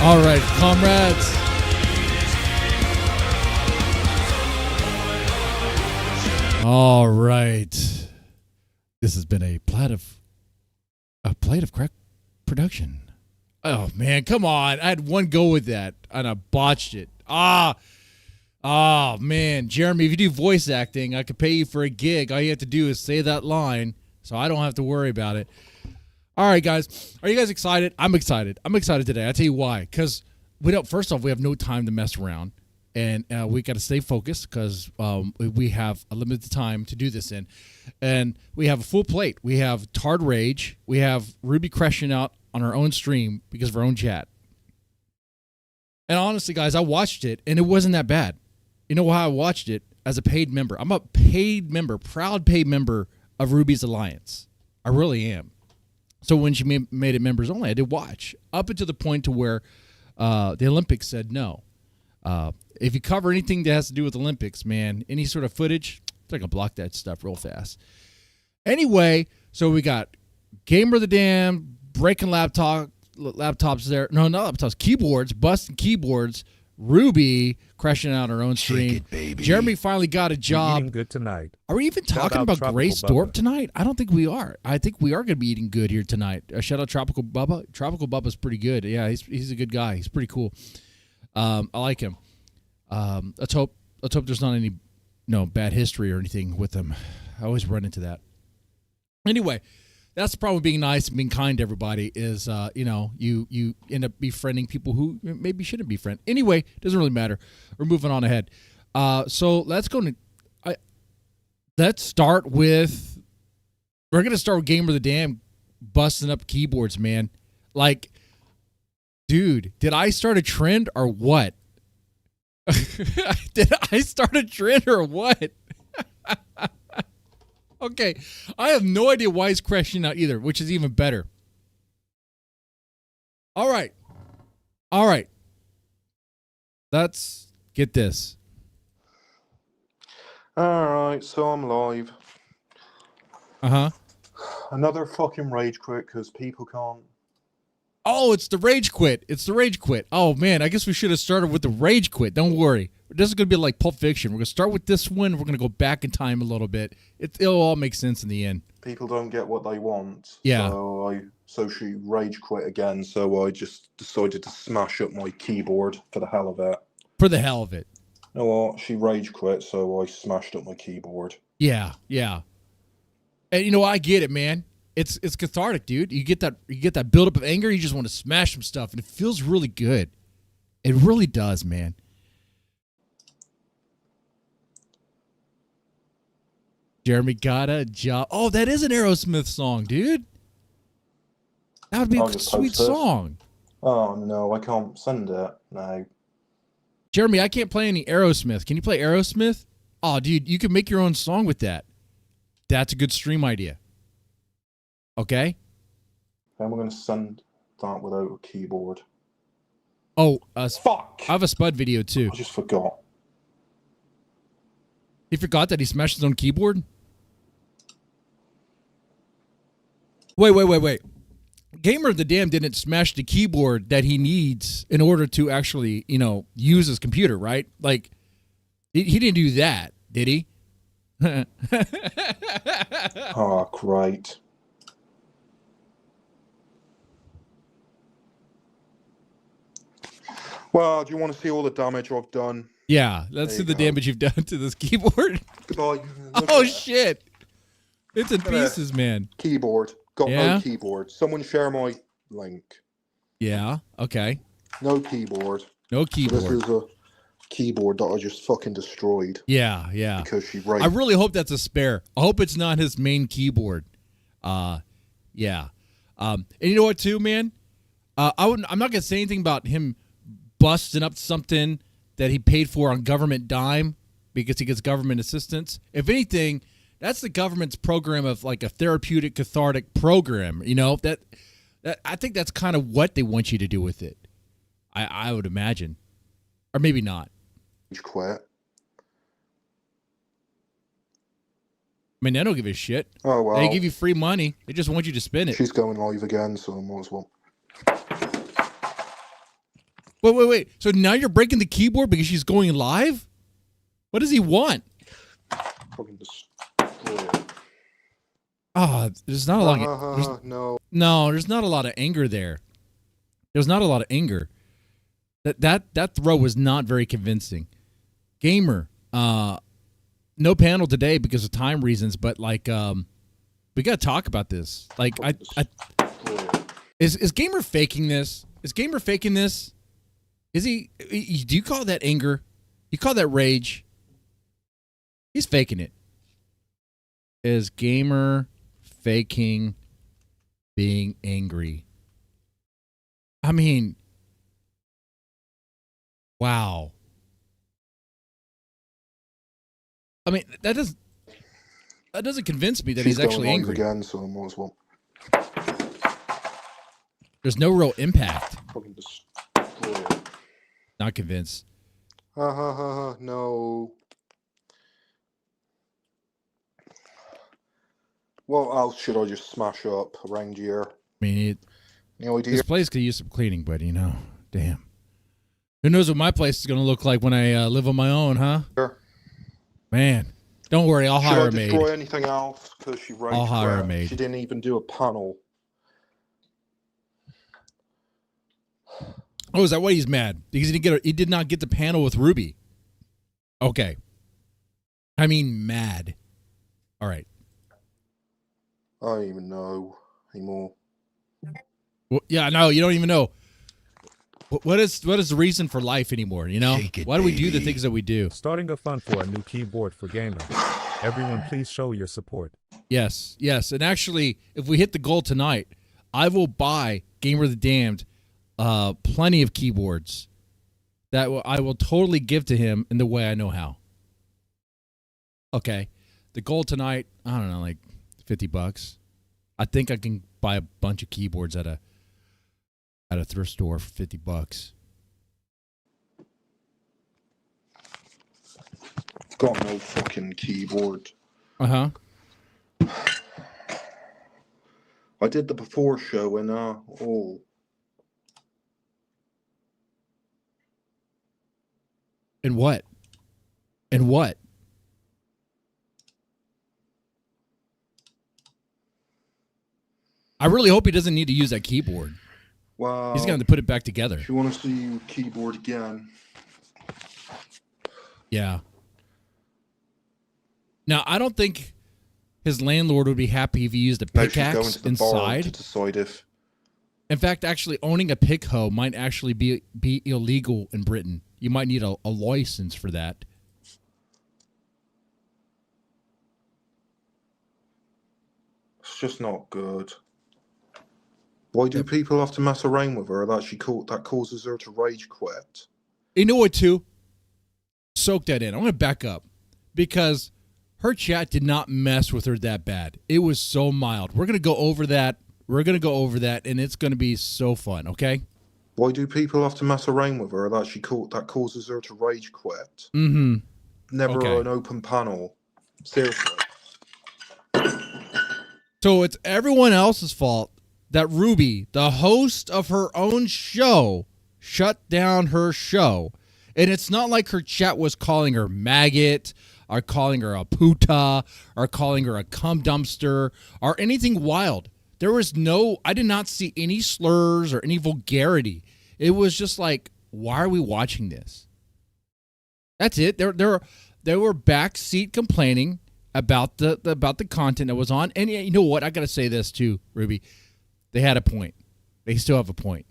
All right, comrades. All right. This has been a plate of crack production. Oh man, come on! I had one go with that, and I botched it. Oh man, Jeremy, if you do voice acting, I could pay you for a gig. All you have to do is say that line, so I don't have to worry about it. All right, guys, are you guys excited? I'm excited. I'm excited today. I'll tell you why. Because we don't. First off, we have no time to mess around, and we got to stay focused because we have a limited time to do this in, and we have a full plate. We have Tard Rage. We have Ruby crashing out on our own stream because of our own chat. And honestly, guys, I watched it, and it wasn't that bad. You know how I watched it? As a paid member. I'm a paid member, proud paid member of Ruby's Alliance. I really am. So when she made it members only, I did watch up until the point to where the Olympics said no. If you cover anything that has to do with Olympics, man, any sort of footage, they're going to block that stuff real fast. Anyway, so we got Gamer the Dam, breaking laptops there. No, not laptops, keyboards, busting keyboards. Ruby crashing out her own stream. Jeremy finally got a job. Eating good tonight. Are we even talking about Grace Dorp tonight? I don't think we are. I think we are going to be eating good here tonight. Shout out Tropical Bubba. Tropical Bubba's pretty good. Yeah, he's a good guy. He's pretty cool. I like him. Let's hope there's not any bad history or anything with him. I always run into that. Anyway, that's the problem with being nice and being kind to everybody is, you end up befriending people who maybe shouldn't befriend. Anyway, doesn't really matter. We're moving on ahead. So let's go to, let's start with, we're going to start with Gamer the Dam busting up keyboards, man. Like, dude, did I start a trend or what? Did I start a trend or what? Okay, I have no idea why he's crashing out either, which is even better. All right. Let's get this. All right, so I'm live. Uh-huh. Another fucking rage quit because people can't. Oh, it's the rage quit. Oh, man, I guess we should have started with the rage quit. Don't worry. This is going to be like Pulp Fiction. We're going to start with this one. We're going to go back in time a little bit. It'll all make sense in the end. People don't get what they want. Yeah. So she rage quit again, so I just decided to smash up my keyboard for the hell of it. For the hell of it. You know what? She rage quit, so I smashed up my keyboard. Yeah. And I get it, man. It's cathartic, dude. You get that buildup of anger, you just want to smash some stuff, and it feels really good. It really does, man. Jeremy got a job. Oh, that is an Aerosmith song, dude. That would be a sweet song. Oh, no, I can't send it. No. Jeremy, I can't play any Aerosmith. Can you play Aerosmith? Oh, dude, you can make your own song with that. That's a good stream idea. Okay? How am I going to send that without a keyboard? Oh, fuck! I have a Spud video, too. I just forgot. He forgot that he smashed his own keyboard? Wait. Gamer the Dam didn't smash the keyboard that he needs in order to actually, use his computer, right? Like, he didn't do that, did he? Oh, great. Well, do you want to see all the damage I've done? Yeah, let's see the damage you've done to this keyboard. Goodbye. Oh, shit. It's in pieces, man. Keyboard. Got no keyboard. Someone share my link. Yeah, okay. No keyboard. No keyboard. So this is a keyboard that I just fucking destroyed. Yeah. Because she raged. I really hope that's a spare. I hope it's not his main keyboard. Yeah. And you know what, too, man? I'm not going to say anything about him busting up something that he paid for on government dime because he gets government assistance. If anything, that's the government's program of like a therapeutic cathartic program. That I think that's kind of what they want you to do with it. I would imagine, or maybe not. Quit. I mean, they don't give a shit. Oh well. They give you free money. They just want you to spend it. She's going live again, so I might as well. Wait. So now you're breaking the keyboard because she's going live? What does he want? Fucking destroy it. There's not a lot of, No, there's not a lot of anger there. There's not a lot of anger. That throw was not very convincing. Gamer, no panel today because of time reasons, but like we gotta talk about this. Like is Gamer faking this? Is Gamer faking this? Is he? Do you call that anger? You call that rage? He's faking it. Is Gamer faking being angry? I mean, wow. I mean, that doesn't convince me that he's actually angry. Again, so I might as well. There's no real impact. Fucking destroy it. Not convinced. No. What else should I just smash up around here? I mean, no idea. This place could use some cleaning, but damn. Who knows what my place is going to look like when I live on my own, huh? Sure. Man, don't worry, I'll hire a maid. Should I destroy anything else? Because she raged. I'll hire a maid. She didn't even do a panel. Oh, is that why he's mad? Because he did not get the panel with Ruby. Okay. I mean, mad. All right. I don't even know anymore. Well, yeah, no, you don't even know. What is the reason for life anymore? Why do we do the things that we do? Starting a fund for a new keyboard for Gamer. Everyone, please show your support. Yes, and actually, if we hit the goal tonight, I will buy Gamer the Damned plenty of keyboards that I will totally give to him in the way I know how. Okay, the goal tonight, I don't know, like $50. I think I can buy a bunch of keyboards at a thrift store for $50. Got no fucking keyboard. Uh-huh. I did the before show and And what? And what? I really hope he doesn't need to use that keyboard. Wow. He's going to put it back together. If you want to see your keyboard again. Yeah. Now, I don't think his landlord would be happy if he used a pickaxe inside. To decide if. In fact, actually owning a pick hoe might actually be illegal in Britain. You might need a license for that. It's just not good. Why do people have to mess around with her? That causes her to rage quit. You know what, too? Soak that in. I'm going to back up. Because her chat did not mess with her that bad. It was so mild. We're going to go over that. And it's going to be so fun, okay? Why do people have to mess around with her? That causes her to rage quit. Mm-hmm. Never an open panel. Seriously. So it's everyone else's fault that Ruby, the host of her own show, shut down her show. And it's not like her chat was calling her maggot, or calling her a puta, or calling her a cum dumpster, or anything wild. I did not see any slurs or any vulgarity. It was just like, why are we watching this? That's it. They were backseat complaining about the content that was on. And you know what? I got to say this too, Ruby. They had a point. They still have a point.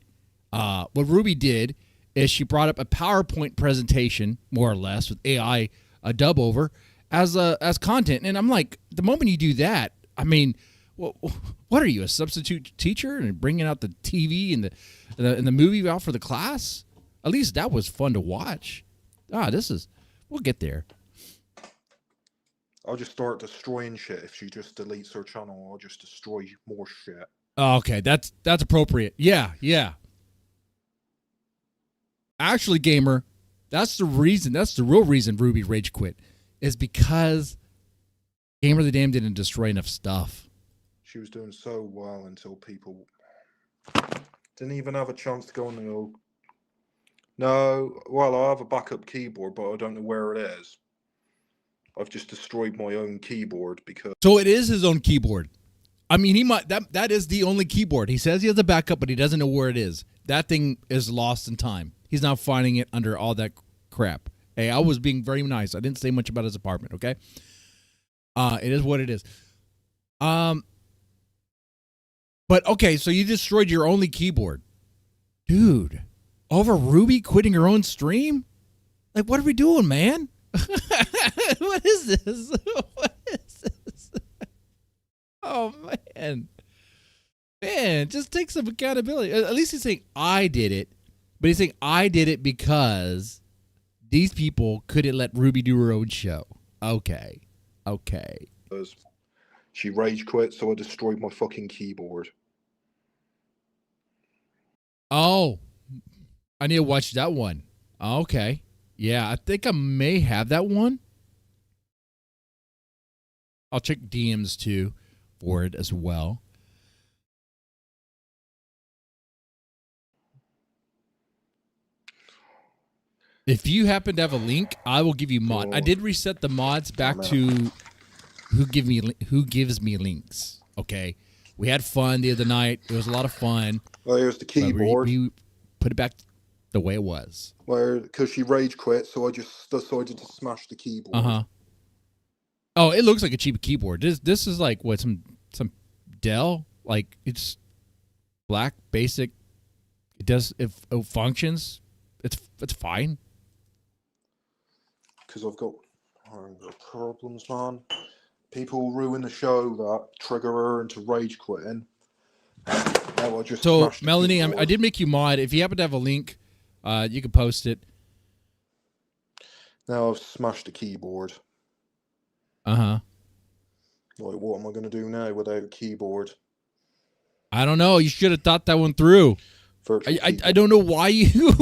What Ruby did is she brought up a PowerPoint presentation, more or less, with AI dub over as content. And I'm like, the moment you do that, I mean, what are you, a substitute teacher and bringing out the TV and the movie out for the class? At least that was fun to watch. We'll get there. I'll just start destroying shit. If she just deletes her channel, I'll just destroy more shit. Okay, that's appropriate. Yeah. Actually, Gamer, that's the real reason Ruby rage quit, is because Gamer the Damned didn't destroy enough stuff. She was doing so well until people didn't even have a chance to go and go, No, well, I have a backup keyboard, but I don't know where it is. I've just destroyed my own keyboard because. So it is his own keyboard. I mean, he might that is the only keyboard. He says he has a backup, but he doesn't know where it is. That thing is lost in time. He's not finding it under all that crap. Hey, I was being very nice. I didn't say much about his apartment, okay? It is what it is. But okay, so you destroyed your only keyboard. Dude, over Ruby quitting her own stream? Like, what are we doing, man? What is this? What is this? Oh, man. Man, just take some accountability. At least he's saying, I did it. But he's saying, I did it because these people couldn't let Ruby do her own show. Okay. She rage quit, so I destroyed my fucking keyboard. Oh, I need to watch that one. Okay. Yeah, I think I may have that one. I'll check DMs too for it as well. If you happen to have a link, I will give you mod. I did reset the mods back to who gives me links. Okay, we had fun the other night. It was a lot of fun. Well, here's the keyboard. We put it back the way it was. Well, because she rage quit, so I just decided to smash the keyboard. Oh, it looks like a cheap keyboard. This is like what some Dell. Like it's black basic. It does it functions. It's fine. Because I've got problems, man. People ruin the show that trigger her into rage quitting. So, Melanie, I did make you mod. If you happen to have a link, you can post it. Now I've smashed the keyboard. Uh-huh. Like, what am I going to do now without a keyboard? I don't know. You should have thought that one through. I don't know why you...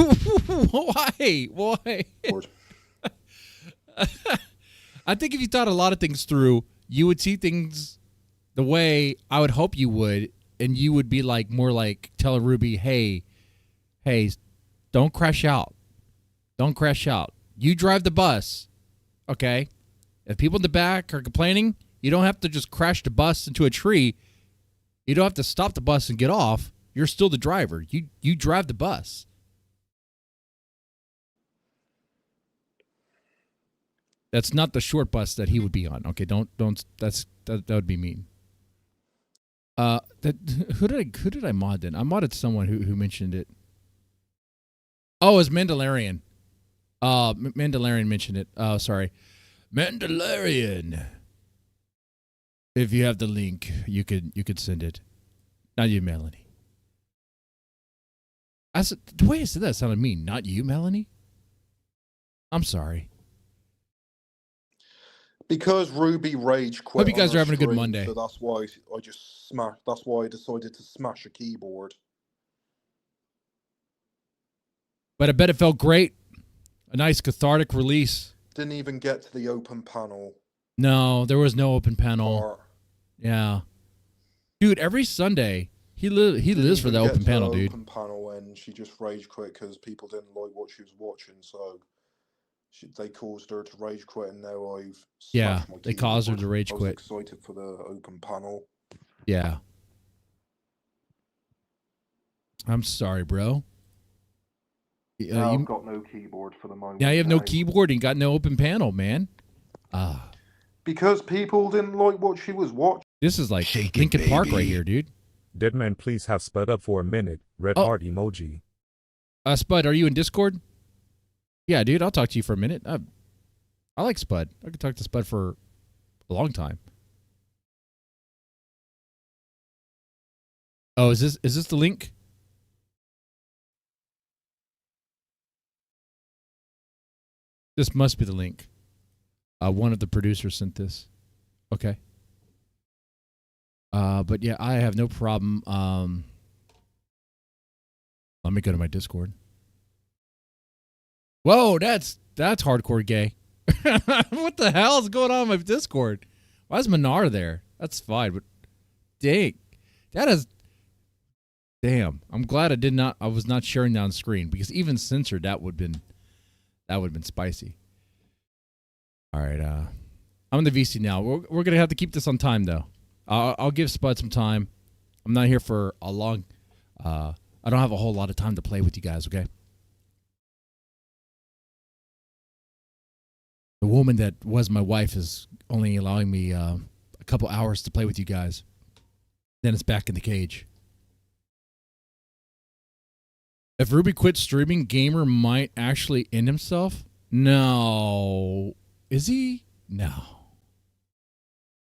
Why? I think if you thought a lot of things through, you would see things the way I would hope you would, and you would be like more like telling Ruby, hey, don't crash out. Don't crash out. You drive the bus, okay? If people in the back are complaining, you don't have to just crash the bus into a tree. You don't have to stop the bus and get off. You're still the driver. You drive the bus. That's not the short bus that he would be on. Okay, don't. That would be mean. Who did I mod then? I modded someone who mentioned it. Oh, it's Mandalorian. Mandalorian mentioned it. Oh, sorry, Mandalorian. If you have the link, you could send it. Not you, Melanie. The way I said that sounded mean. Not you, Melanie. I'm sorry. Because Ruby rage quit. Hope you guys are having a good Monday. So that's why I just smashed. That's why I decided to smash a keyboard. But I bet it felt great. A nice cathartic release. Didn't even get to the open panel. No, there was no open panel. Yeah, dude. Every Sunday he lives for the open panel, dude. Open panel, and she just rage quit because people didn't like what she was watching. So they caused her to rage quit, and now I've they caused her to rage quit. I was excited for the open panel. Yeah. I'm sorry, bro. I've got no keyboard for the moment. Yeah, you have no keyboard and got no open panel, man. Because people didn't like what she was watching. This is like Lincoln Park right here, dude. Deadman, please have Spud up for a minute. Red heart emoji. Spud, are you in Discord? Yeah, dude, I'll talk to you for a minute. I like Spud. I could talk to Spud for a long time. Oh, is this the link? This must be the link. One of the producers sent this. Okay. But yeah, I have no problem. Let me go to my Discord. Whoa, that's hardcore gay. What the hell is going on in my Discord? Why is Minar there? That's fine, but dang, that is Damn. I'm glad I was not sharing down screen because even censored that would have been spicy. All right, I'm in the VC now. We're gonna have to keep this on time though. I'll give Spud some time. I'm not here for a long. I don't have a whole lot of time to play with you guys. Okay. The woman that was my wife is only allowing me a couple hours to play with you guys. Then it's back in the cage. If Ruby quits streaming, Gamer might actually end himself. No. Is he? No.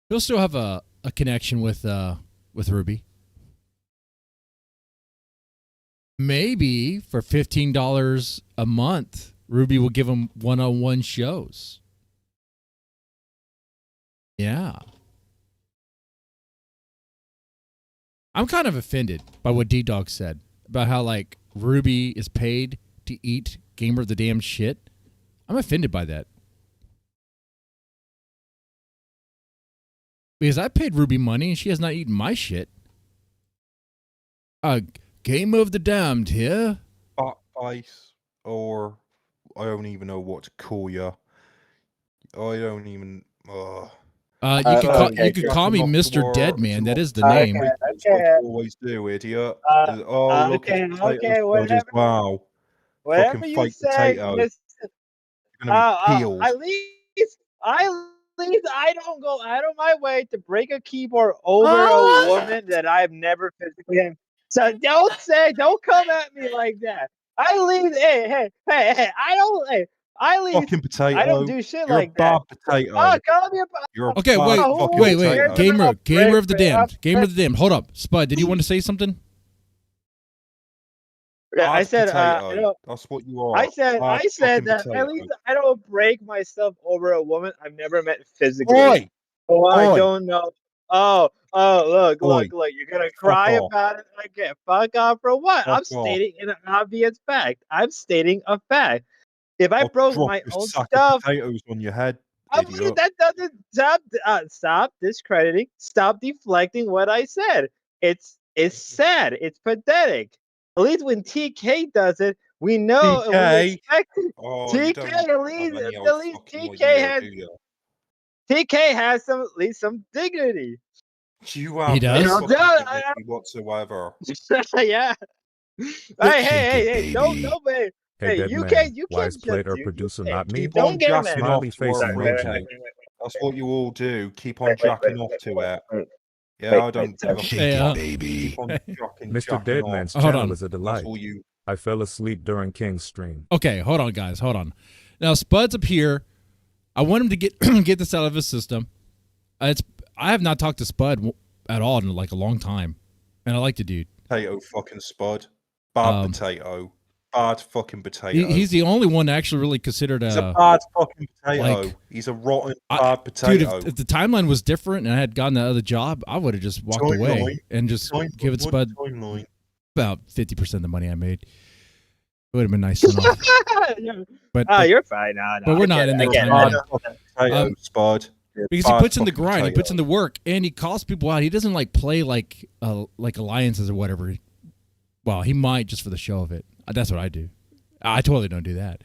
He'll still have a connection with Ruby. Maybe for $15 a month, Ruby will give him one-on-one shows. Yeah. I'm kind of offended by what D-Dog said about how, like, Ruby is paid to eat Gamer the damn shit. I'm offended by that. Because I paid Ruby money and she has not eaten my shit. Game of the Damned here. Ice, or I don't even know what to call you. I don't even. You could call me Mr. Deadman. That is the name. Okay. Like you always do, idiot. Look, okay, it's potato okay, salad whatever. as well. Whatever Fucking you fake say, potato. Mr. You're gonna be peeled. At least I don't go out of my way to break a keyboard over a woman that I've never physically had. So don't come at me like that. Hey, Fucking potato. I don't do shit You're like a bad that. potato. Call me a You're a Okay, bad wait, fucking wait. potato. Gamer of the Damned. Gamer of the Damned. Hold up. Spud, did you want to say something? Yeah, I said, potato. That's what you are. I said that potato. at least I don't break myself over a woman I've never met physically. Oi! Oh, I Oi! don't know. Oh, look, Oi! you're gonna cry Fuck about it. Okay, fuck off for what? Fuck I'm off. stating an obvious fact. I'm stating a fact. If I I'll broke drop my your own sack stuff, of potatoes on your head, that idiot. doesn't stop discrediting, stop deflecting what I said. It's sad. It's pathetic. At least when TK does it, we know and we TK? expect it. Oh, you don't TK have at least any old fucking idea, do you? TK has at least some dignity. You have He does? no fucking No, dignity whatsoever. Yeah. Hey, don't wait. Hey, Hey, Deadman, you wise can't plate or you producer, hey, not me. Keep don't on get him, jacking man. off Smiley to face our emoji. project. That's what you all do. Keep on jacking off to it. Yeah, I don't give a fuck. Keep on Mr. jacking Deadman's off. Hold channel on. is a That's delight. all you. I fell asleep during King's stream. Okay, hold on, guys. Hold on. Now, Spud's up here. I want him to get this out of his system. I have not talked to Spud at all in like a long time, and I like the dude. Potato fucking Spud. Bad potato. Bad fucking potato. He's the only one actually really considered He's a bad fucking potato. like, He's a rotten bad potato. Dude, if the timeline was different and I had gotten that other job, I would have just walked away and just give it Spud about 50% of the money I made. It would have been nice enough. But You're fine. No, but we're not in that timeline. Spud. Because he puts in the grind, he puts in the work, and he calls people out. He doesn't like play like alliances or whatever. Well, he might just for the show of it. That's what I do. I totally don't do that.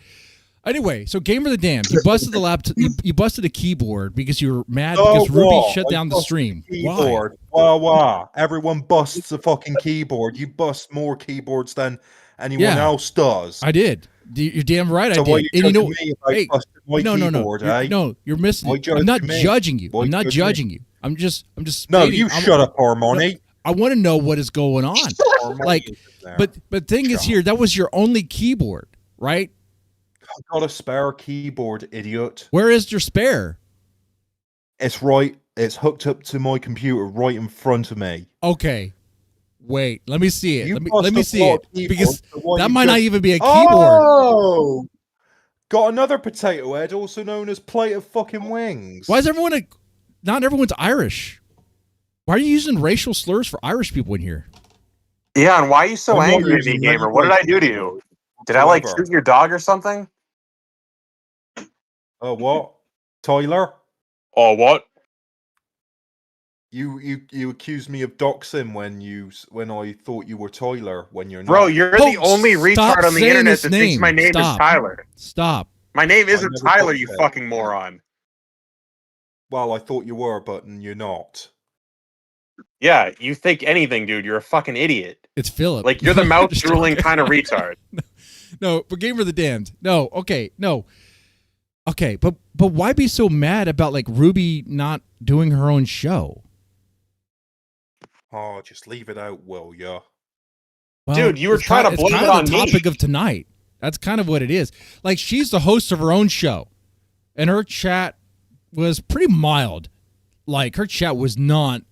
Anyway, so Gamer the Damned, you busted the laptop. You busted a keyboard because you were mad because Ruby shut down the stream. Keyboard. Why? Everyone busts a fucking keyboard. You bust more keyboards than anyone else does. I did. You're damn right. So I did. why you And you know, me if I busted my keyboard, no, you're missing. I'm not judging you. I'm not judging you. I'm just. No, you shut up, Harmony. I want to know what is going on. Like, but thing is here, that was your only keyboard, right? I've got a spare keyboard, idiot. Where is your spare? It's right. It's hooked up to my computer right in front of me. Okay. Wait, let me see it. You Let me see it. Because that might just... not even be a keyboard. Oh! Got another potato head, also known as plate of fucking wings. Why is everyone not everyone's Irish? Why are you using racial slurs for Irish people in here? Yeah, and why are you so angry at me, Gamer? What did I do to you? Did I like shoot your dog or something? Oh, what? Tyler? Oh, what? You accused me of doxing when I thought you were Tyler when you're not. Bro, you're the only stop retard on the saying internet his that thinks my name is Stop. Tyler. Stop. My name isn't never Tyler, thought you that. fucking moron. Well, I thought you were, but you're not. Yeah, you think anything, dude. You're a fucking idiot. It's Philip. Like, you're the mouth Just drooling joking. kind of retard. No, but Game for the Damned. No, okay, no. Okay, but why be so mad about like Ruby not doing her own show? Oh, just leave it out, will ya? Well, Dude, you were it's trying to it's blame kind it of on the me. topic of tonight. That's kind of what it is. Like, she's the host of her own show, and her chat was pretty mild. Like, her chat was not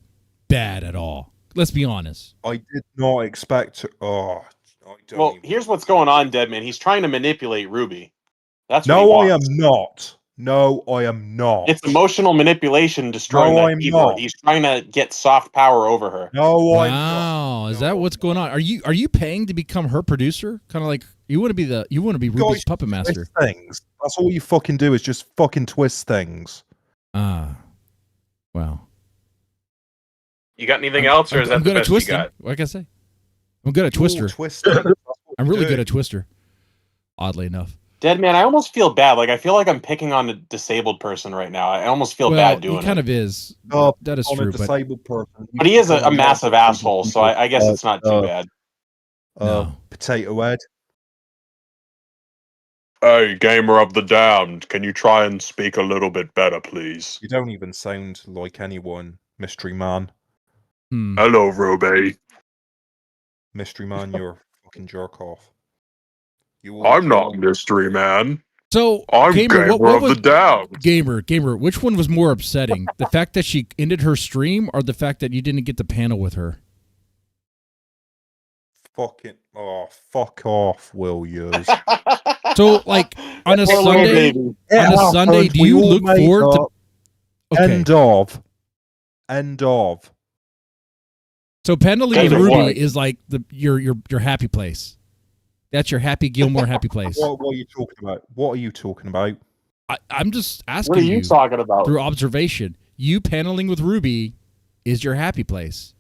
bad at all. Let's be honest. I did not expect. Oh, I don't Well, even- here's what's going on, Deadman. He's trying to manipulate Ruby. That's what No, he I am wants. not. No, I am not. It's emotional manipulation destroying No, that I'm keyboard. not. He's trying to get soft power over her. No, I'm not. Wow, is that No, what's going on? Are you paying to become her producer? Kind of like you want to be Ruby's Guys, puppet master. Twist things. That's all you fucking do is just fucking twist things. Ah, wow. You got anything else, or is that I'm the good at best you twisting. got? Like I say, I'm good at Twister. Twister. I'm really good at Twister. Oddly enough. Deadman, I almost feel bad. Like, I feel like I'm picking on a disabled person right now. I almost feel bad doing he kind it. of is. Oh, That is on true. a But disabled person. But he is a massive asshole, so I guess it's not too bad. No. Potato head. Hey, gamer of the damned, can you try and speak a little bit better, please? You don't even sound like anyone, Mystery Man. Hello, Ruby. Mystery Man, you're a fucking jerk off. I'm not Mystery Man. So, I'm gamer, gamer what of was the damned. gamer? Which one was more upsetting? The fact that she ended her stream, or the fact that you didn't get the panel with her? Fuck off, will yous? So, like on a Poor little Sunday, baby. on a Sunday, do you look forward to? Okay, End of. so paneling with End of Ruby what? is like your happy place. That's your happy Gilmore happy place. What are you talking about? What are you talking about? I'm just What are asking you you talking about? through observation. You paneling with Ruby is your happy place.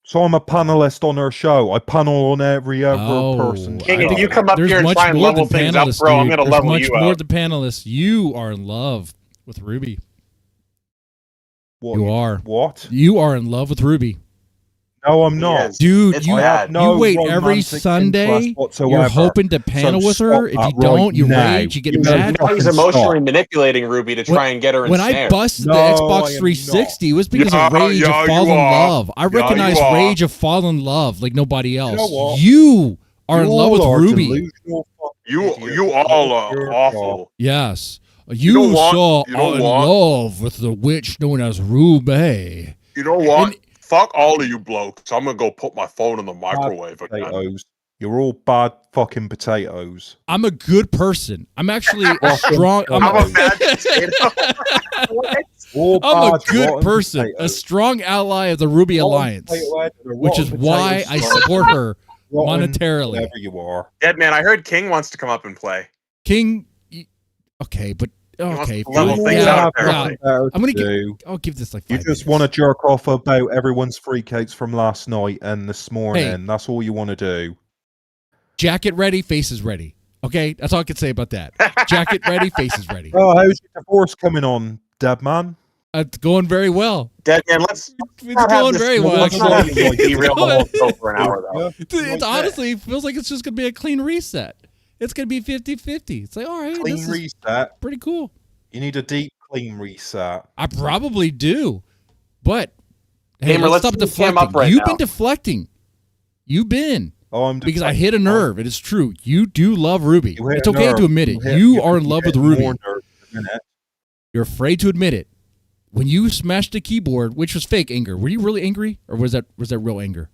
So I'm a panelist on her show. I panel on every other person. King, I if think you come up there's here and much try and more level than things up, panelists, bro, I'm dude. gonna There's level much you more out. than panelists. You are in love with Ruby. What? You are. What? You are in love with Ruby. No, I'm not. Yes. Dude, It's you, bad. you wait every romantic Sunday. interest whatsoever. You're hoping to panel So with her. stop If you that don't, right you now. rage. You get You mad. Now he's Fucking emotionally stop. manipulating Ruby to try and get her When I ensnared. busted the No, I Xbox am 360, it was because Yeah, of rage yeah, of you fallen are. love. I Yeah, recognize you are. rage of fallen love like nobody else. know what? You are in You love with all are Ruby. delusional fucking idiots. You all are You're awful. Yes. know You what? saw You know in what? love with the witch known as Ruby. You know what? And- Fuck all of you blokes. I'm gonna go put my phone in the microwave again. potatoes. You're all bad fucking potatoes. I'm a good person. I'm actually a strong. I'm I'm a bad potato. All I'm a bad good rotten person, a potatoes. strong ally of the Ruby Rotten Alliance, potato head and a which is rotten why potato I slice. support her Rotten monetarily. Whatever you are. Deadman, I heard King wants to come up and play. King, okay, but wants okay, to level fine. things yeah, out, yeah. apparently. I'm gonna do. I'll give this like You 5 just minutes. want to jerk off about everyone's freakouts from last night and this morning. Hey. That's all you want to do. Jacket ready, faces ready. Okay, that's all I can say about that. Jacket ready, faces ready. Oh, how's your divorce coming on, Deadman? It's going very well. Deadman, let's It's not have going this- very well. let's not Actually, have this derail the whole show for an hour, though. it honestly feels like it's just gonna be a clean reset. It's gonna be 50-50. It's like, all right, Clean this is reset. pretty cool. You need a deep clean reset. I probably do, but hey, Gamer, let's let's stop see Cam deflecting. up right You've now. been deflecting. You've been Oh, I'm because I hit a nerve. It is true. You do love Ruby. You hit It's a okay nerve. to admit it. hit- You are in love with hit Ruby. more nerves in a minute. You're afraid to admit it. When you smashed the keyboard, which was fake anger, were you really angry, or was that real anger?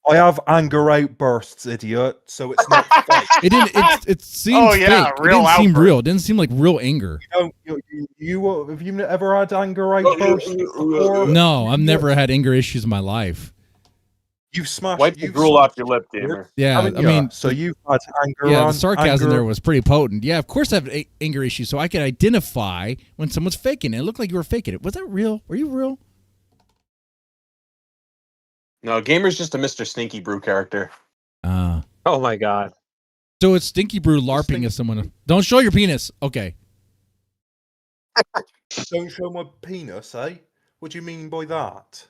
I have anger outbursts, idiot. So it's not fake. It didn't. It seemed Oh, yeah, fake. It real didn't seem outburst. real. It didn't seem like real anger. You have you ever had anger outbursts before? No, I've never had anger issues in my life. You've smashed. Wipe the you've drool off your smashed lip, gamer. Yeah, haven't I ya? mean, so you've had anger. yeah, on, the sarcasm anger. there was pretty potent. Yeah, of course I have anger issues, so I can identify when someone's faking it. It looked like you were faking it. Was that real? Were you real? No, Gamer's just a Mr. Stinky Brew character. Oh my god. So it's Stinky Brew LARPing as someone. Don't show your penis. Okay. Don't show my penis, eh? What do you mean by that?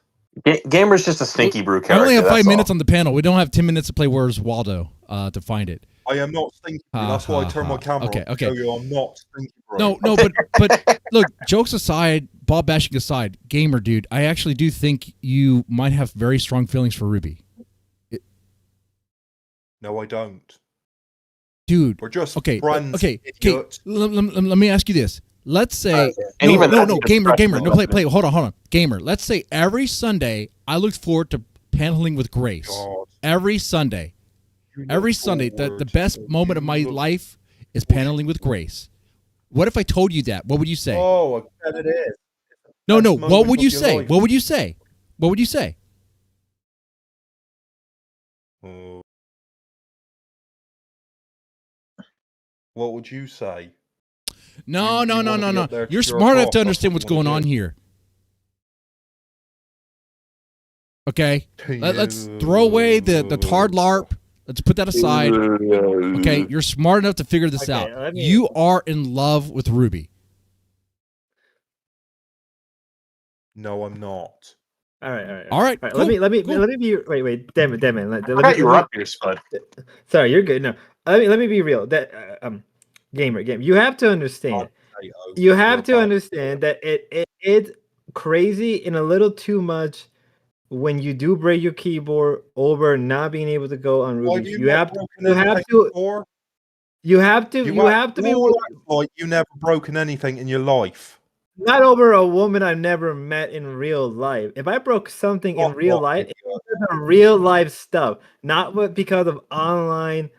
Gamer's just a Stinky Brew character. I only have 5 that's minutes all. on the panel. We don't have 10 minutes to play Where's Waldo to find it. I am not stinky. That's why I turn my camera Okay, on to show you I'm not stinky. No, but look, jokes aside, ball bashing aside, Gamer dude, I actually do think you might have very strong feelings for Ruby. No, I don't. Dude, We're just okay, friends. okay. Idiot. Let me ask you this. Let's say And even that's Gamer, disrespectful. no, play. Hold on, Gamer. Let's say every Sunday I look forward to paneling with Grace. God. Every Sunday, the best moment of my life is paneling with Grace. What if I told you that? What would you say? Oh, I bet it is. No. Best What moment would of you your say? life. What would you say? What would you say? Oh. What would you say? No. You wanna be up there to You're jerk smart enough off, to that's understand what what's you wanna going on do. here. Okay, let's throw away the tard LARP. Let's put that aside. Okay, you're smart enough to figure this Okay, out. You are in love with Ruby. No, I'm not. All right. All right, cool, Let me cool. be. Wait, Deadman. I thought you were up here, Spud. Sorry, you're good. No, let me be real. That gamer. You have to understand. You have to understand that it's crazy and a little too much when you do break your keyboard over not being able to go on Why Ruby. have You have to be like you never broken anything in your life. not over a woman I've never met in real life. If I broke something in real life, it's because of real life stuff, not because of online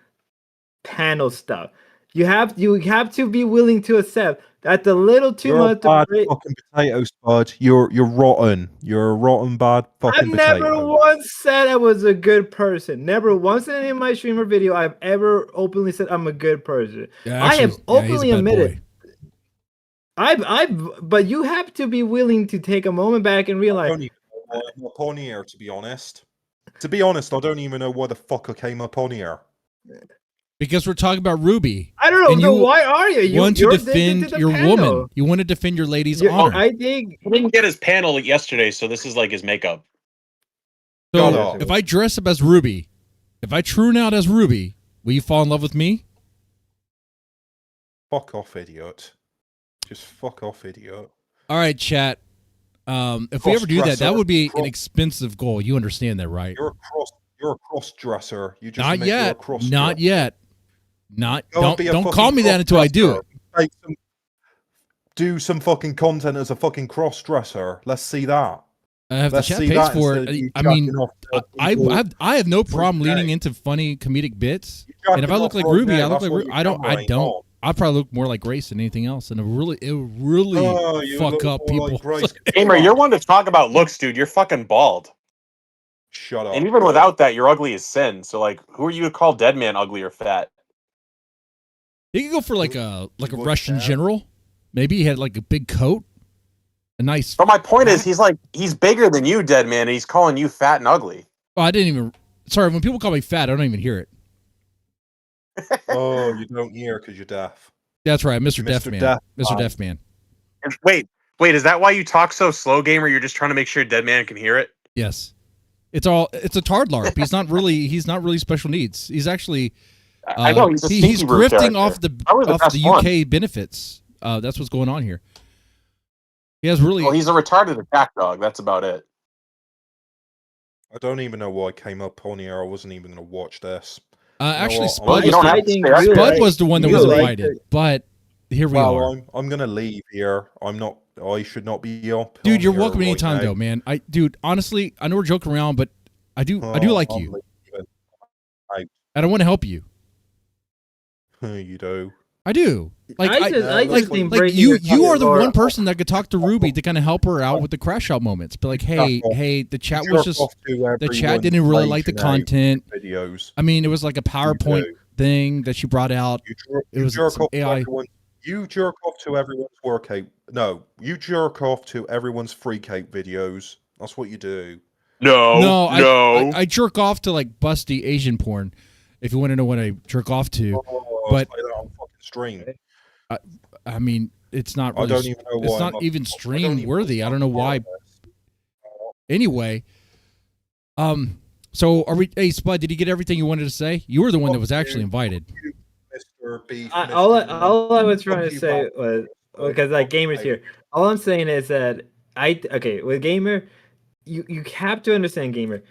panel stuff. You have to be willing to accept that's a little too You're much a to bad break. fucking potato, Spud. You're rotten. You're a rotten, bad I've fucking never potato. once said I was a good person. Never once in any of my streamer video I've ever openly said I'm a good person. Yeah, I have he's openly a bad admitted. boy. But you have to be willing to take a moment back and I realize. don't even know why I'm up on here, to be honest. To be honest, I don't even know why the fuck I came up on here. Because we're talking about Ruby. I don't know. And So you why are you? want to You're defend addicted to the your panel. woman. You want to defend your lady's honor. I think He didn't get his panel yesterday, so this is like his makeup. Shut So up. if I dress up as Ruby, if I true out as Ruby, will you fall in love with me? Fuck off, idiot. Just fuck off, idiot. All right, chat. If we ever do that, that Cross-dresser. would be an expensive goal. You understand that, right? You're a cross dresser. You just Not admit you're a yet. cross-dresser. Not yet. Go be a Don't fucking call me that until I do it. cross-dresser. Do some fucking content as a fucking cross-dresser. Let's see that. If the Let's chat see pays that for instead of it, you I mean, jacking off to people. I have no problem day. leaning into funny comedic bits. You're And if I jacking look off like right Ruby, now. I look That's like what Ruby. your I camera ain't don't. on. I'll probably look more like Grace than anything else, and it will really Oh, you fuck look up more like people. Grace. Gamer, you're one to talk about looks, dude. You're fucking bald. Shut up. And even without that, you're ugly as sin. So, like, who are you to call Deadman ugly or fat? He could go for like a What's Russian that? general. Maybe he had like a big coat, a nice. But my point is, he's bigger than you, Deadman, and he's calling you fat and ugly. Oh, I didn't even. Sorry, when people call me fat, I don't even hear it. Oh, you don't hear because you're deaf. That's right, Mr. Mr. Deafman. Deaf Mr. Man. Deafman. And wait, is that why you talk so slow, Gamer? You're just trying to make sure Deadman can hear it? Yes, it's a tard LARP. He's not really special needs. He's actually. I know he's a he's stinky brew grifting character. off the Probably the best UK benefits. That's what's going on here. He has really. Well, he's a retarded attack dog. That's about it. I don't even know why I came up on here. I wasn't even going to watch this. Actually, what? Spud, Well, you don't have to stare. Spud was the one that you was like invited, but here we are. Well, I'm going to leave here. I should not be up. Dude, on you're here welcome right anytime, now. though, man. Dude, honestly, I know we're joking around, but I do like I'm you, leaving. and I want to help you. You do. I do. Like, I just think like breaking you your are the keyboard- one person that could talk to Ruby to kind of help her out with the crash out moments. But like, hey, the chat was just the chat didn't really like the content. Videos. I mean, it was like a PowerPoint thing that she brought out. It was jerk some off to AI. everyone. You jerk off to everyone's workout. No, you jerk off to everyone's free cake videos. That's what you do. No, I jerk off to like busty Asian porn. If you want to know what I jerk off to, but play that on fucking stream. I mean, it's not. I Really, don't even know why. it's not even stream worthy. I don't know why. Anyway, so are we? Hey, Spud, did you get everything you wanted to say? You were the one that was actually invited. Mr. Beef. All I was trying to say was because like gamers here. All I'm saying is that with gamer, you have to understand gamer.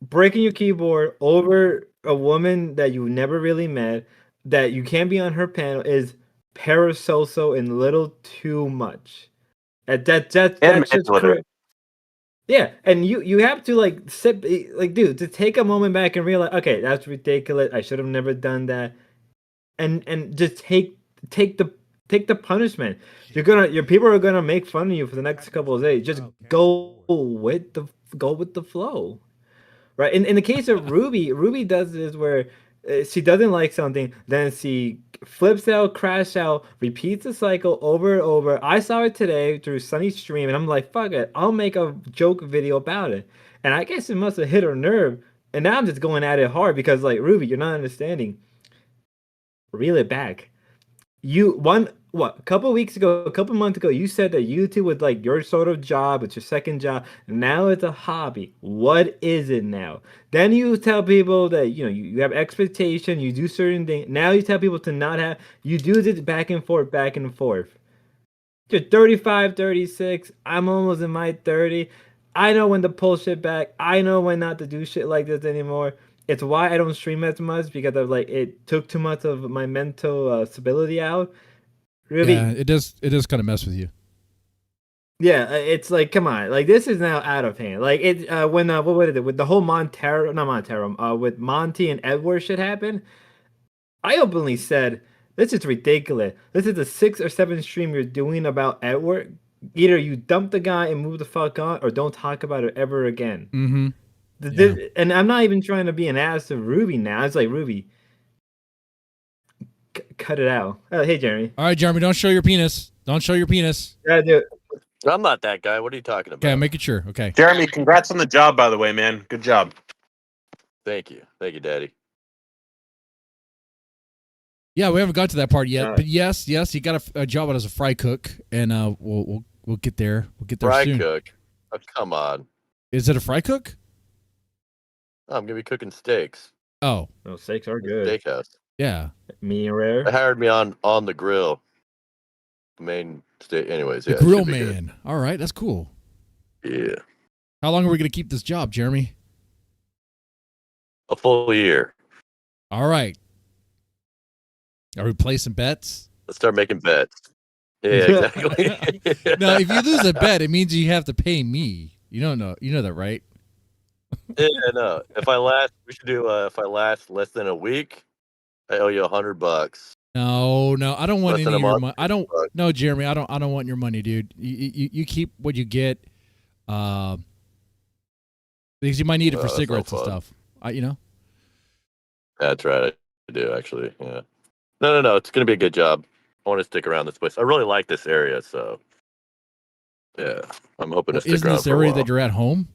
Breaking your keyboard over a woman that you never really met, that you can't be on her panel, is parasocial and little too much. That's just correct. Yeah, and you have to like sit like dude to take a moment back and realize, okay, that's ridiculous. I should have never done that, and just take the punishment. Your people are gonna make fun of you for the next couple of days. Just go with the flow. Right. In the case of Ruby does this where she doesn't like something, then she flips out, crash out, repeats the cycle over and over. I saw it today through Sunny's stream, and I'm like, fuck it, I'll make a joke video about it. And I guess it must have hit her nerve. And now I'm just going at it hard because, like, Ruby, you're not understanding. Reel it back. A couple months ago, you said that YouTube was like your sort of job, it's your second job. Now it's a hobby. What is it now? Then you tell people that you have expectation, you do certain things. Now you tell people to not have. You do this back and forth. You're 35, 36. I'm almost in my 30. I know when to pull shit back. I know when not to do shit like this anymore. It's why I don't stream as much because of it took too much of my mental stability out. Really? Yeah, it does kind of mess with you. Yeah, it's like, come on, like this is now out of hand. Like it when what was it with the whole with Monty and Edward shit happened. I openly said this is ridiculous. This is the 6th or 7th stream you're doing about Edward. Either you dump the guy and move the fuck on, or don't talk about it ever again. Mm-hmm. And I'm not even trying to be an ass to Ruby now. It's like, Ruby, cut it out. Oh, hey, Jeremy. All right, Jeremy, don't show your penis. Don't show your penis. Yeah, do it. I'm not that guy. What are you talking about? Okay, make it sure. Okay. Jeremy, congrats on the job, by the way, man. Good job. Thank you, Daddy. Yeah, we haven't got to that part yet, but yes, you got a job as a fry cook, and we'll get there. We'll get there soon. Fry cook? Oh, come on. Is it a fry cook? Oh, I'm gonna be cooking steaks. Oh, no, steaks are good. Steakhouse. Yeah. Medium rare. They hired me on the grill. The main steak. Anyways, the grill man. All right, that's cool. Yeah. How long are we gonna keep this job, Jeremy? A full year. All right. Are we placing bets? Let's start making bets. Yeah, exactly. No, if you lose a bet, it means you have to pay me. You don't know. You know that, right? Yeah, no. If I last less than a week, I owe you $100. No, I don't want Less any than of a your month. money. No, Jeremy, I don't want your money, dude. You keep what you get, because you might need it for that's no cigarettes and fun. stuff. That's right. I do actually. Yeah. No. It's gonna be a good job. I want to stick around this place. I really like this area, so yeah, I'm hoping to stick Isn't around this for a area while. that you're at home?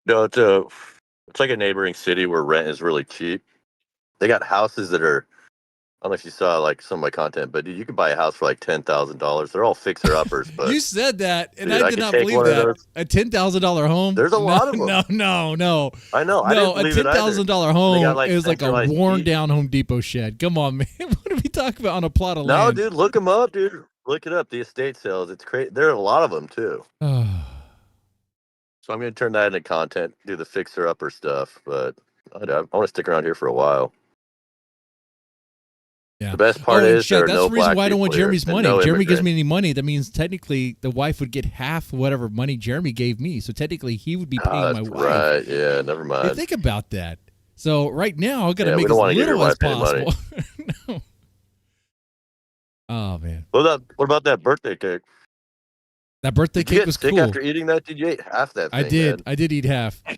No, it's like a neighboring city where rent is really cheap. They got houses that are, I don't know if you saw like some of my content, but dude, you could buy a house for like $10,000. They're all fixer uppers. But You said that, and dude, I I did could not take believe one of that. those. A $10,000 home. There's a lot of them. No. I know. I No, didn't a believe it either. $10,000 home got, like, is like a centralized worn heat. down Home Depot shed. Come on, man. What are we talking about on a plot of No, land? dude, look them up, dude. Look it up. The estate sales. It's crazy. There are a lot of them too. So I'm going to turn that into content, do the fixer-upper stuff, but I want to stick around here for a while. Yeah. The best part is there are that's no the reason black why I don't want people here Jeremy's and money. no If Jeremy gives immigrants. me any money, that means technically the wife would get half whatever money Jeremy gave me. So technically he would be paying my That's wife. right. Yeah, never Hey, mind. think about that. So right now I've got to Yeah, we make don't as wanna give your little as wife any money. possible. No. Oh man, What about that birthday cake? that birthday Did you cake get was sick cool. after eating that? Did you ate half that thing? I did. Man. I did eat half, I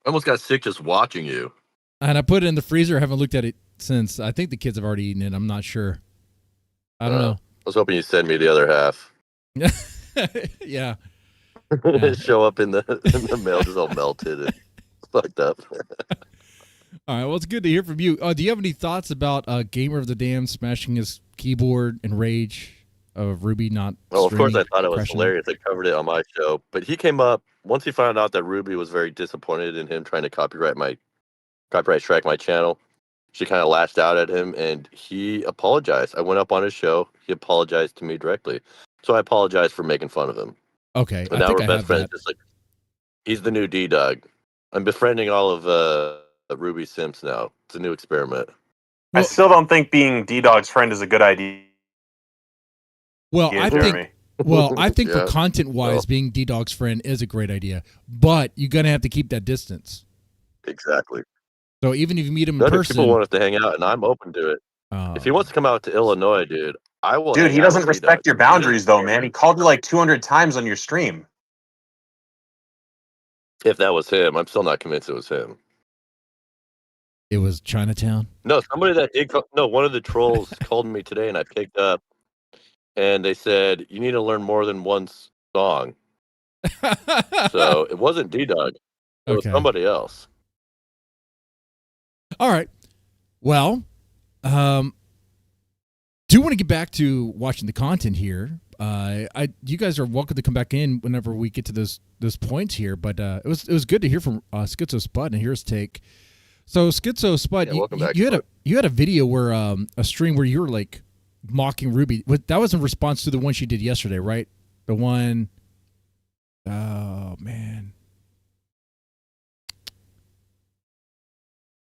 almost got sick just watching you. and I put it in the freezer. I haven't looked at it since. I think the kids have already eaten it. I'm not sure. I don't know. I was hoping you'd send me the other half. Yeah. Yeah. Show up in the mail just all melted and fucked up. All right. Well, it's good to hear from you. Do you have any thoughts about Gamer of the Dam smashing his keyboard in rage of Ruby not? Well, of course, I streaming, thought it was crashing? hilarious. I covered it on my show, but he came up once he found out that Ruby was very disappointed in him trying to copyright strike my channel. She kind of lashed out at him, and he apologized. I went up on his show. He apologized to me directly, so I apologized for making fun of him. Okay. And now we're best friends. Just like he's the new D-Dog. I'm befriending all of Ruby Simps now. It's a new experiment. I still don't think being D-Dog's friend is a good idea. Well, I think. Well, I think Yeah. for content-wise, being D-Dog's friend is a great idea, but you're gonna have to keep that distance. Exactly. So even if you meet him in Other person, people want us to hang out, and I'm open to it. If he wants to come out to Illinois, dude, I will. Dude, hang he out doesn't with respect D-Dog. your boundaries, though, man. He called you like 200 times on your stream. If that was him, I'm still not convinced it was him. it was Chinatown. No, somebody that did. One of the trolls called me today, and I picked up, and they said you need to learn more than one song. So it wasn't D-Dog. It was somebody else. All right. Well, do want to get back to watching the content here. You guys are welcome to come back in whenever we get to those points here. But it was good to hear from Schizo Spud and hear his take. So Schizo Spud, you had a video where a stream where you were like mocking Ruby. That was in response to the one she did yesterday, right? The one. Oh man.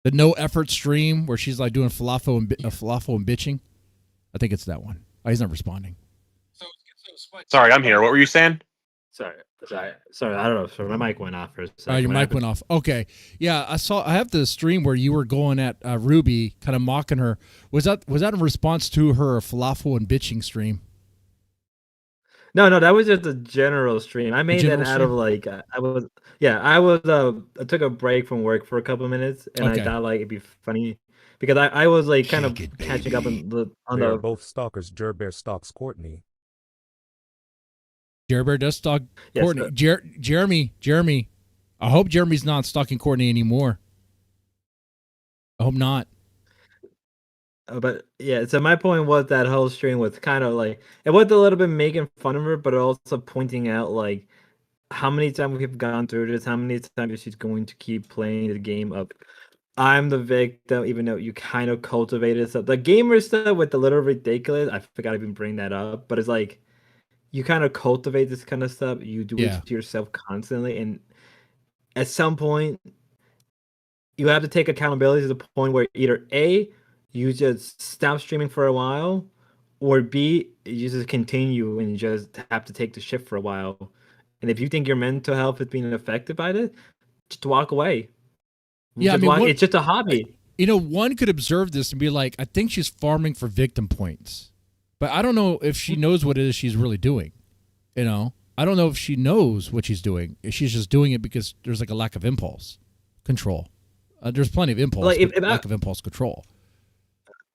The no effort stream where she's like doing falafel and bitching. I think it's that one. Oh, he's not responding. Sorry, I'm here. What were you saying? Sorry. I don't know. So my mic went off for a second. Oh, your mic went off. Okay. Yeah, I have the stream where you were going at Ruby, kind of mocking her. Was that in response to her falafel and bitching stream? No, that was just a general stream. I made that out of like I took a break from work for a couple of minutes, and I thought like it'd be funny because I was like kind of catching up on They are both stalkers. Jerbear stalks Courtney. Jerbear does stalk Courtney. Yes, Jeremy. I hope Jeremy's not stalking Courtney anymore. I hope not. But yeah, so my point was that whole stream was kind of like it was a little bit making fun of her, but also pointing out like how many times we've gone through this, how many times she's going to keep playing the game of I'm the victim, even though you kind of cultivated stuff. The gamer stuff with the little ridiculous, I forgot to even bring that up, but it's like you kind of cultivate this kind of stuff. You do it to yourself constantly, and at some point you have to take accountability to the point where either A, you just stop streaming for a while, or B, you just continue and you just have to take the shift for a while. And if you think your mental health is being affected by this, just walk away. Yeah, it's just a hobby. One could observe this and be like, I think she's farming for victim points. But I don't know if she knows what it is she's really doing. I don't know if she knows what she's doing. She's just doing it because there's like a lack of impulse control. There's plenty of impulse, lack of impulse control.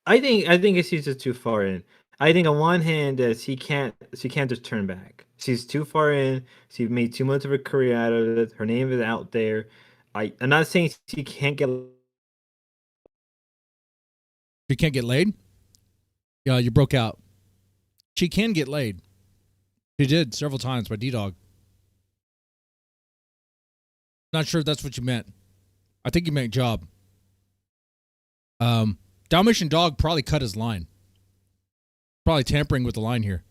I think she's just too far in. I think on one hand that she can't just turn back. She's too far in. She made too much of a career out of it. Her name is out there. I'm not saying she can't get. She can't get laid? Yeah, you broke out. She can get laid. She did several times by D-Dog. Not sure if that's what you meant. I think you meant job. Dalmatian Dog probably cut his line. Probably tampering with the line here.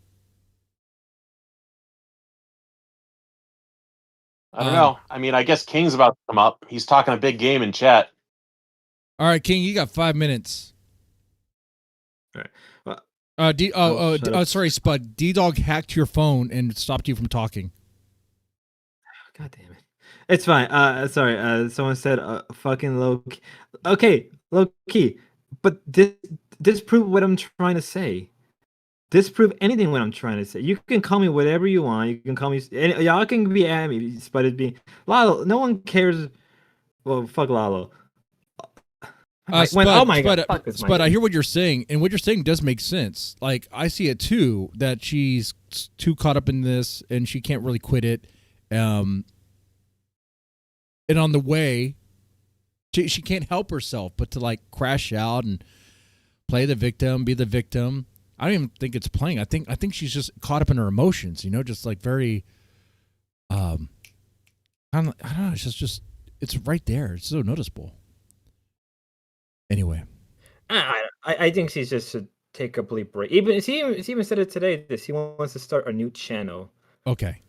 I don't know. I mean, I guess King's about to come up. He's talking a big game in chat. All right, King, you got 5 minutes. All right. Sorry, Spud. D-Dog hacked your phone and stopped you from talking. God damn it. It's fine. Sorry. Someone said fucking low key. Okay, low key. But disprove what I'm trying to say. Disprove anything what I'm trying to say. You can call me whatever you want. You can call me. Y'all can be at me, but it'd be Lalo. No one cares. Well, fuck Lalo. Spud, I hear what you're saying, and what you're saying does make sense. Like, I see it too, that she's too caught up in this, and she can't really quit it, And on the way, she can't help herself but to like crash out and play the victim, be the victim. I don't even think it's playing. I think she's just caught up in her emotions, just like very I don't know, it's right there. It's so noticeable. Anyway. I think she's just should take a complete break. She even said it today that she wants to start a new channel. Okay.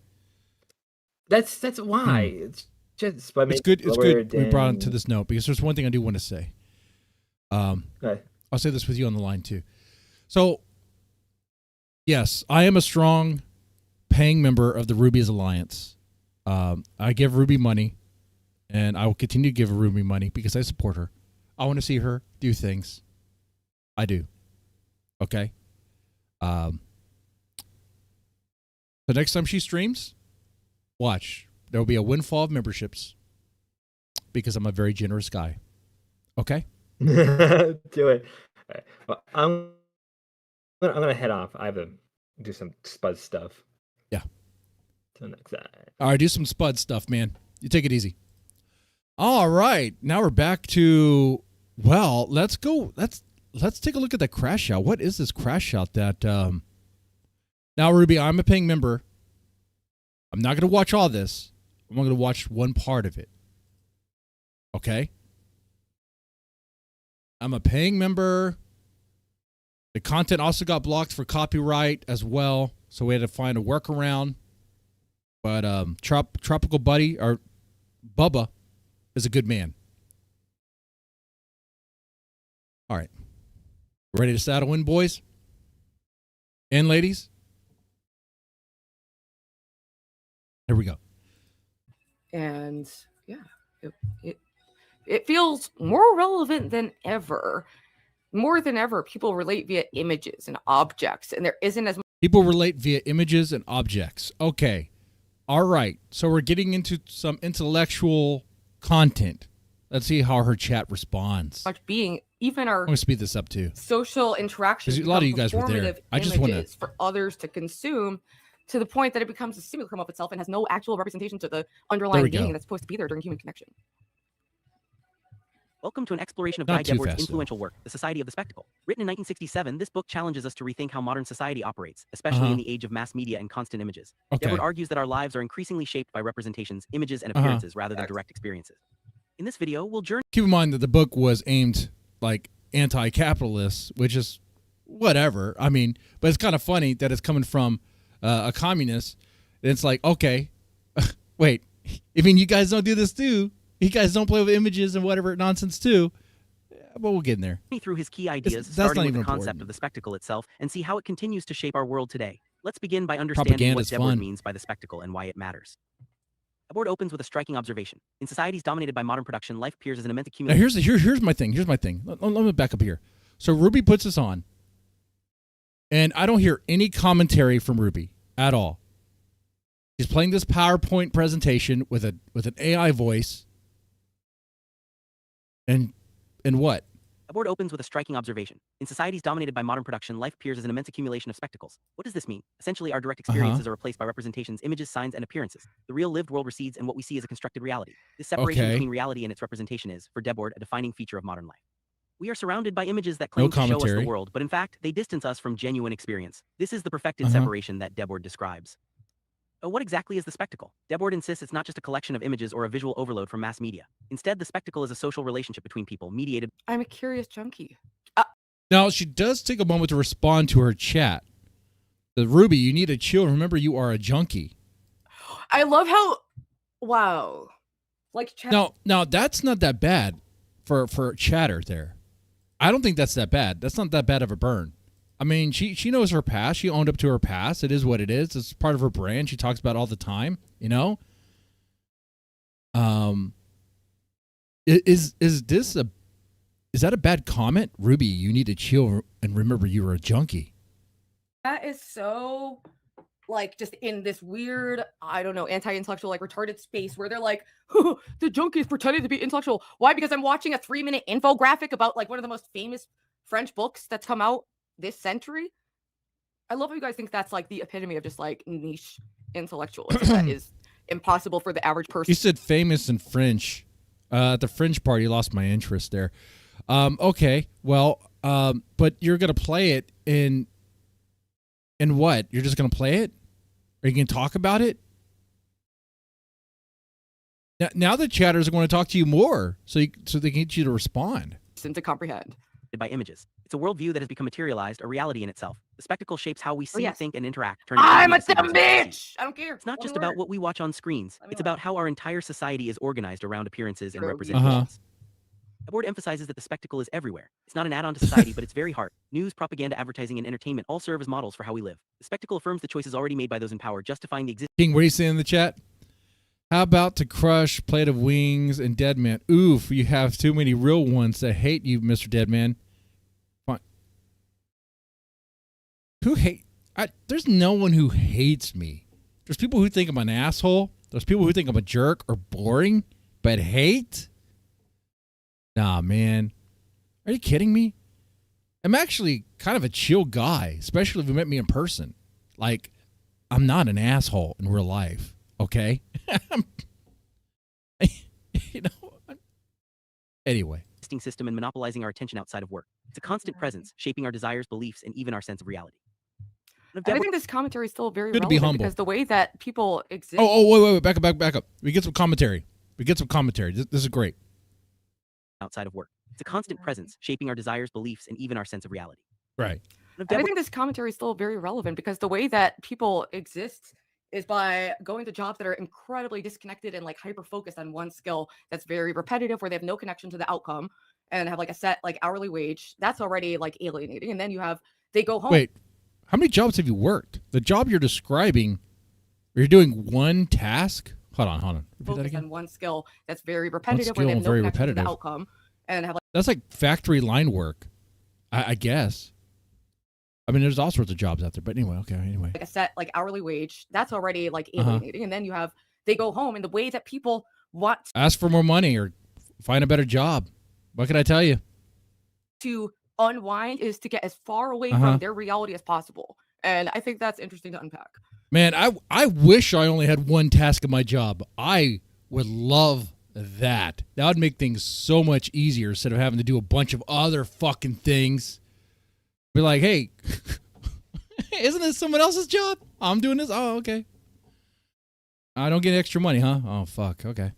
That's why. It's just by it's good. It's good. We brought it to this note because there's one thing I do want to say. Okay. I'll say this with you on the line too. So, yes, I am a strong paying member of the Ruby's Alliance. I give Ruby money, and I will continue to give Ruby money because I support her. I want to see her do things. I do. Okay. The next time she streams, watch. There will be a windfall of memberships because I'm a very generous guy. Okay? Do it. Right. Well, I'm gonna head off. I have to do some Spud stuff. Yeah. Till next time. All right, do some Spud stuff, man. You take it easy. All right. Now we're back to, well, let's go. Let's take a look at the crash out. What is this crash out that now, Ruby, I'm a paying member. I'm not going to watch all this. I'm going to watch one part of it. Okay? I'm a paying member. The content also got blocked for copyright as well, so we had to find a workaround. But Tropical Buddy, or Bubba, is a good man. All right. Ready to saddle in, boys? And ladies? Here we go. And yeah, it feels more relevant than ever. More than ever, people relate via images and objects, and there isn't as much. People relate via images and objects. Okay. All right. So we're getting into some intellectual content. Let's see how her chat responds. Much being even our. I'm going to speed this up too. Social interactions. A lot of you guys were there. I just want to for others to consume, to the point that it becomes a simulacrum of itself and has no actual representation to the underlying being that's supposed to be there during human connection. Welcome to an exploration of Guy Debord's influential work, The Society of the Spectacle. Written in 1967, this book challenges us to rethink how modern society operates, especially in the age of mass media and constant images. Debord argues that our lives are increasingly shaped by representations, images, and appearances rather than direct experiences. In this video, we'll journey. Keep in mind that the book was aimed like anti-capitalist, which is whatever. I mean, but it's kind of funny that it's coming from a communist. And it's like, okay, wait, I mean, you guys don't do this too. You guys don't play with images and whatever nonsense too. Yeah, but we'll get in there. Through his key ideas, starting with the concept of the spectacle itself, and see how it continues to shape our world today. Let's begin by understanding what Debord means by the spectacle and why it matters. Debord opens with a striking observation. In societies dominated by modern production, life appears as an immense accumulation. Now here's my thing. Here's my thing. Let me back up here. So Ruby puts this on, and I don't hear any commentary from Ruby at all. She's playing this PowerPoint presentation with an AI voice. And what? Debord opens with a striking observation. In societies dominated by modern production, life appears as an immense accumulation of spectacles. What does this mean? Essentially, our direct experiences are replaced by representations, images, signs, and appearances. The real lived world recedes, and what we see is a constructed reality. This separation between reality and its representation is, for Debord, a defining feature of modern life. We are surrounded by images that claim to show us the world, but in fact, they distance us from genuine experience. This is the perfected separation that Debord describes. What exactly is the spectacle? Debord insists it's not just a collection of images or a visual overload from mass media. Instead, the spectacle is a social relationship between people, mediated. I'm a curious junkie. Now, she does take a moment to respond to her chat. The Ruby, you need to chill. Remember, you are a junkie. I love how, wow. Like chat. Now that's not that bad for chatter there. I don't think that's that bad. That's not that bad of a burn. I mean, she knows her past. She owned up to her past. It is what it is. It's part of her brand. She talks about it all the time, you know? Is that a bad comment? Ruby, you need to chill and remember you were a junkie. That is so, like, just in this weird, I don't know, anti-intellectual, like, retarded space where they're like, the junkie is pretending to be intellectual. Why? Because I'm watching a 3-minute infographic about, like, one of the most famous French books that's come out this century. I love how you guys think that's like the epitome of just like niche intellectualism. That is impossible for the average person. You said famous in French. At the French part, you lost my interest there. Okay, well, but you're gonna play it in what? You're just gonna play it? Are you gonna talk about it? Now the chatters are going to talk to you more, so they can get you to respond. To comprehend. By images. It's a worldview that has become materialized, a reality in itself. The spectacle shapes how we see, yes. think, and interact. I'm a dumb bitch! I don't care. It's not One just word. about what we watch on screens. It's about how our entire society is organized around appearances and True. representations. The board emphasizes that the spectacle is everywhere. It's not an add-on to society, but its very heart. News, propaganda, advertising, and entertainment all serve as models for how we live. The spectacle affirms the choices already made by those in power, justifying the existence. King, what do you say in the chat? How about to crush Plate of Wings and Deadman? Oof, you have too many real ones that hate you, Mr. Deadman. Fine. Who hate? There's no one who hates me. There's people who think I'm an asshole. There's people who think I'm a jerk or boring, but hate? Nah, man. Are you kidding me? I'm actually kind of a chill guy, especially if you met me in person. Like, I'm not an asshole in real life, okay? Anyway. System and monopolizing our attention outside of work. It's a constant presence, shaping our desires, beliefs, and even our sense of reality. I think this commentary is still very Good to be relevant humble. because the way that people exist. Wait, back up. We get some commentary. This is great. Outside of work. It's a constant presence, shaping our desires, beliefs, and even our sense of reality. Right. I think this commentary is still very relevant because the way that people exist is by going to jobs that are incredibly disconnected and like hyper focused on one skill that's very repetitive, where they have no connection to the outcome and have like a set like hourly wage. That's already like alienating. And then they go home. Wait, how many jobs have you worked? The job you're describing, you're doing one task? Hold on. Repeat that Focus again. on one skill that's very repetitive, skill where they have no very connection to repetitive? the outcome and have like That's like factory line work, I guess. I mean, there's all sorts of jobs out there, but anyway. a set like hourly wage. That's already like alienating. And then they go home, and the way that people want Ask for more money or find a better job. What can I tell you? to unwind is to get as far away from their reality as possible. And I think that's interesting to unpack. Man, I wish I only had one task in my job. I would love that. That would make things so much easier instead of having to do a bunch of other fucking things. Be like, hey, isn't this someone else's job? I'm doing this. Oh, okay. I don't get extra money, huh? Oh, fuck. Okay.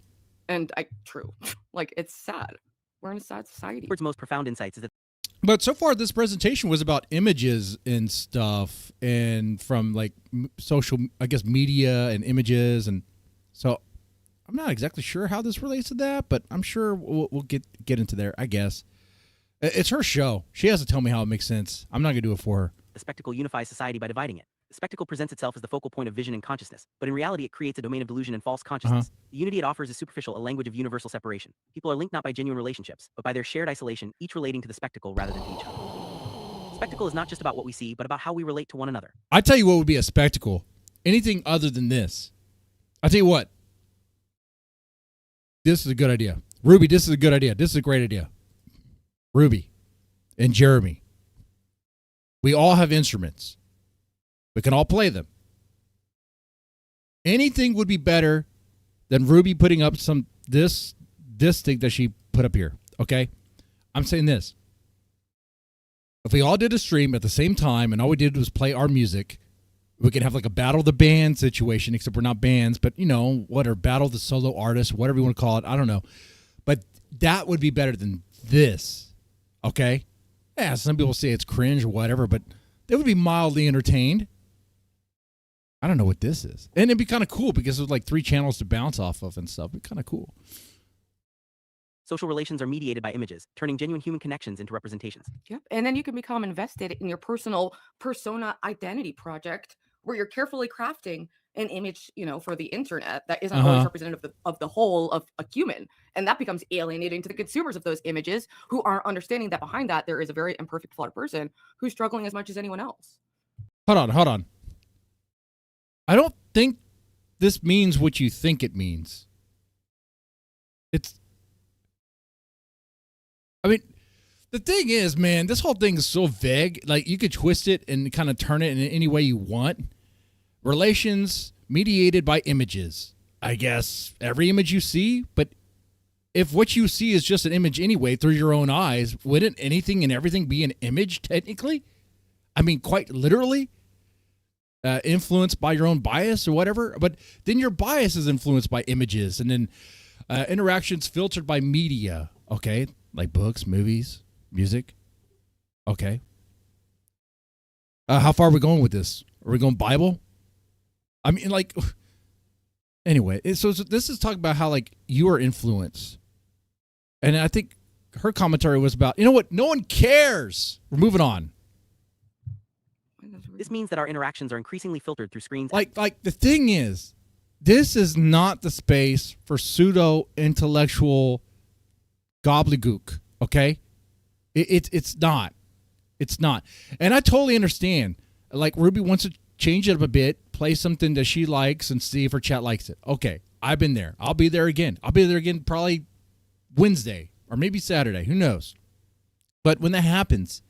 And true. Like, it's sad. We're in a sad society. Word's most profound insights is that. But so far, this presentation was about images and stuff, and from like social, I guess, media and images, and so I'm not exactly sure how this relates to that, but I'm sure we'll get into there. I guess it's her show; she has to tell me how it makes sense. I'm not gonna do it for her. The spectacle unifies society by dividing it. The spectacle presents itself as the focal point of vision and consciousness, but in reality it creates a domain of delusion and false consciousness. The unity it offers is superficial, a language of universal separation. People are linked not by genuine relationships, but by their shared isolation, each relating to the spectacle rather than to each other. Spectacle is not just about what we see, but about how we relate to one another. I tell you what would be a spectacle. Anything other than this. I tell you what. This is a good idea. Ruby, this is a good idea. This is a great idea. Ruby and Jeremy. We all have instruments. We can all play them. Anything would be better than Ruby putting up this thing that she put up here. Okay? I'm saying this. If we all did a stream at the same time and all we did was play our music, we could have like a battle of the band situation, except we're not bands, but battle of the solo artists, whatever you want to call it. I don't know. But that would be better than this. Okay? Yeah, some people say it's cringe or whatever, but they would be mildly entertained. I don't know what this is. And it'd be kind of cool because there's like 3 channels to bounce off of and stuff. It'd be kind of cool. Social relations are mediated by images, turning genuine human connections into representations. Yep. And then you can become invested in your personal persona identity project where you're carefully crafting an image, for the internet that isn't always representative of the whole of a human. And that becomes alienating to the consumers of those images who aren't understanding that behind that there is a very imperfect, flawed person who's struggling as much as anyone else. Hold on. I don't think this means what you think it means. The thing is, man, this whole thing is so vague. Like, you could twist it and kind of turn it in any way you want. Relations mediated by images. I guess, every image you see. But if what you see is just an image anyway through your own eyes, wouldn't anything and everything be an image technically? I mean, quite literally, influenced by your own bias or whatever. But then your bias is influenced by images, and then interactions filtered by media. Okay, like books, movies, music. Okay. How far are we going with this? Are we going Bible? I mean, like, anyway. So this is talking about how, like, you are influenced. And I think her commentary was about, you know what? No one cares. We're moving on. This means that our interactions are increasingly filtered through screens. Like the thing is, this is not the space for pseudo-intellectual gobbledygook, okay? It's not. It's not. And I totally understand. Like, Ruby wants to change it up a bit, play something that she likes, and see if her chat likes it. Okay, I've been there. I'll be there again. I'll be there again probably Wednesday or maybe Saturday. Who knows? But when that happens,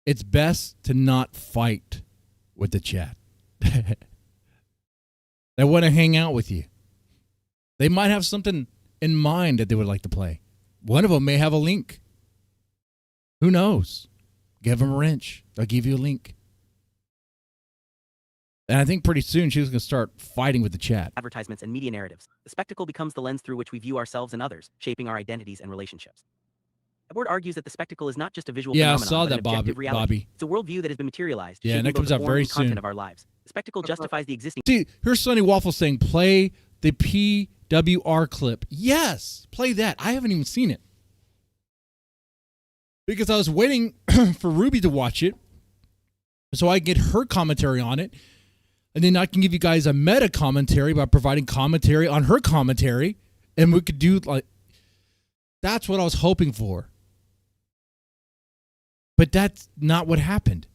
it's best to not fight with the chat. They want to hang out with you. They might have something in mind that they would like to play. One of them may have a link. Who knows? Give them a wrench. They'll give you a link. And I think pretty soon she's going to start fighting with the chat. Advertisements and media narratives. The spectacle becomes the lens through which we view ourselves and others, shaping our identities and relationships. The board argues that the spectacle is not just a visual phenomenon, I saw but that, an objective reality. Bobby. It's a worldview that has been materialized. Yeah, and that shaping comes both out the form very and content soon. of our lives. The spectacle justifies the existing. See, here's Sonny Waffle saying, play the PWR clip. Yes, play that. I haven't even seen it. Because I was waiting for Ruby to watch it so I can get her commentary on it. And then I can give you guys a meta commentary by providing commentary on her commentary. And we could do, like, that's what I was hoping for. But that's not what happened.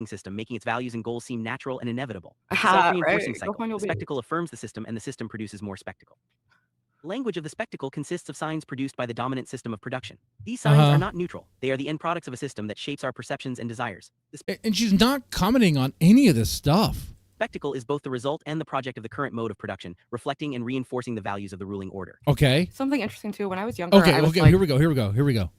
System, making its values and goals seem natural and inevitable. It's a Right. self-reinforcing Go cycle. find your The spectacle affirms the system, and the system produces more spectacle. The language of the spectacle consists of signs produced by the dominant system of production. These signs are not neutral. They are the end products of a system that shapes our perceptions and desires. The And she's not commenting on any of this stuff. spectacle is both the result and the project of the current mode of production, reflecting and reinforcing the values of the ruling order. Okay. Something interesting too. When I was younger, Okay, I was okay, like, here we go.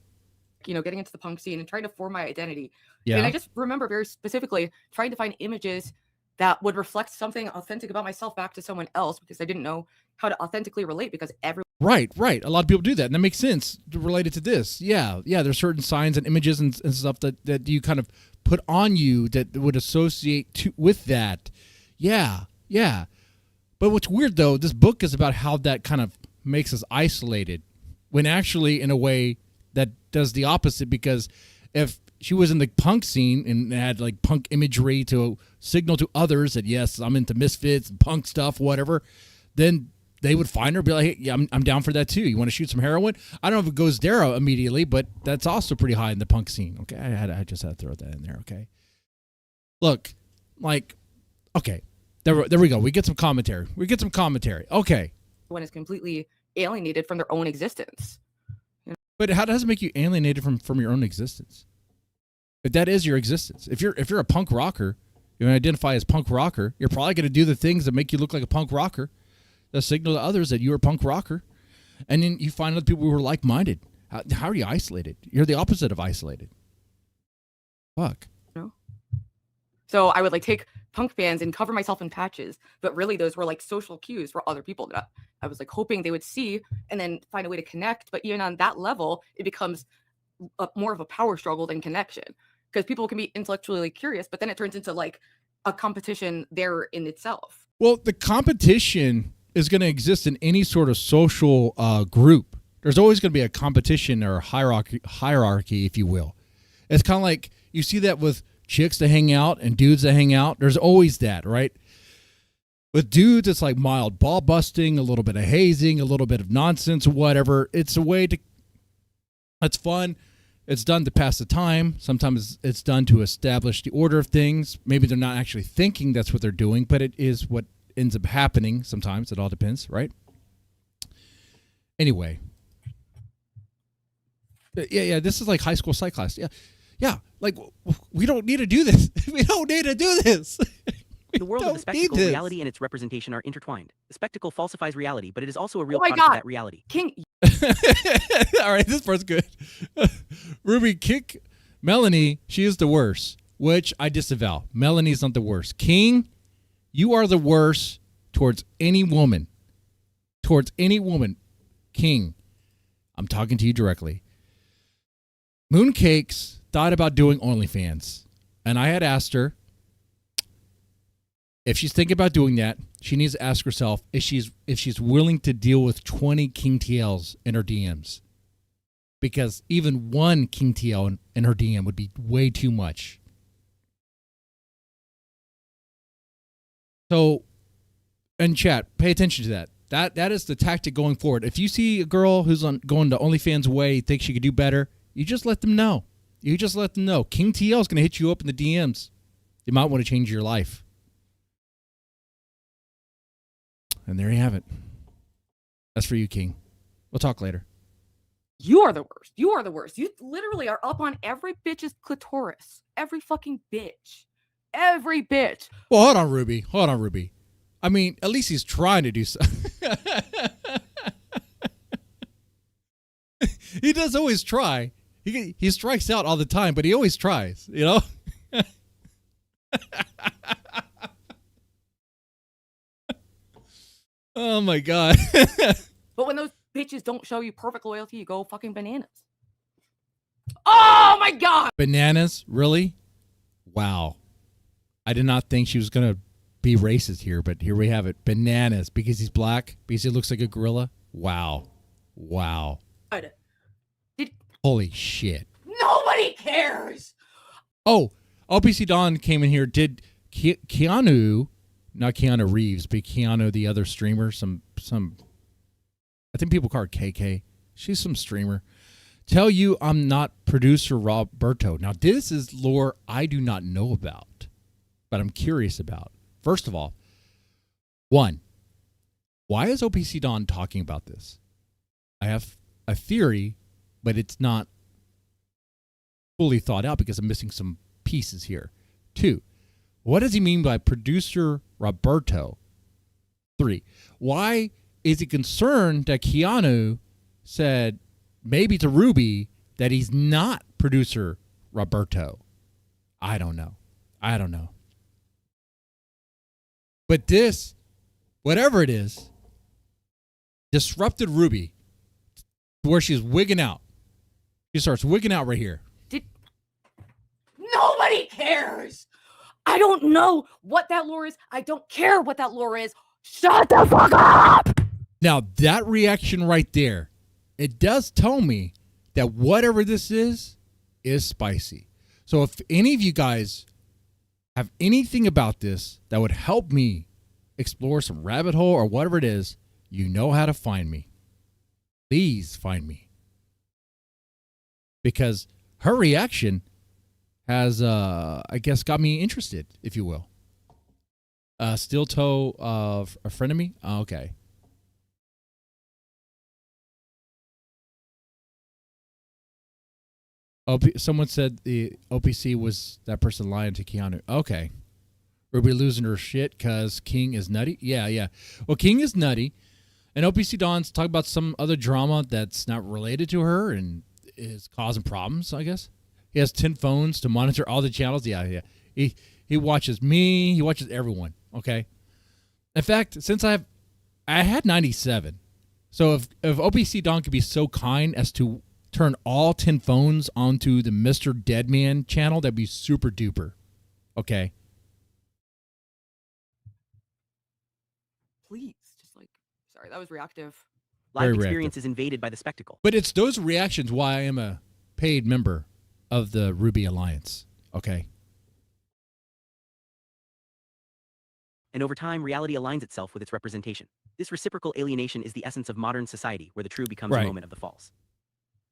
you know, getting into the punk scene and trying to form my identity. Yeah. And I just remember very specifically trying to find images that would reflect something authentic about myself back to someone else because I didn't know how to authentically relate because everyone. Right. A lot of people do that, and that makes sense related to this. Yeah. There's certain signs and images and stuff that you kind of put on you that would associate with that. Yeah. But what's weird, though, this book is about how that kind of makes us isolated, when actually, in a way, that does the opposite, because if she was in the punk scene and had like punk imagery to signal to others that, yes, I'm into misfits and punk stuff, whatever, then they would find her and be like, hey, yeah, I'm down for that too. You want to shoot some heroin? I don't know if it goes there immediately, but that's also pretty high in the punk scene. Okay, I just had to throw that in there, okay? Look, like, okay, there we go. We get some commentary. Okay. is completely alienated from their own existence. But how does it make you alienated from your own existence? If that is your existence. If you're a punk rocker, you identify as punk rocker, you're probably going to do the things that make you look like a punk rocker, that signal to others that you're a punk rocker, and then you find other people who are like-minded. How are you isolated? You're the opposite of isolated. Fuck. So I would like take punk bands and cover myself in patches, but really those were like social cues for other people that I was like hoping they would see and then find a way to connect. But even on that level, it becomes more of a power struggle than connection, because people can be intellectually curious, but then it turns into like a competition there in itself. Well, the competition is going to exist in any sort of social group. There's always going to be a competition or a hierarchy, if you will. It's kind of like you see that with chicks that hang out and dudes that hang out. There's always that, right? With dudes, it's like mild ball busting, a little bit of hazing, a little bit of nonsense, whatever. It's a way to, it's fun. It's done to pass the time. Sometimes it's done to establish the order of things. Maybe they're not actually thinking that's what they're doing, but it is what ends up happening. Sometimes it all depends, right? Anyway. Yeah, this is like high school psych class. Yeah, like, we don't need to do this. We don't need to do this. In the world of the don't need spectacle, this. reality and its representation are intertwined. The spectacle falsifies reality, but it is also a real my product of God. that reality. King, All right, this part's good. Ruby, kick Melanie. She is the worst, which I disavow. Melanie's not the worst. King, you are the worst towards any woman. Towards any woman. King, I'm talking to you directly. Mooncakes thought about doing OnlyFans, and I had asked her if she's thinking about doing that. She needs to ask herself if she's willing to deal with 20 King TLs in her DMs, because even one King TL in her DM would be way too much. So, in chat, pay attention to that. That is the tactic going forward. If you see a girl who's going to OnlyFans way, think she could do better, you just let them know. You just let them know. King TL is going to hit you up in the DMs. You might want to change your life. And there you have it. That's for you, King. We'll talk later. you are the worst. You are the worst. You literally are up on every bitch's clitoris. Every fucking bitch. Every bitch. Well, hold on, Ruby. Hold on, Ruby. I mean, at least he's trying to do something. He does always try. He strikes out all the time, but he always tries, you know? Oh, my God. But when those bitches don't show you perfect loyalty, you go fucking bananas. Oh, my God. Bananas? Really? Wow. I did not think she was going to be racist here, but here we have it. Bananas. Because he's black? Because he looks like a gorilla? Wow. Wow. Holy shit. Nobody cares. Oh, OPC Don came in here. Did Keanu, not Keanu Reeves, but Keanu, the other streamer, some I think people call her KK. She's some streamer. Tell you I'm not producer Roberto. Now, this is lore I do not know about, but I'm curious about. First of all, one, why is OPC Don talking about this? I have a theory, but it's not fully thought out because I'm missing some pieces here. Two, what does he mean by producer Roberto? Three, why is he concerned that Keanu said maybe to Ruby that he's not producer Roberto? I don't know. But this, whatever it is, disrupted Ruby where she's wigging out. She starts wigging out right here. Nobody cares. I don't know what that lore is. I don't care what that lore is. Shut the fuck up. Now, that reaction right there, it does tell me that whatever this is spicy. So if any of you guys have anything about this that would help me explore some rabbit hole or whatever it is, you know how to find me. Please find me. Because her reaction has, I guess, got me interested, if you will. Steel toe of a friend of me? Oh, okay. Someone said the OPC was that person lying to Keanu. Okay. Ruby losing her shit because King is nutty? Yeah. Well, King is nutty. And OPC Don's talking about some other drama that's not related to her and is causing problems, I guess. He has 10 phones to monitor all the channels. Yeah. He watches me. He watches everyone. Okay. In fact, since I had 97. So if OPC Don could be so kind as to turn all 10 phones onto the Mr. Deadman channel, that'd be super duper. Okay. Please, just like, sorry, that was reactive. Live Very experience reactive. is invaded by the spectacle. But it's those reactions why I am a paid member of the Ruby Alliance. Okay. And over time, reality aligns itself with its representation. This reciprocal alienation is the essence of modern society, where the true becomes a moment of the false.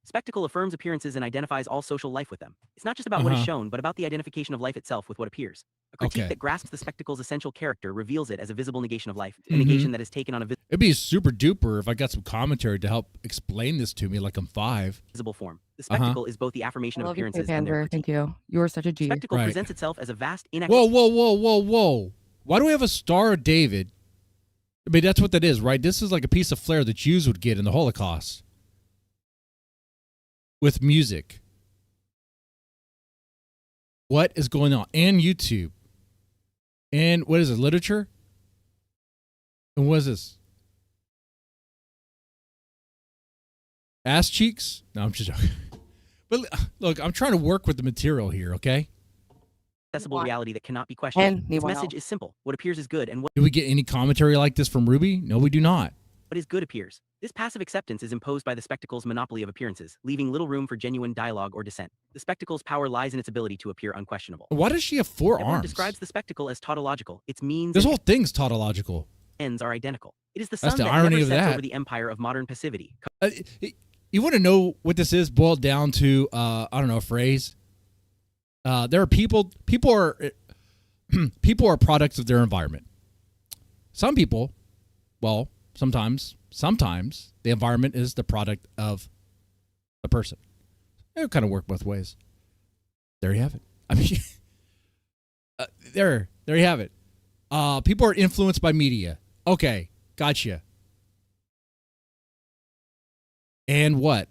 Spectacle affirms appearances and identifies all social life with them. It's not just about what is shown, but about the identification of life itself with what appears. A critique that grasps the spectacle's essential character reveals it as a visible negation of life, a negation that is taken on a It'd be super duper if I got some commentary to help explain this to me like I'm 5. visible form. The spectacle is both the affirmation I of love you, appearances and their Pander. critique. Thank you. You are such a G. Spectacle Right. presents itself as a vast Whoa. Why do we have a Star of David? I mean, that's what that is, right? This is like a piece of flair the Jews would get in the Holocaust with music. What is going on? And YouTube. And what is it? Literature? And what is this? Ass cheeks? No, I'm just joking. But look, I'm trying to work with the material here, okay? Accessible reality that cannot be questioned. Its anyone message else. is simple. What appears is good, and what Do we get any commentary like this from Ruby? No, we do not. is good appears. This passive acceptance is imposed by the spectacle's monopoly of appearances, leaving little room for genuine dialogue or dissent. The spectacle's power lies in its ability to appear unquestionable. Why does she have 4 Everyone arms? describes the spectacle as tautological. Its means This and whole thing's tautological. ends are identical. It is the That's sun the that irony never of sets that. over the empire of modern passivity. You want to know what this is boiled down to? I don't know, a phrase. There are people are people are products of their environment. Some people, well, sometimes the environment is the product of a person. It kind of work both ways. There you have it. I mean, there you have it. People are influenced by media. Okay, gotcha. And what?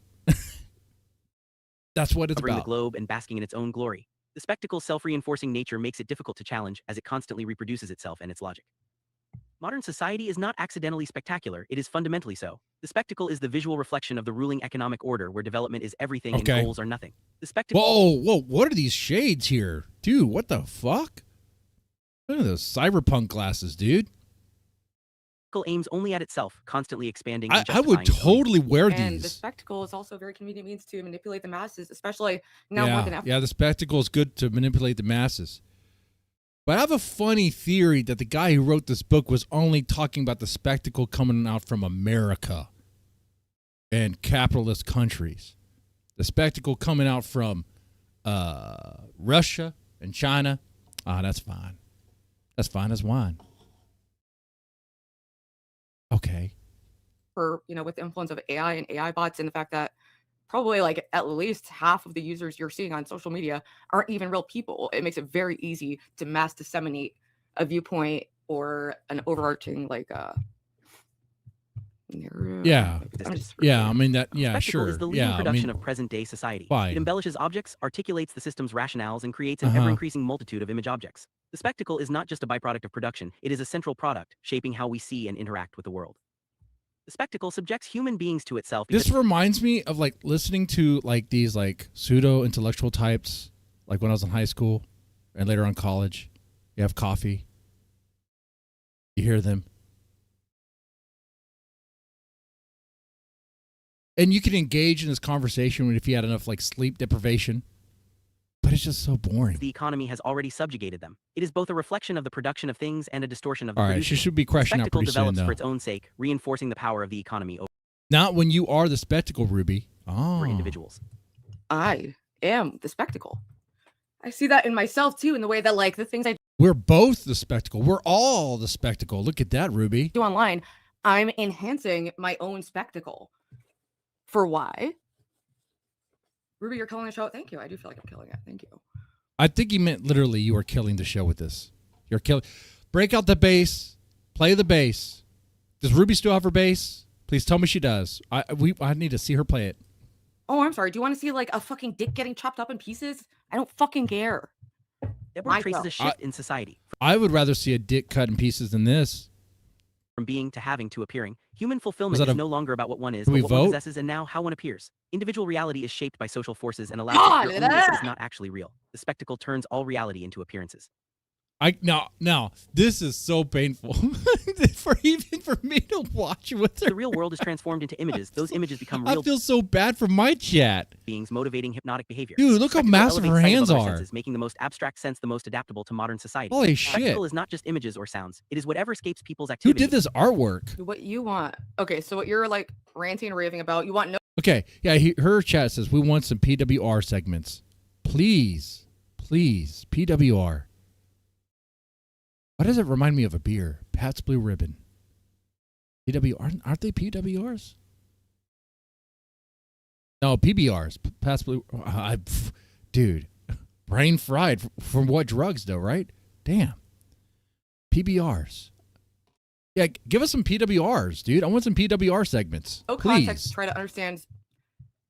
That's what it's Covering the about. globe and basking in its own glory. The spectacle's self-reinforcing nature makes it difficult to challenge, as it constantly reproduces itself and its logic. Modern society is not accidentally spectacular, it is fundamentally so. The spectacle is the visual reflection of the ruling economic order where development is everything and goals are nothing. The spectacle Whoa, what are these shades here? Dude, what the fuck? Look at those cyberpunk glasses, dude. aims only at itself, constantly expanding. I would totally wear And the these. spectacle is also a very convenient means to manipulate the masses, especially now more than ever. Yeah, the spectacle is good to manipulate the masses. But I have a funny theory that the guy who wrote this book was only talking about the spectacle coming out from America and capitalist countries. The spectacle coming out from Russia and China. That's fine. That's fine as wine. Okay. For, with the influence of AI and AI bots and the fact that probably like at least half of the users you're seeing on social media aren't even real people. It makes it very easy to mass disseminate a viewpoint or an overarching narrative. Yeah. I mean that. Yeah, Spectacle sure. is the leading production of present-day society. Fine. It embellishes objects, articulates the system's rationales, and creates an ever-increasing multitude of image objects. The spectacle is not just a byproduct of production; it is a central product, shaping how we see and interact with the world. The spectacle subjects human beings to itself. This reminds me of like listening to like these like pseudo intellectual types, like when I was in high school and later on college. You have coffee. You hear them. And you can engage in this conversation if you had enough like sleep deprivation. But it's just so boring. The economy has already subjugated them. It is both a reflection of the production of things and a distortion of the All right, producing. she should be crashing out Spectacle pretty soon, develops though. for its own sake, reinforcing the power of the economy Not when you are the spectacle, Ruby. over individuals. I am the spectacle. I see that in myself too, in the way that like the things I We're both the spectacle. We're all the spectacle. Look at that, Ruby. do online, I'm enhancing my own spectacle. For why? Ruby, you're killing the show. Thank you. I do feel like I'm killing it. Thank you. I think you meant literally you are killing the show with this. You're killing. Break out the bass. Play the bass. Does Ruby still have her bass? Please tell me she does. I need to see her play it. Oh, I'm sorry. Do you want to see like a fucking dick getting chopped up in pieces? I don't fucking care. Deborah traces a shift in society. I would rather see a dick cut in pieces than this. From being to having to appearing, human fulfillment that is a- no longer about what one is, Do but we what one vote? possesses and now how one appears. Individual reality is shaped by social forces and allows God, that your ownness is not actually real. The spectacle turns all reality into appearances. Now, this is so painful for me to watch with her. The real world is transformed into images. Those images become I real feel so bad for my chat. beings motivating hypnotic behavior. Dude, look how Spectacle massive her elevates sight hands above other are. senses, making the most abstract sense the most adaptable to modern society. Holy shit. Spectacle is not just images or sounds. It is whatever escapes people's Who activity. did this artwork? What you want? Okay, so what you're like ranting and raving about? You want no? Okay, yeah, her chat says we want some PWR segments. Please, PWR. Why does it remind me of a beer? Pat's Blue Ribbon. PWR, aren't they PWRs? No, PBRs. Pat's Blue. Dude, brain fried from what drugs though, right? Damn. PBRs. Yeah, give us some PWRs, dude. I want some PWR segments. No Please. context. Try to understand,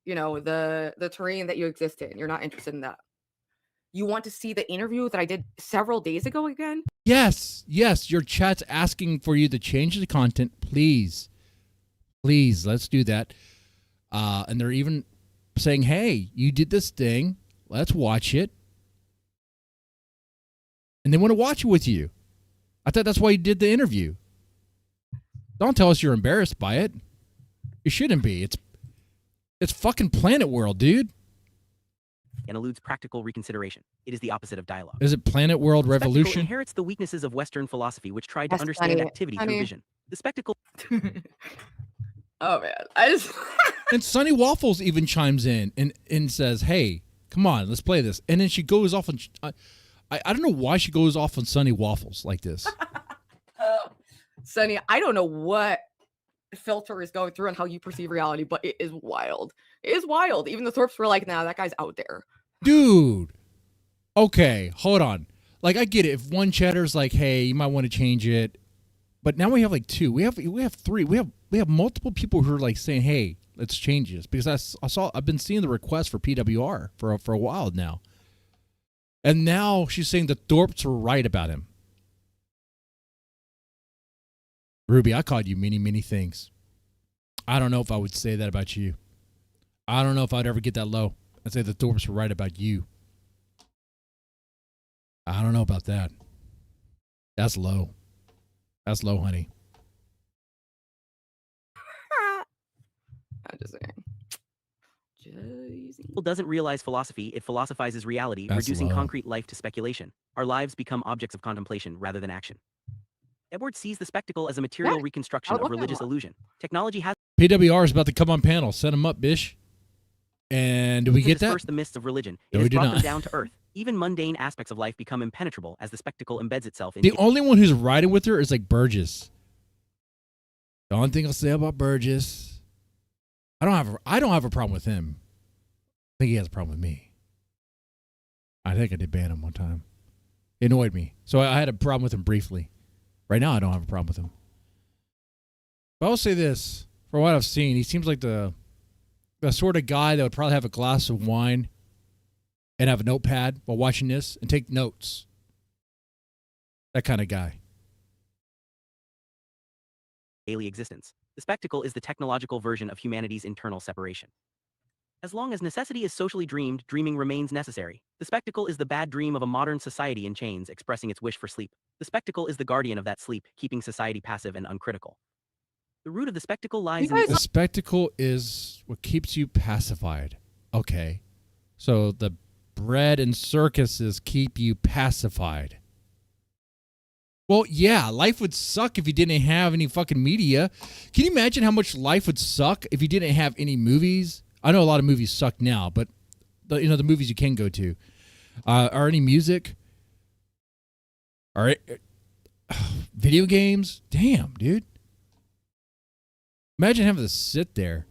the terrain that you exist in. You're not interested in that. You want to see the interview that I did several days ago again? Yes. Your chat's asking for you to change the content. Please, let's do that. And they're even saying, "Hey, you did this thing. Let's watch it." And they want to watch it with you. I thought that's why you did the interview. Don't tell us you're embarrassed by it. You shouldn't be. It's fucking Planet World, dude. And eludes practical reconsideration. It is the opposite of dialogue. Is it Planet World The spectacle Revolution? inherits the weaknesses of Western philosophy, which tried to Yes, understand honey, activity honey. through vision. The spectacle. Oh man, I just And Sunny Waffles even chimes in and says, "Hey, come on, let's play this." And then she goes off on. I don't know why she goes off on Sunny Waffles like this. Sunny, I don't know what filter is going through and how you perceive reality, but it is wild. It is wild. Even the Thorpes were like, "Nah, that guy's out there." Dude. Okay, hold on. Like, I get it. If one chatter's like, "Hey, you might want to change it," but now we have like two. We have three. We have multiple people who are like saying, "Hey, let's change this," because I've been seeing the request for PWR for a while now, and now she's saying the Thorpes were right about him. Ruby, I called you many things. I don't know if I would say that about you. I don't know if I'd ever get that low. I'd say the Thorpes were right about you. I don't know about that. That's low. That's low, honey. I'm just saying. People doesn't realize philosophy, it philosophizes reality, That's reducing low. concrete life to speculation. Our lives become objects of contemplation rather than action. Edward sees the spectacle as a material Yeah, reconstruction I of love that religious one. illusion. Technology has PWR is about to come on panel. Set him up, bish. And do we to get that? disperse the mists of religion. It No, we has do brought not. them down to earth. Even mundane aspects of life become impenetrable as the spectacle embeds itself in The only one who's riding with her is like Burgess. The only thing I'll say about Burgess, I don't have a problem with him. I think he has a problem with me. I think I did ban him one time. It annoyed me. So I had a problem with him briefly. Right now I don't have a problem with him. But I'll say this, from what I've seen, he seems like the sort of guy that would probably have a glass of wine and have a notepad while watching this and take notes. That kind of guy. daily existence. The spectacle is the technological version of humanity's internal separation. As long as necessity is socially dreamed, dreaming remains necessary. The spectacle is the bad dream of a modern society in chains, expressing its wish for sleep. The spectacle is the guardian of that sleep, keeping society passive and uncritical. The root of the spectacle lies in The spectacle is what keeps you pacified. Okay. So the bread and circuses keep you pacified. Well, yeah, life would suck if you didn't have any fucking media. Can you imagine how much life would suck if you didn't have any movies? I know a lot of movies suck now, but the movies you can go to. Or any music? Or video games? Damn, dude. Imagine having to sit there,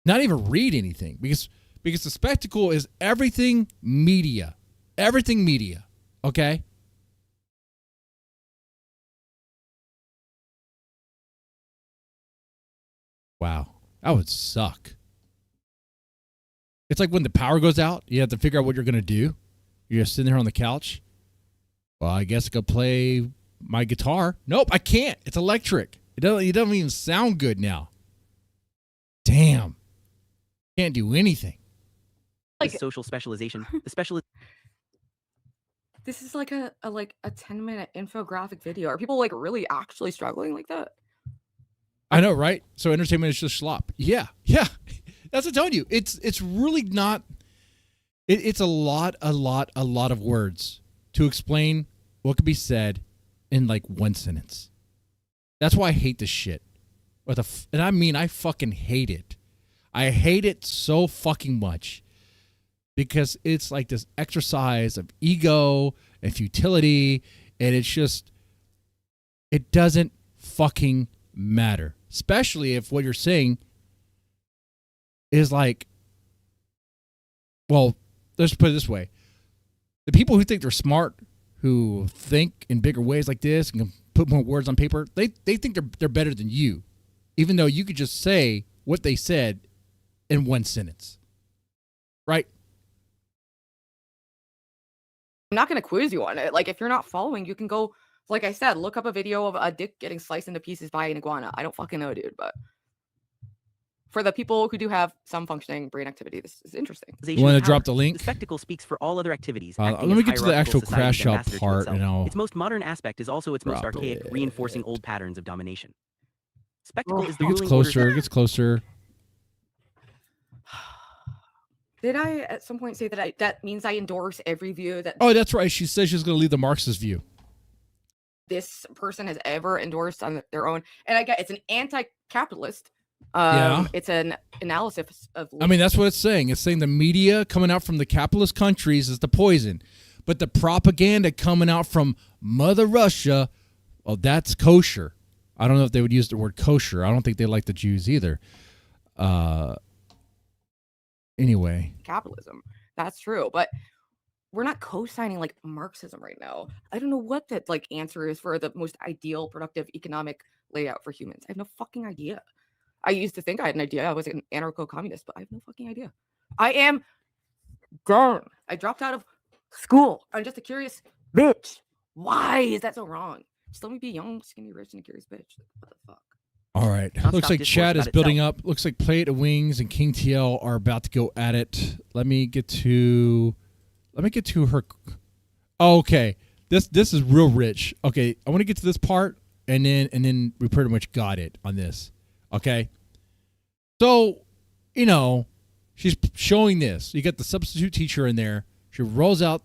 not even read anything, because the spectacle is everything media. Everything media, okay? Wow, that would suck. It's like when the power goes out, you have to figure out what you're going to do. You're just sitting there on the couch. Well, I guess I could play my guitar. Nope, I can't. It's electric. It doesn't even sound good now. Damn. Can't do anything. like social specialization. The This is like a 10-minute infographic video. Are people like really actually struggling like that? I know, right? So entertainment is just slop. Yeah. That's what I'm telling you. It's really not. It's a lot of words to explain what could be said in like one sentence. That's why I hate this shit. And I mean, I fucking hate it. I hate it so fucking much because it's like this exercise of ego and futility, and it's just, it doesn't fucking matter. Especially if what you're saying is like, well, let's put it this way. The people who think they're smart, who think in bigger ways like this and can put more words on paper, they think they're better than you, even though you could just say what they said in one sentence, right? I'm not going to quiz you on it. Like, if you're not following, you can go, like I said, look up a video of a dick getting sliced into pieces by an iguana. I don't fucking know, dude, but for the people who do have some functioning brain activity, this is interesting. You want to drop the link? The spectacle speaks for all other activities. Let me get to the actual crash out part. Its most modern aspect is also its most archaic, reinforcing old patterns of domination. Spectacle is the It gets closer. It gets closer. Did I at some point say that that means I endorse every view that? Oh, that's right. She says she's going to leave the Marxist view. This person has ever endorsed on their own, and I get it's an anti-capitalist. It's an analysis of. I mean, that's what it's saying. It's saying the media coming out from the capitalist countries is the poison, but the propaganda coming out from Mother Russia, well, that's kosher. I don't know if they would use the word kosher. I don't think they like the Jews either. Anyway, capitalism. That's true, but we're not co-signing like Marxism right now. I don't know what that like answer is for the most ideal, productive economic layout for humans. I have no fucking idea. I used to think I had an idea. I was an anarcho-communist, but I have no fucking idea. I am done. I dropped out of school. I'm just a curious bitch. Why is that so wrong? Just let me be young, skinny, rich, and a curious bitch. What the fuck? All right. Looks like chat is building up. Looks like Plate of Wings and King TL are about to go at it. Let me get to her. Oh, okay. This is real rich. Okay, I want to get to this part and then we pretty much got it on this. Okay. So, she's showing this. You got the substitute teacher in there. She rolls out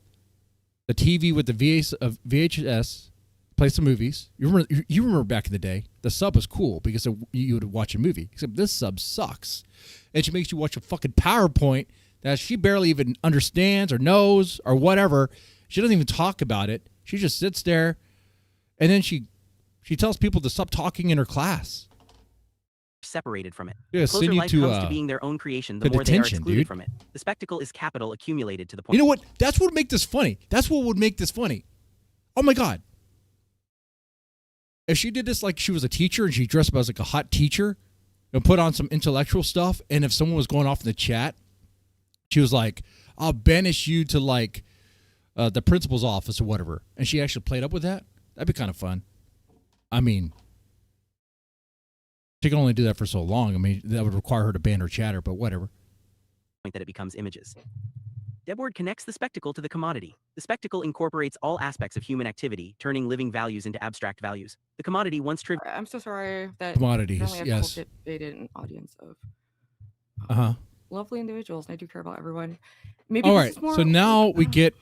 the TV with the VHS. Play some movies. You remember back in the day, the sub was cool because you would watch a movie. Except this sub sucks, and she makes you watch a fucking PowerPoint that she barely even understands or knows or whatever. She doesn't even talk about it. She just sits there, and then she tells people to stop talking in her class. Separated from it. Yeah, the closer send you life to, comes to being their own creation, the more detention, they are excluded dude. from it. The spectacle is capital accumulated to the point. You know what? That's what would make this funny. That's what would make this funny. Oh my God. If she did this like she was a teacher and she dressed up as like a hot teacher and put on some intellectual stuff, and if someone was going off in the chat, she was like, I'll banish you to like the principal's office or whatever. And she actually played up with that. That'd be kind of fun. I mean, she can only do that for so long. I mean, that would require her to ban her chatter, but whatever. That it becomes images. Deadboard connects the spectacle to the commodity. The spectacle incorporates all aspects of human activity, turning living values into abstract values. The commodity once trivial. I'm so sorry that commodities. I've Yes. cultivated an audience of Uh-huh. lovely individuals, and I do care about everyone. Maybe All this right. is more So now we get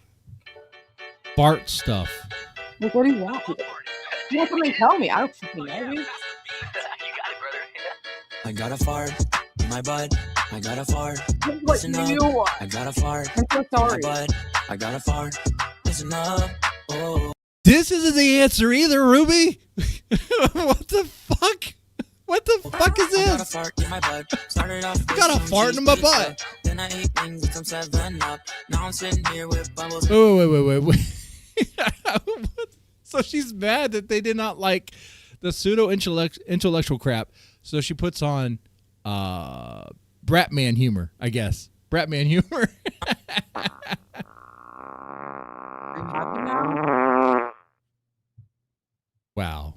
Bart stuff. like, what do you want? You want something to tell me? I don't fucking know, dude. I got a fart in my butt. I got a fart. What Listen do up. you want? I got a fart I'm so in my sorry. butt. I got a fart. Listen up. Oh. This isn't the answer either, Ruby. What the fuck? What the fuck is I got a this? fart in my butt. Started off with Got a some fart in my cheese butt. pizza. Then I ate wings with some 7-Up. Now I'm sitting here with bubbles. Wait. So she's mad that they did not like the pseudo intellectual crap. So she puts on Bratman humor, I guess. Bratman humor. Are you happy now? Wow.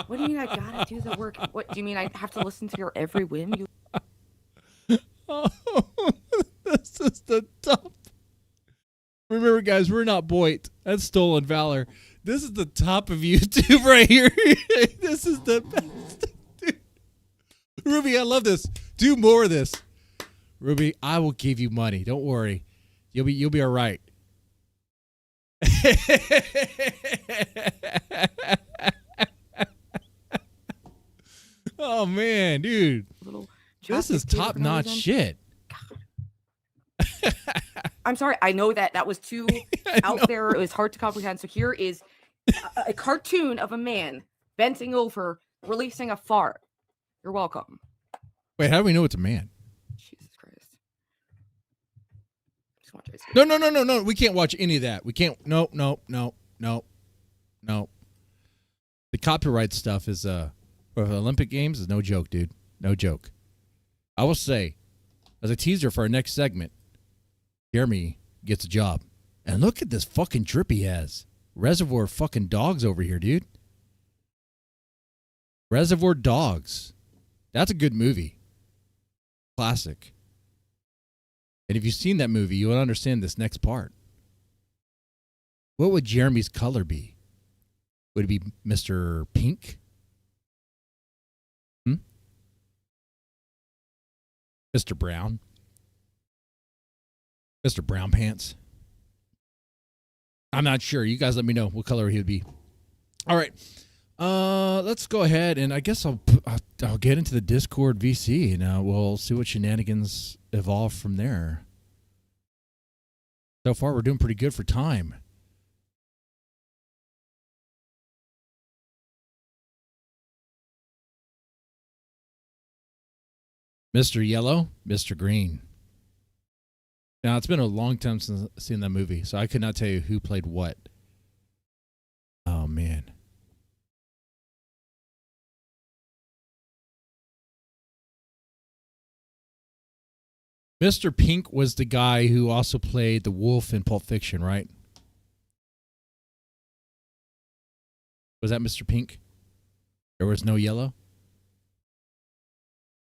What do you mean I gotta do the work? What do you mean I have to listen to your every whim? You Oh, this is the top. Remember, guys, we're not Boyd. That's stolen valor. This is the top of YouTube right here. This is the best. Dude. Ruby, I love this. Do more of this. Ruby, I will give you money. Don't worry. You'll be all right. Oh man, dude. This is top-notch shit. I'm sorry. I know that was too out there. It was hard to comprehend. So here is a cartoon of a man bending over, releasing a fart. You're welcome. Wait, how do we know it's a man? Jesus Christ. watch Ice Cube. No. We can't watch any of that. We can't. No. The copyright stuff is for the Olympic Games is no joke, dude. No joke. I will say, as a teaser for our next segment, Jeremy gets a job. And look at this fucking drip he has. Reservoir fucking Dogs over here, dude. Reservoir Dogs. That's a good movie. Classic. And if you've seen that movie, you will understand this next part. What would Jeremy's color be? Would it be Mr. Pink? Mr. Brown? Mr. Brown Pants? I'm not sure. You guys let me know what color he would be. All right. Let's go ahead, and I guess I'll get into the Discord VC, and we'll see what shenanigans evolve from there. So far, we're doing pretty good for time. Mr. Yellow, Mr. Green. Now, it's been a long time since I've seen that movie, so I could not tell you who played what. Oh, man. Mr. Pink was the guy who also played the wolf in Pulp Fiction, right? Was that Mr. Pink? There was no yellow?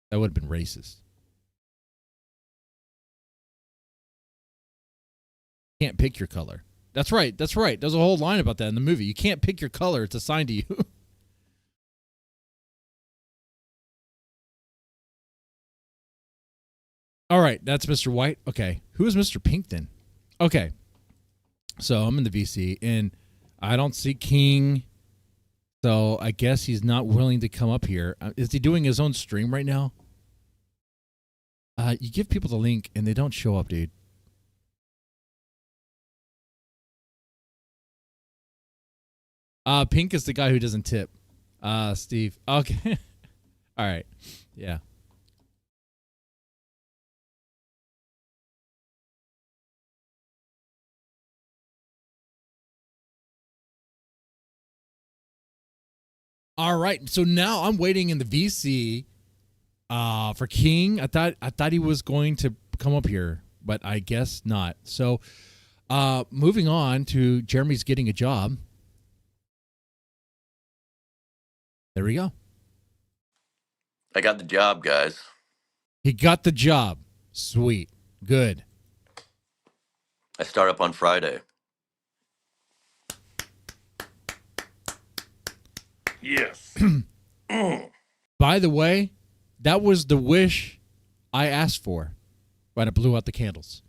That would have been racist. Can't pick your color. That's right. There's a whole line about that in the movie. You can't pick your color. It's assigned to you. All right, that's Mr. White. Okay, who is Mr. Pink then? Okay, so I'm in the VC, and I don't see King, so I guess he's not willing to come up here. Is he doing his own stream right now? You give people the link, and they don't show up, dude. Pink is the guy who doesn't tip. Steve. Okay. All right. Yeah. All right. So now I'm waiting in the VC for King. I thought he was going to come up here, but I guess not. So moving on to Jeremy's getting a job. There we go. I got the job, guys. He got the job. Sweet. Good. I start up on Friday. Yes. By the way, that was the wish I asked for when I blew out the candles.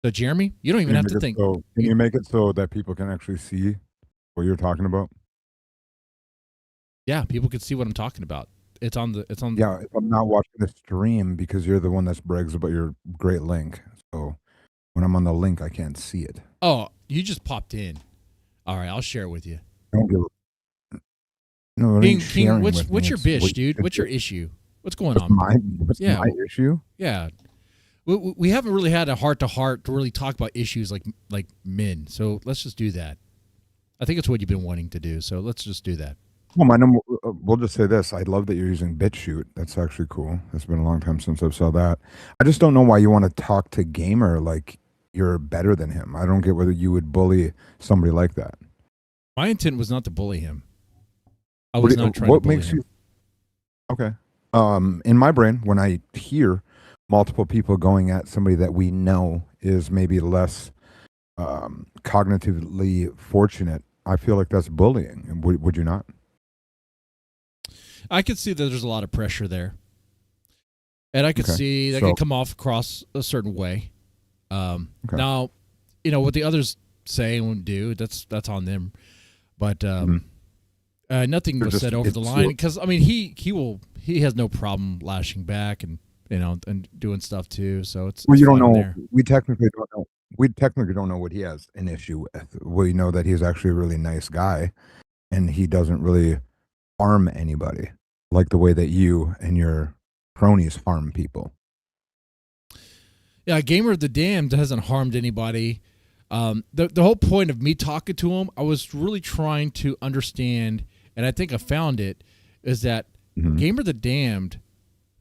So, Jeremy, you don't even have to think. Can you make it so that people can actually see what you're talking about? Yeah, people can see what I'm talking about. It's on. Yeah, if I'm not watching the stream because you're the one that brags about your great link. So when I'm on the link, I can't see it. Oh, you just popped in. All right, I'll share it with you. Don't give no, King, what's your bish, dude? What's your issue? What's going on? My issue? Yeah. We haven't really had a heart-to-heart to really talk about issues like men. So let's just do that. I think it's what you've been wanting to do. So let's just do that. Well, my number. We'll just say this. I love that you're using BitChute. That's actually cool. It's been a long time since I've saw that. I just don't know why you want to talk to Gamer like you're better than him. I don't get whether you would bully somebody like that. My intent was not to bully him. I was not trying to bully him. Okay. In my brain, when I hear multiple people going at somebody that we know is maybe less cognitively fortunate, I feel like that's bullying. Would you not? I could see that there's a lot of pressure there. And I could see that could come off across a certain way. Now, what the others say and do, that's on them. But nothing was said over the line because he has no problem lashing back and and doing stuff too. So it's you don't know. There. We technically don't know. We technically don't know what he has an issue with. We know that he's actually a really nice guy, and he doesn't really harm anybody like the way that you and your cronies harm people. Yeah, Gamer of the Damned hasn't harmed anybody. The whole point of me talking to him, I was really trying to understand, and I think I found it, is that Gamer of the Damned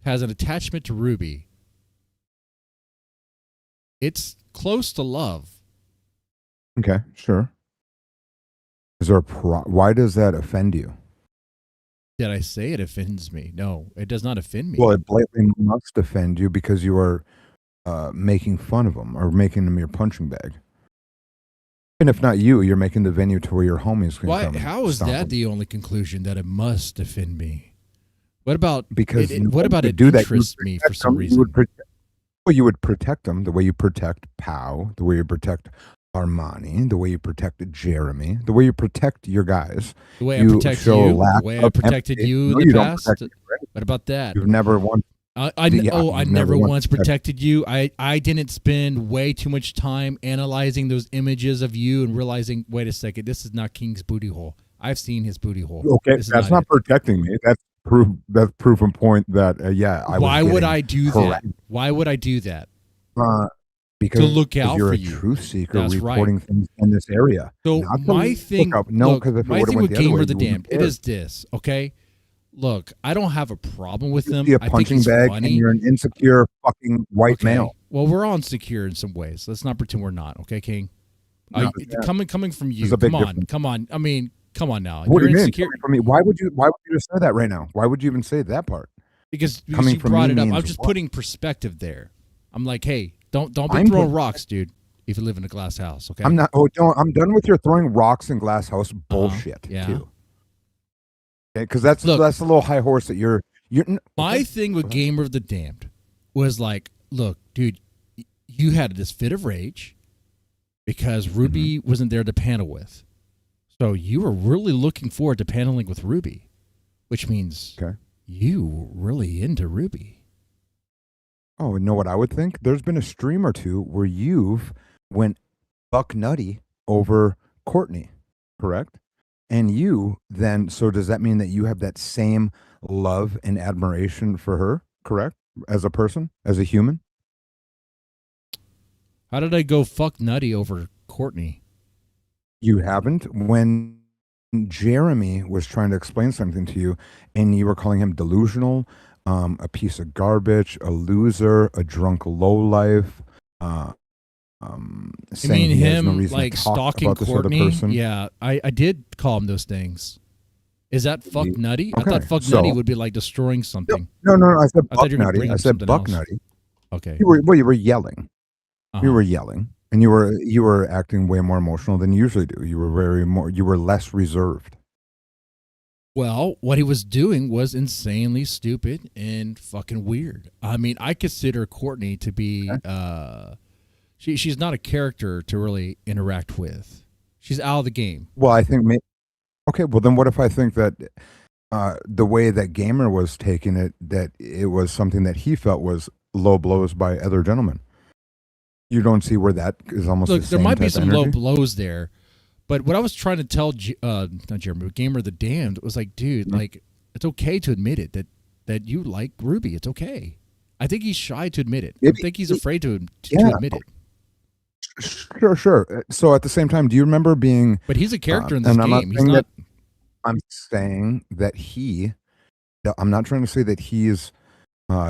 has an attachment to Ruby. It's close to love. Okay, sure. Is there why does that offend you? Did I say it offends me? No, it does not offend me. Well, it blatantly must offend you because you are making fun of them or making them your punching bag. And if not you, you're making the venue to where your homies can come. How is that the only conclusion that it must offend me? What about because what about it interests me for some reason? You would protect them the way you protect Pow, the way you protect Armani, the way you protect Jeremy, the way you protect your guys. The way I protect you, the way I protected you in the past. What about that? You've never once. I never once protected you. I didn't spend way too much time analyzing those images of you and realizing, wait a second, this is not King's booty hole. I've seen his booty hole. Okay, that's not protecting me. That's proof and point that Why would I do that? Why would I do that? Because to look out you're for a you. truth seeker That's reporting things in this area. So my thing, my thing with Gamer the Damned, it is this, okay? Look, I don't have a problem with them. Be a punching bag, and you're an insecure fucking white male. Well, we're all insecure in some ways. Let's not pretend we're not, okay, King? No, coming from you, come on. I mean, come on now. What You're do you insecure. mean? From me? Why would you just say that right now? Why would you even say that part? Because coming you from brought me it up. means I'm just what? putting perspective there. I'm like, hey, don't be throwing rocks, dude. If you live in a glass house, okay? I'm not. Oh, no, I'm done with your throwing rocks in glass house bullshit yeah. too. Okay, because that's a little high horse that you're. My thing with Gamer of the Damned was like, look, dude, you had this fit of rage because Ruby wasn't there to panel with, so you were really looking forward to paneling with Ruby, which means you were really into Ruby. Oh, you know what I would think? There's been a stream or two where you've went buck nutty over Courtney, correct? And you then, so does that mean that you have that same love and admiration for her, correct? As a person, as a human? How did I go fuck nutty over Courtney? You haven't? When Jeremy was trying to explain something to you and you were calling him delusional, a piece of garbage, a loser, a drunk lowlife, you mean him like stalking Courtney? Yeah, I did call him those things. Is that fuck nutty? Okay, I thought fuck nutty would be like destroying something. No. I said buck nutty. I said buck nutty. Okay. You were yelling. You were yelling, and you were acting way more emotional than you usually do. You were less reserved. Well, what he was doing was insanely stupid and fucking weird. I mean, I consider Courtney to be she's not a character to really interact with. She's out of the game. Well, I think okay, well then what if I think that the way that Gamer was taking it, that it was something that he felt was low blows by other gentlemen? You don't see where that is almost the same there might be some low energy? blows there. But what I was trying to tell, not Jeremy, but Gamer the Damned, was like, dude, like, it's okay to admit it, that you like Ruby. It's okay. I think he's shy to admit it. I think he's afraid to admit it. Sure. So at the same time, do you remember being... But he's a character in this game. I'm saying that I'm not trying to say that he's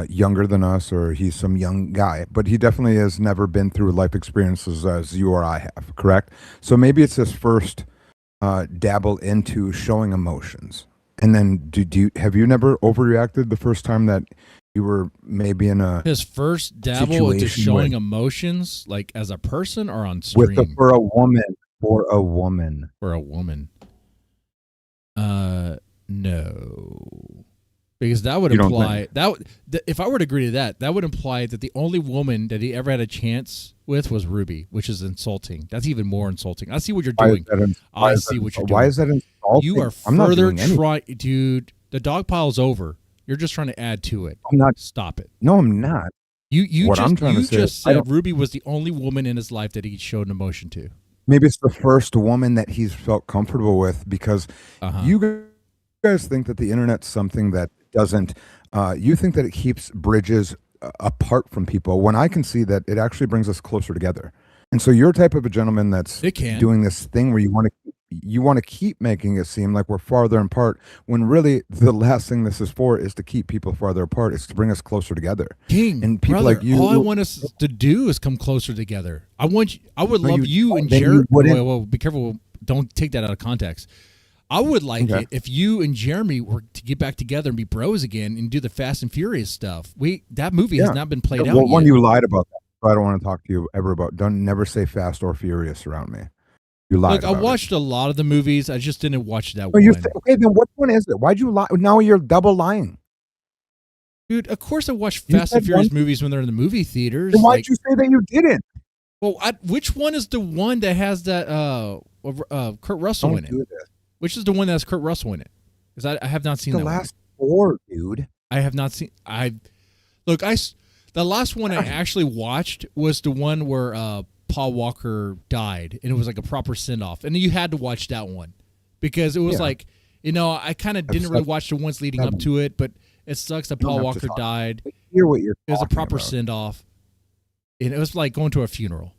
younger than us or he's some young guy, but he definitely has never been through life experiences as you or I have, correct? So maybe it's his first dabble into showing emotions. And then have you never overreacted the first time that you were maybe in his first dabble into showing emotions, like as a person or on stream? For a woman. No. Because that would imply if I were to agree to that would imply that the only woman that he ever had a chance with was Ruby, which is insulting. That's even more insulting. I see what you're doing. I see what you're doing. Why is that insulting? You are further trying, dude. The dog pile's over. You're just trying to add to it. I'm not. Stop it. No, I'm not. You just said Ruby was the only woman in his life that he showed an emotion to. Maybe it's the first woman that he's felt comfortable with because you guys think that the internet's something that doesn't. You think that it keeps bridges apart from people when I can see that it actually brings us closer together. And so you're type of a gentleman that's doing this thing where you want to keep making it seem like we're farther apart when really the last thing this is for is to keep people farther apart. It's to bring us closer together. King, and people brother, like you. all I want us to do is come closer together. I would love you and then you Jeremy. wouldn't- Well, be careful. Don't take that out of context. I would like it if you and Jeremy were to get back together and be bros again and do the Fast and Furious stuff. That movie has not been played out Well, yet. one, you lied about that. So I don't want to talk to you ever about. Don't never say Fast or Furious around me. You lied. Look, I watched a lot of the movies. I just didn't watch that Oh, one. okay, then what one is it? Why'd you lie? Now you're double lying. Dude, of course I watch You Fast and said Furious one- movies when they're in the movie theaters. Then why'd you say that you didn't? Well, which one is the one that has that Kurt Russell in it? Which is the one that has Kurt Russell in it? Because I have not seen The that last four, dude. I have not seen. The last one I actually watched was the one where Paul Walker died, and it was like a proper send off, and you had to watch that one because it was like, I kind of didn't really watch the ones leading up to it, but it sucks that Paul Walker died. Hear what you're It was a talking proper about. send off, and it was like going to a funeral.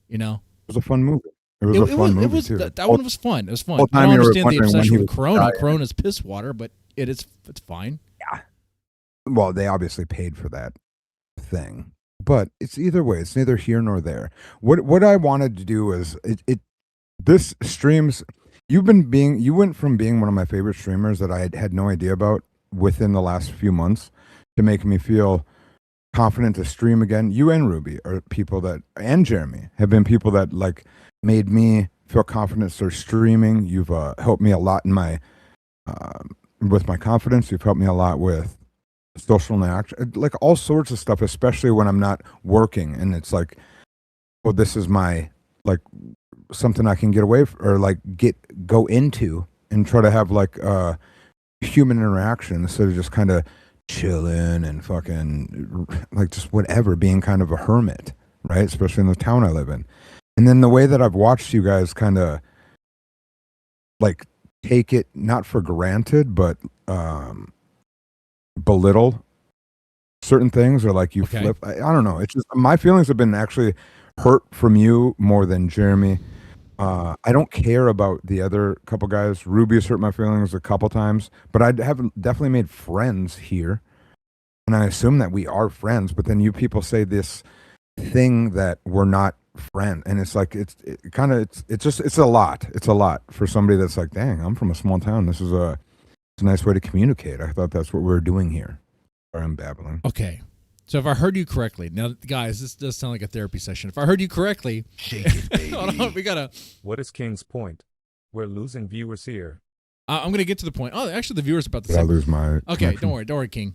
It was a fun movie. It was a fun movie too. That one was fun. It was fun. Whole I time don't you were understand the wondering when obsession he with was Corona. dying. Corona's piss water, but it's fine. Yeah. Well, they obviously paid for that thing, but it's either way. It's neither here nor there. What I wanted to do is this streams. You went from being one of my favorite streamers that I had no idea about within the last few months to make me feel confident to stream again. You and Ruby are people and Jeremy have been people that like made me feel confident to start streaming. You've helped me a lot in my with my confidence. You've helped me a lot with social interaction, like all sorts of stuff, especially when I'm not working and it's like, well, this is my like something I can get away from, or like go into and try to have like human interaction instead of just kind of chilling and fucking like just whatever, being kind of a hermit, right? Especially in the town I live in. And then the way that I've watched you guys kind of like take it not for granted, but belittle certain things, or like you flip. I don't know. It's just my feelings have been actually hurt from you more than Jeremy. I don't care about the other couple guys. Ruby's hurt my feelings a couple times, but I have definitely made friends here, and I assume that we are friends. But then you people say this thing that we're not friends, and it's like it's a lot. It's a lot for somebody that's like, dang, I'm from a small town. This is a nice way to communicate. I thought that's what we were doing here. Sorry, I'm babbling. Okay. So if I heard you correctly, now guys, this does sound like a therapy session. If I heard you correctly, shake it, baby. Hold on, we gotta. What is King's point? We're losing viewers here. I'm gonna get to the point. Oh, actually, the viewers are about the Did I same. lose my Okay, connection? don't worry, King.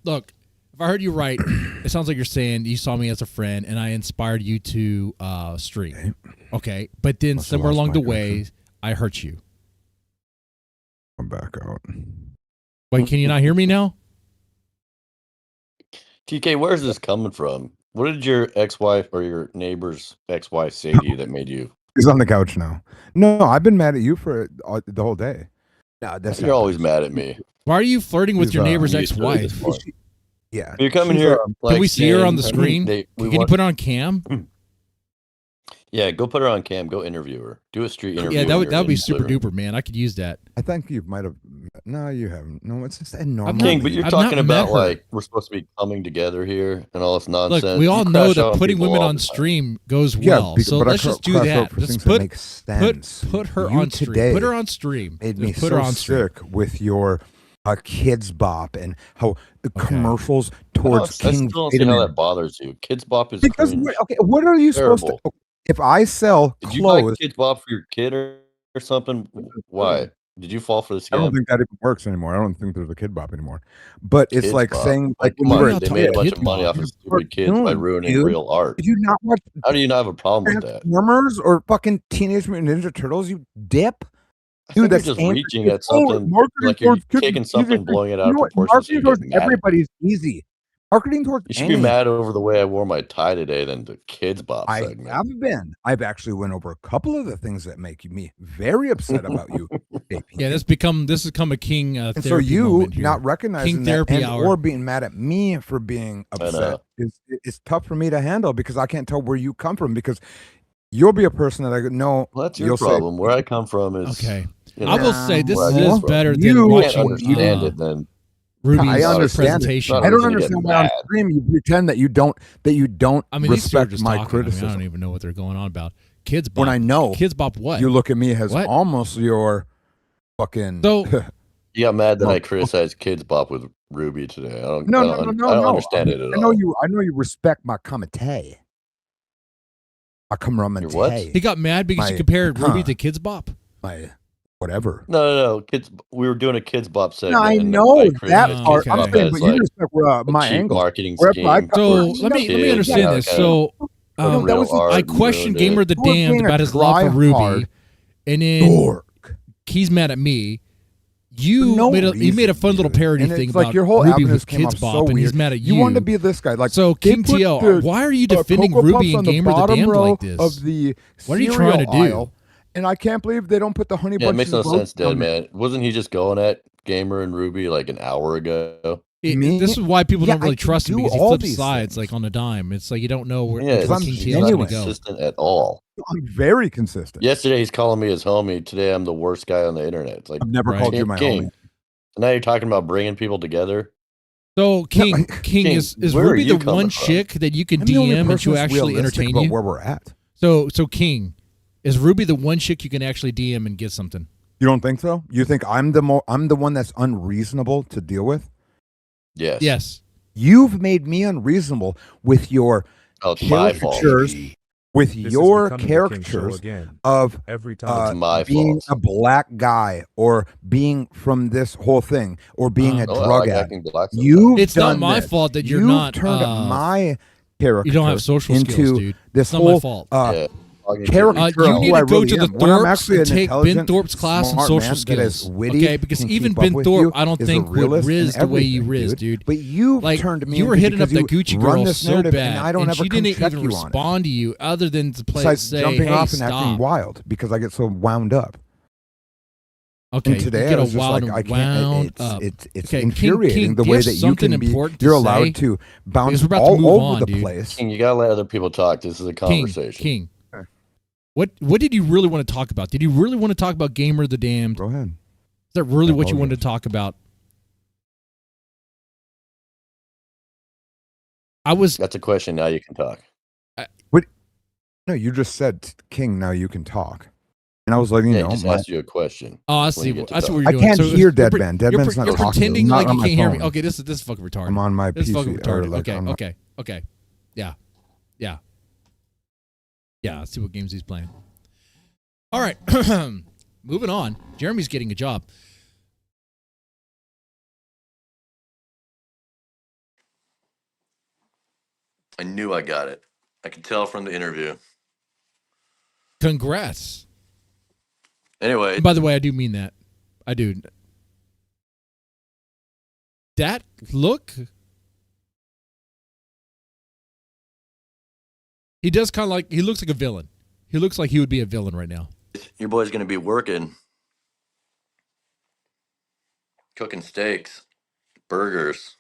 Look, if I heard you right, it sounds like you're saying you saw me as a friend and I inspired you to stream. Okay, but then Must have somewhere lost along my the way, I hurt you. I'm back out. Wait, can you not hear me now? TK, where's this coming from? What did your ex-wife or your neighbor's ex-wife say to you that made you? He's on the couch now. No, I've been mad at you for the whole day. No, that's You're always mad at me. Why are you flirting with He's, your neighbor's You just really ex-wife? just- Yeah. You're coming She's, here. Can we see her on the saying, screen? we Can you want- put it on cam? Yeah, go put her on cam. Go interview her. Do a street interview. Yeah, that in would your- be in super living room. duper, man. I could use that. I think you might have. No, you haven't. No, it's just a normal. King, but you're I've talking not met about her. like we're supposed to be coming together here and all this nonsense. Look, we You all know crash out that on putting people women all on the time. stream goes Yeah, well. because- So but I let's just do crash that. out for Just things that make sense. put her You on stream. today Put her on stream. Made Just me put so her on stream. sick with your Kids Bop and how the commercials I towards still King don't see how Deadman. that bothers you. Kids Bop is Because cringe. okay, what are you supposed Terrible. to? If I sell Did you buy clothes, Kids Bop for your kid or something? Why? Did you fall for this I don't scam? think that even works anymore. I don't think there's a Kid Bop anymore. But it's Kids like Bop. saying like Come when we on, were they made a bunch Kids of money Bop. off of stupid kids by Cartoon, ruining dude. real art. Did you not watch How do you not have a problem with that? Transformers or fucking Teenage Mutant Ninja Turtles? You dip. I think Dude, you're that's just reaching at something marketing like you're towards kids taking is something, easy. blowing it You out of know what? proportion. So Marketing you towards get mad at everybody's easy. Marketing towards You should be any. mad over the way I wore my tie today than the Kids Bop I segment. have been. I've actually went over a couple of the things that make me very upset about you. JP. Yeah, this has become a King therapy And so you moment here. not recognizing King that therapy and, hour. or being mad at me for being upset is tough for me to handle because I can't tell where you come from because you'll be a person that I go, no. Well, that's your problem. Where I come from is okay. You know, I will say this where I come is from. better You than can't watching understand it. Then Ruby's I understand presentation. it. I don't understand why on stream you pretend that you don't I mean, these two are respect just my talking. criticism. I don't even know what they're going on about. Kids Bop. When I know Kids Bop what? you look at me as What? almost your fucking So you got mad that No. I criticized Kids Bop with Ruby today. I don't. No, I no, don't, no, no, I don't no. understand I mean, it at I know all. you respect my commentary. My commentary. what? he got mad because you compared Ruby to Kids Bop. My whatever. No. Kids. We were doing a Kids Bop segment. No, I and know I that criticized part. Kids I'm Bop saying, as, but you like, respect a my cheap angle. marketing Wherever I scheme. So for let me understand kids, this. and So no, that was I questioned Gamer the You were Damned being a about his love for try-hard Ruby, and then he's mad at me. You no made a reason, fun little parody and thing it's like about your whole Ruby avenues with came Kids off Bop, so and he's weird. mad at you. You wanted to be this guy, like so they King put TL. the, Why are you defending Cocoa Ruby Puffs and on the Gamer the bottom Damned row like this? of the What are you trying to do? aisle, and I can't believe they don't put the honey Yeah, it bunches makes no of oats sense, on Deadman. Wasn't he just going at Gamer and Ruby like an hour ago? This is why people Yeah, don't really I can trust him do because he all flips these sides things. like on a dime. It's like you don't know where Yeah, which way it's King TL is not going to go. consistent at all. I'm very consistent. Yesterday he's calling me his homie. Today I'm the worst guy on the internet. It's like I've never called you my King. homie. Now you're talking about bringing people together. So King, is where are Ruby you the coming one from? chick that you can I'm the only DM and person she'll that's actually realistic entertain about you? where we're at. So King, is Ruby the one chick you can actually DM and get something? You don't think so? You think I'm the one that's unreasonable to deal with? Yes. Yes. You've made me unreasonable with your it's my fault. caricatures, with This is your becoming the King Show caricatures again. of Every time. It's my being fault. a black guy or being from this whole thing or being a Oh, I drug like addict. acting black sometimes. You've It's not done my this. fault that you're You've not, turned my character you don't have social into skills, dude. this It's not my whole fault. caricature you of need who to I go really to the am. When I'm Thorpes actually and an take Ben intelligent, Thorpe's class in smart social man that is skills. witty, Okay, because can even keep up Ben with Thorpe, you, I don't is a think would realist riz in the way you everything, riz, dude. But you've like turned me you were into hitting up because that you Gucci run girl this so narrative, bad, and I don't ever she didn't check even you on it. respond to you other than to play Besides say, jumping "Hey, off and stop." acting wild because I get so wound up. Okay, and today you get I was a just wild like, I and can't. wound It's up. it's Okay, infuriating King, the do way have that you something can be. important You're to allowed say? to Because bounce we're about to all move over on, the dude. place. King, you gotta let other people talk. This is a conversation. King. What did you really want to talk about? Did you really want to talk about Gamer the Damned? Go ahead. Is that really what you wanted to talk about? That's a question. Now you can talk. What? No, you just said, King, now you can talk. And I was letting you Yeah, know. he just asked you a question. Oh, I when see. you get to I see talk. what you're I doing. can't So hear you're Deadman. Deadman's not you're talking. pretending Not like on you my can't hear me. phone. Okay, this is fucking retarded. I'm on my This is PC. fucking retarded. or like on my- Okay. Yeah. Let's see what games he's playing. All right. Moving on. Jeremy's getting a job. I knew I got it. I could tell from the interview. Congrats. Anyway. And by the way, I do mean that. I do. That look. He does kind of like, he looks like a villain. He looks like he would be a villain right now. Your boy's going to be working, cooking steaks, burgers,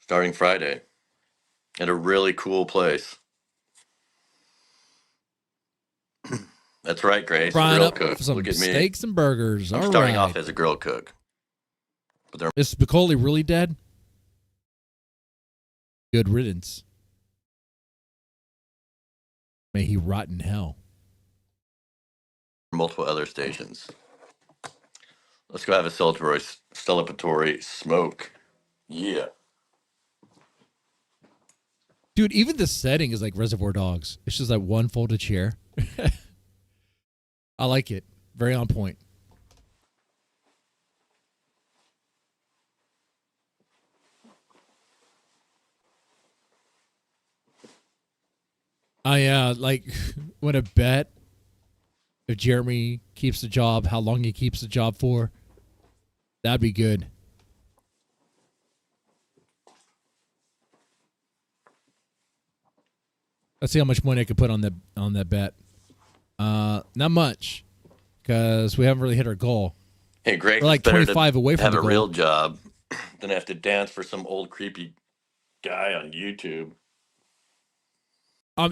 starting Friday at a really cool place. That's right, Grace. Frying Grill up cook. some Look at me. steaks and burgers. I'm All starting right. off as a grill cook. But they're Is Spicoli really dead? Good riddance. May he rot in hell. multiple other stations. Let's go have a celebratory smoke. Yeah. Dude, even the setting is like Reservoir Dogs. It's just like one folded chair. I like it. Very on point. I like want to bet if Jeremy keeps the job, how long he keeps the job for. That'd be good. Let's see how much money I could put on that bet. Not much, because we haven't really hit our goal. Hey, Grace, We're like it's better 25 to away from have the a goal. real job than have to dance for some old creepy guy on YouTube.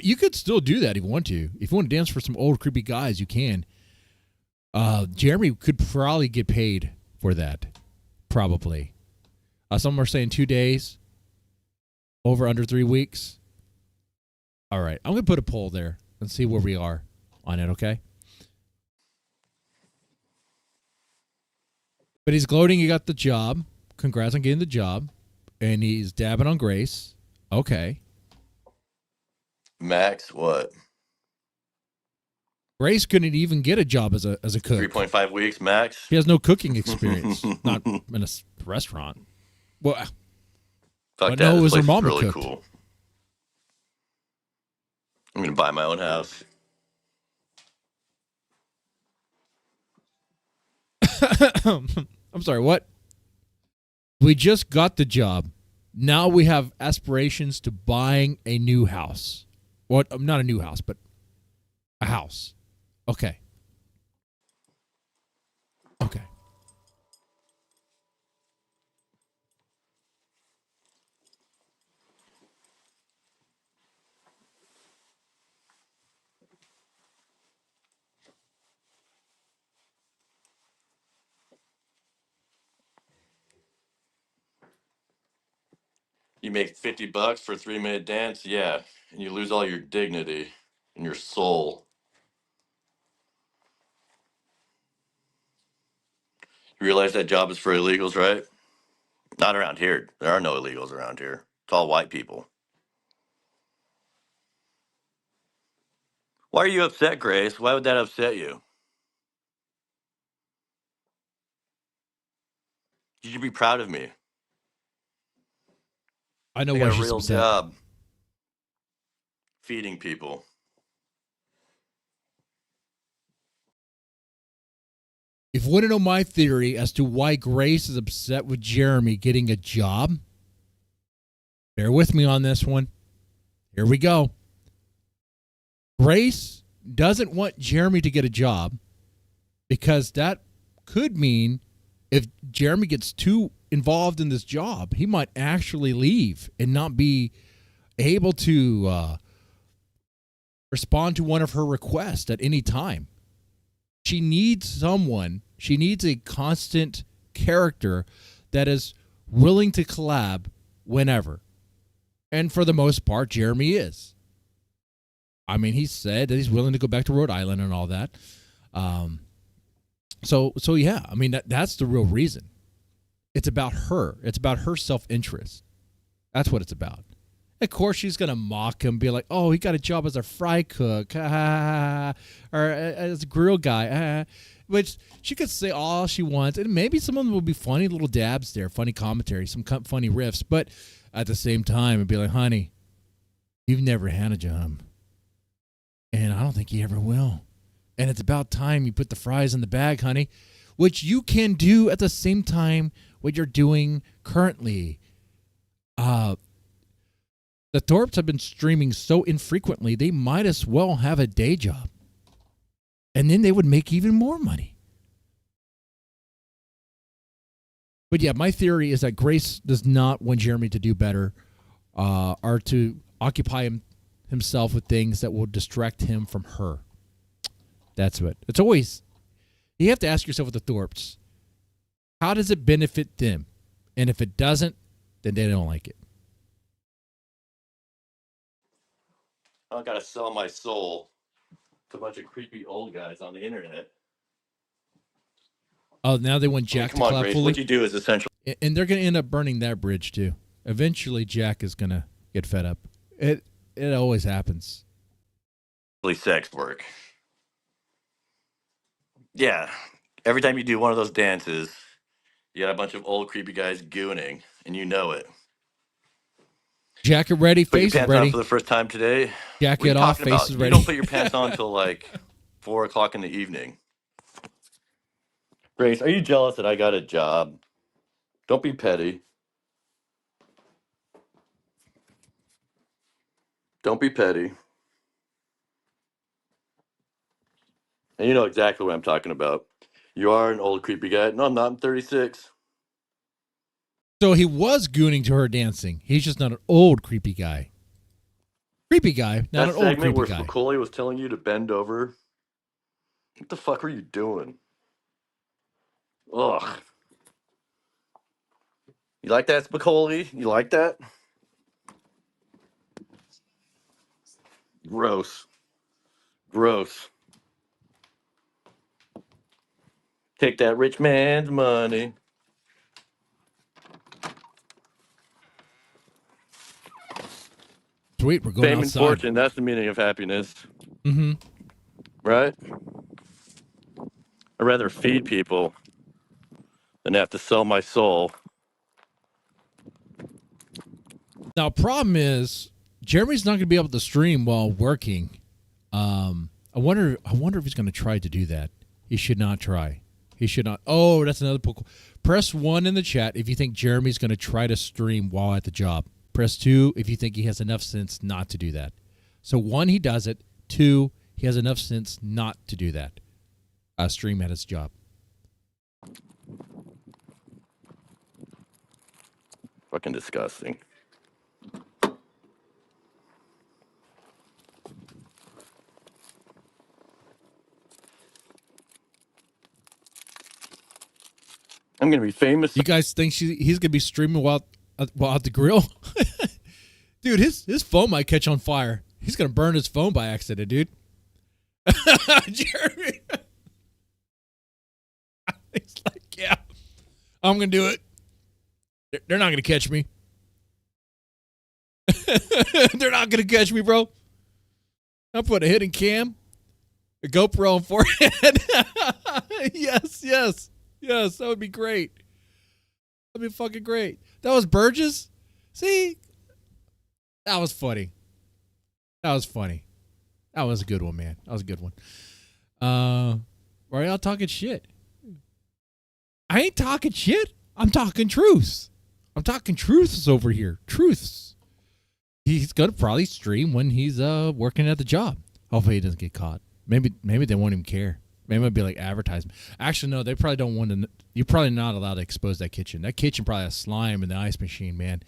You could still do that if you want to. If you want to dance for some old creepy guys, you can. Jeremy could probably get paid for that. Probably. Some are saying 2 days. Over under 3 weeks. All right. I'm going to put a poll there and see where we are on it, okay? But he's gloating he got the job. Congrats on getting the job. And he's dabbing on Grace. Okay. Max, what? Grace couldn't even get a job as a cook. 3.5 weeks, max? She has no cooking experience. Not in a restaurant. Well, Fuck but that. no, it This was her place is mama really cooked. cool. I'm going to buy my own house. I'm sorry, what? We just got the job. Now we have aspirations to buying a new house. Well, not a new house, but a house. Okay. Okay. You make $50 for a 3-minute dance? Yeah. And you lose all your dignity and your soul. You realize that job is for illegals, right? Not around here. There are no illegals around here. It's all white people. Why are you upset, Grace? Why would that upset you? You should be proud of me. I know I why got a she's real upset. job feeding people. If you want to know my theory as to why Grace is upset with Jeremy getting a job, bear with me on this one. Here we go. Grace doesn't want Jeremy to get a job because that could mean if Jeremy gets too involved in this job, he might actually leave and not be able to respond to one of her requests at any time. She needs someone. She needs a constant character that is willing to collab whenever. And for the most part, Jeremy is. I mean, he said that he's willing to go back to Rhode Island and all that. So yeah, I mean, that's the real reason. It's about her. It's about her self-interest. That's what it's about. Of course, she's going to mock him, be like, oh, he got a job as a fry cook, or as a grill guy, which she could say all she wants, and maybe some of them will be funny little dabs there, funny commentary, some funny riffs, but at the same time, it'd be like, honey, you've never had a job, and I don't think you ever will, and it's about time you put the fries in the bag, honey, which you can do at the same time what you're doing currently. The Thorpes have been streaming so infrequently, they might as well have a day job. And then they would make even more money. But yeah, my theory is that Grace does not want Jeremy to do better or to occupy himself with things that will distract him from her. That's what. It's always, you have to ask yourself with the Thorpes, how does it benefit them? And if it doesn't, then they don't like it. I gotta sell my soul to a bunch of creepy old guys on the internet. Oh, now they want Jack come to on, clap Grace, fully. what you do is essentially. And they're going to end up burning that bridge too. Eventually, Jack is going to get fed up. It always happens. Sex work. Yeah. Every time you do one of those dances, you got a bunch of old creepy guys gooning, and you know it. Jacket ready, Put your face pants ready. on for the first time today. Jacket off, face is ready. You don't put your pants on until like 4 o'clock in the evening. Grace, are you jealous that I got a job? Don't be petty. Don't be petty. And you know exactly what I'm talking about. You are an old creepy guy. No, I'm not. I'm 36. So he was gooning to her dancing. He's just not an old creepy guy. Creepy guy, not That an old segment creepy where guy. Spicoli was telling you to bend over. What the fuck were you doing? Ugh. You like that, Spicoli? You like that? Gross. Gross. Take that rich man's money. Sweet, we're going Fame outside. and fortune, that's the meaning of happiness. Mm-hmm. Right? I'd rather feed people than have to sell my soul. Now, problem is, Jeremy's not going to be able to stream while working. I wonder if he's going to try to do that. He should not try. He should not. Oh, that's another poll. Press 1 in the chat if you think Jeremy's going to try to stream while at the job. Press 2 if you think he has enough sense not to do that. So 1, he does it. 2, he has enough sense not to do that. Stream at his job. Fucking disgusting. I'm gonna be famous. You guys think he's gonna be streaming while at the grill? Dude, his phone might catch on fire. He's gonna burn his phone by accident, dude. Jeremy. He's like, yeah, I'm gonna do it. They're not gonna catch me. They're not gonna catch me, bro. I'll put a hidden cam, a GoPro on forehead. Yes. Yes, that would be great. That'd be fucking great. That was Burgess? See? That was funny. That was funny. That was a good one, man. That was a good one. Why are y'all talking shit? I ain't talking shit. I'm talking truths. I'm talking truths over here. Truths. He's going to probably stream when he's working at the job. Hopefully he doesn't get caught. Maybe they won't even care. Maybe it'd be like advertisement. Actually, no, they probably don't want to. You're probably not allowed to expose that kitchen. That kitchen probably has slime in the ice machine, man.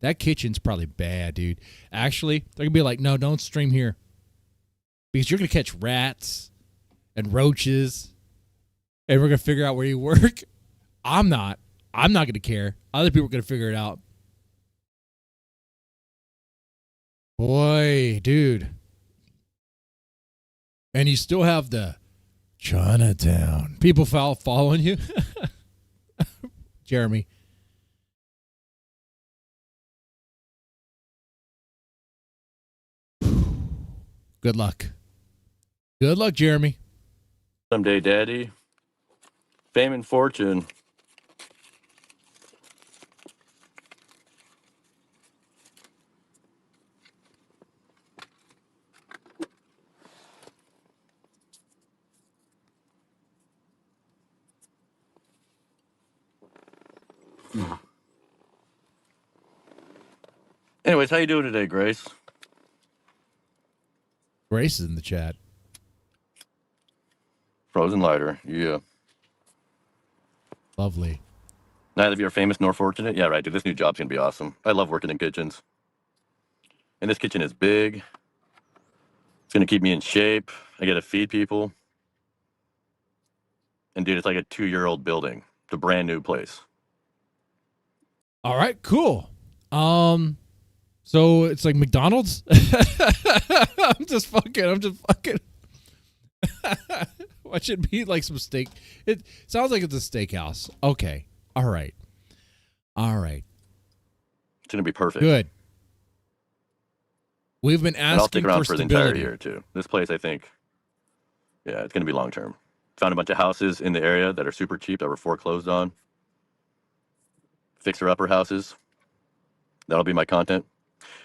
That kitchen's probably bad, dude. Actually, they're going to be like, no, don't stream here. Because you're going to catch rats and roaches. And we're going to figure out where you work. I'm not. I'm not going to care. Other people are going to figure it out. Boy, dude. And you still have the Chinatown. People following you? Jeremy. Good luck. Good luck, Jeremy. Someday, Daddy. Fame and fortune. Anyways, how you doing today, Grace? Grace is in the chat. Frozen lighter, yeah. Lovely. Neither of you are famous nor fortunate? Yeah, right, dude. This new job's gonna be awesome. I love working in kitchens. And this kitchen is big. It's gonna keep me in shape. I get to feed people. And dude, it's like a 2-year-old building. It's a brand new place. All right, cool. So it's like McDonald's? I'm just fucking. What should be like some steak? It sounds like it's a steakhouse. Okay. All right. It's gonna be perfect. Good. We've been And I'll asking stick around for for the entire stability. year too. This place, I think, yeah, it's gonna be long term. Found a bunch of houses in the area that are super cheap that were foreclosed on. Fixer-upper houses. That'll be my content.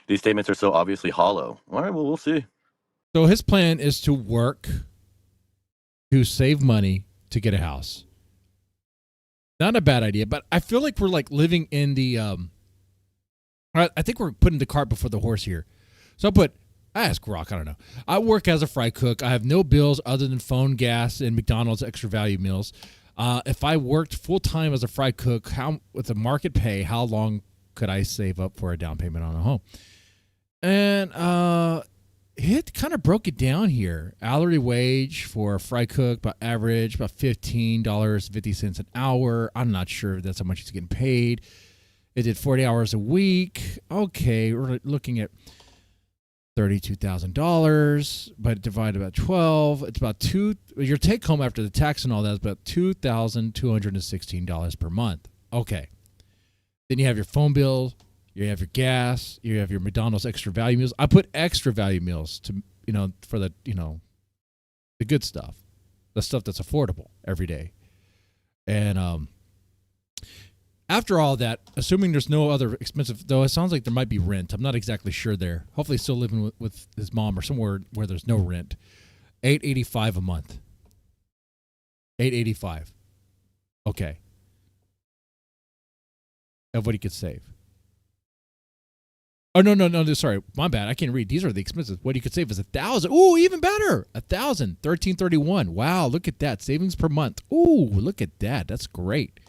These statements are so obviously hollow. All right, well, we'll see. So his plan is to work to save money to get a house. Not a bad idea, but I feel like we're like living in the I think we're putting the cart before the horse here. So I'll put I ask Rock. I don't know. I work as a fry cook. I have no bills other than phone, gas, and McDonald's extra value meals. If I worked full time as a fry cook, with the market pay, how long could I save up for a down payment on a home? And it kind of broke it down here. Hourly wage for a fry cook, about average, about $15.50 an hour. I'm not sure if that's how much he's getting paid. It did 40 hours a week. Okay, we're looking at $32,000, but divided by 12, it's about your take home after the tax and all that is about $2,216 per month. Okay. Then you have your phone bill, you have your gas, you have your McDonald's extra value meals. I put extra value meals to, for the, the good stuff, the stuff that's affordable every day. And, after all that, assuming there's no other expensive, though it sounds like there might be rent. I'm not exactly sure there. Hopefully he's still living with his mom or somewhere where there's no rent. $885 a month. $885. Okay. Of what he could save. Oh, no, sorry. My bad. I can't read. These are the expenses. What he could save is $1,000. Ooh, even better. $1,000. $1,331. Wow, look at that. Savings per month. Ooh, look at that. That's great.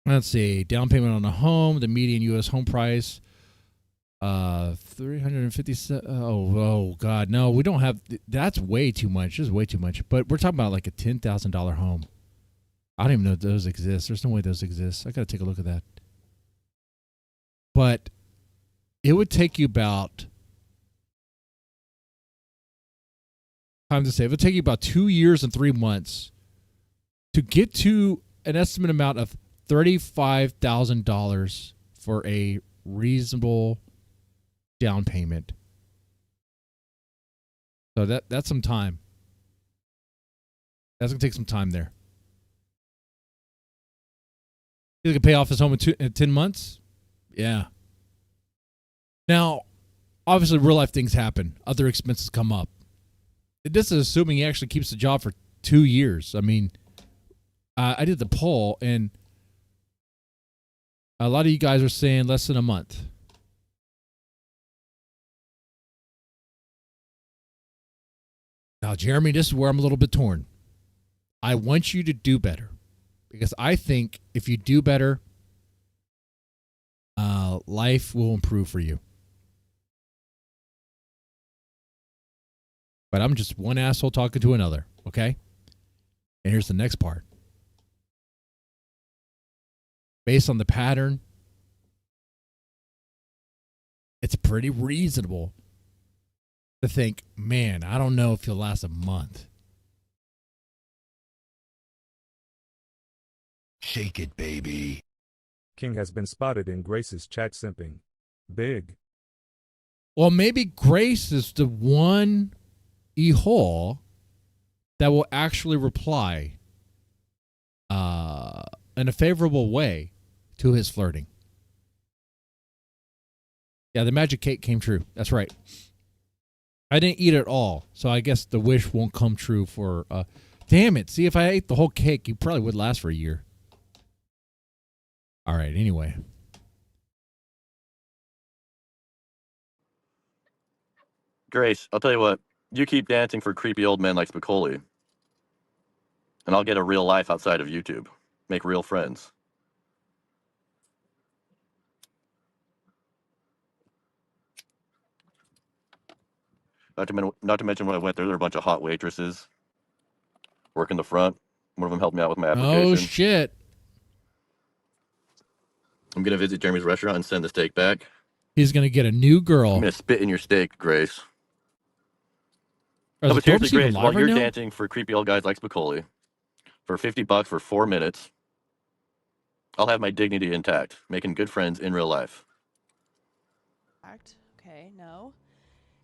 Let's see. Down payment on a home, the median U.S. home price, 357. Oh God, no, we don't have. That's way too much. This is way too much. But we're talking about like a $10,000 home. I don't even know if those exist. There's no way those exist. I got to take a look at that. But it would take you about time to save. It would take you about 2 years and 3 months to get to an estimate amount of $35,000 for a reasonable down payment. So that's some time. That's going to take some time there. He's going to pay off his home in 10 months? Yeah. Now, obviously, real life things happen. Other expenses come up. This is assuming he actually keeps the job for 2 years. I mean, I did the poll, and a lot of you guys are saying less than a month. Now, Jeremy, this is where I'm a little bit torn. I want you to do better, because I think if you do better, life will improve for you. But I'm just one asshole talking to another, okay? And here's the next part. Based on the pattern, it's pretty reasonable to think, man, I don't know if he'll last a month. Shake it, baby. King has been spotted in Grace's chat simping. Big. Well, maybe Grace is the one e-hole that will actually reply in a favorable way to his flirting. Yeah, the magic cake came true. That's right. I didn't eat it all, so I guess the wish won't come true for... damn it. See, if I ate the whole cake, you probably would last for a year. All right, anyway. Grace, I'll tell you what. You keep dancing for creepy old men like Spicoli, and I'll get a real life outside of YouTube. Make real friends. Not to mention when I went there were a bunch of hot waitresses working the front. One of them helped me out with my application. Oh, shit. I'm going to visit Jeremy's restaurant and send the steak back. He's going to get a new girl. I'm going to spit in your steak, Grace. Are No, the but seriously, corpse even Grace, live while right you're now? dancing for creepy old guys like Spicoli, for $50 for 4 minutes, I'll have my dignity intact, making good friends in real life. Okay, no.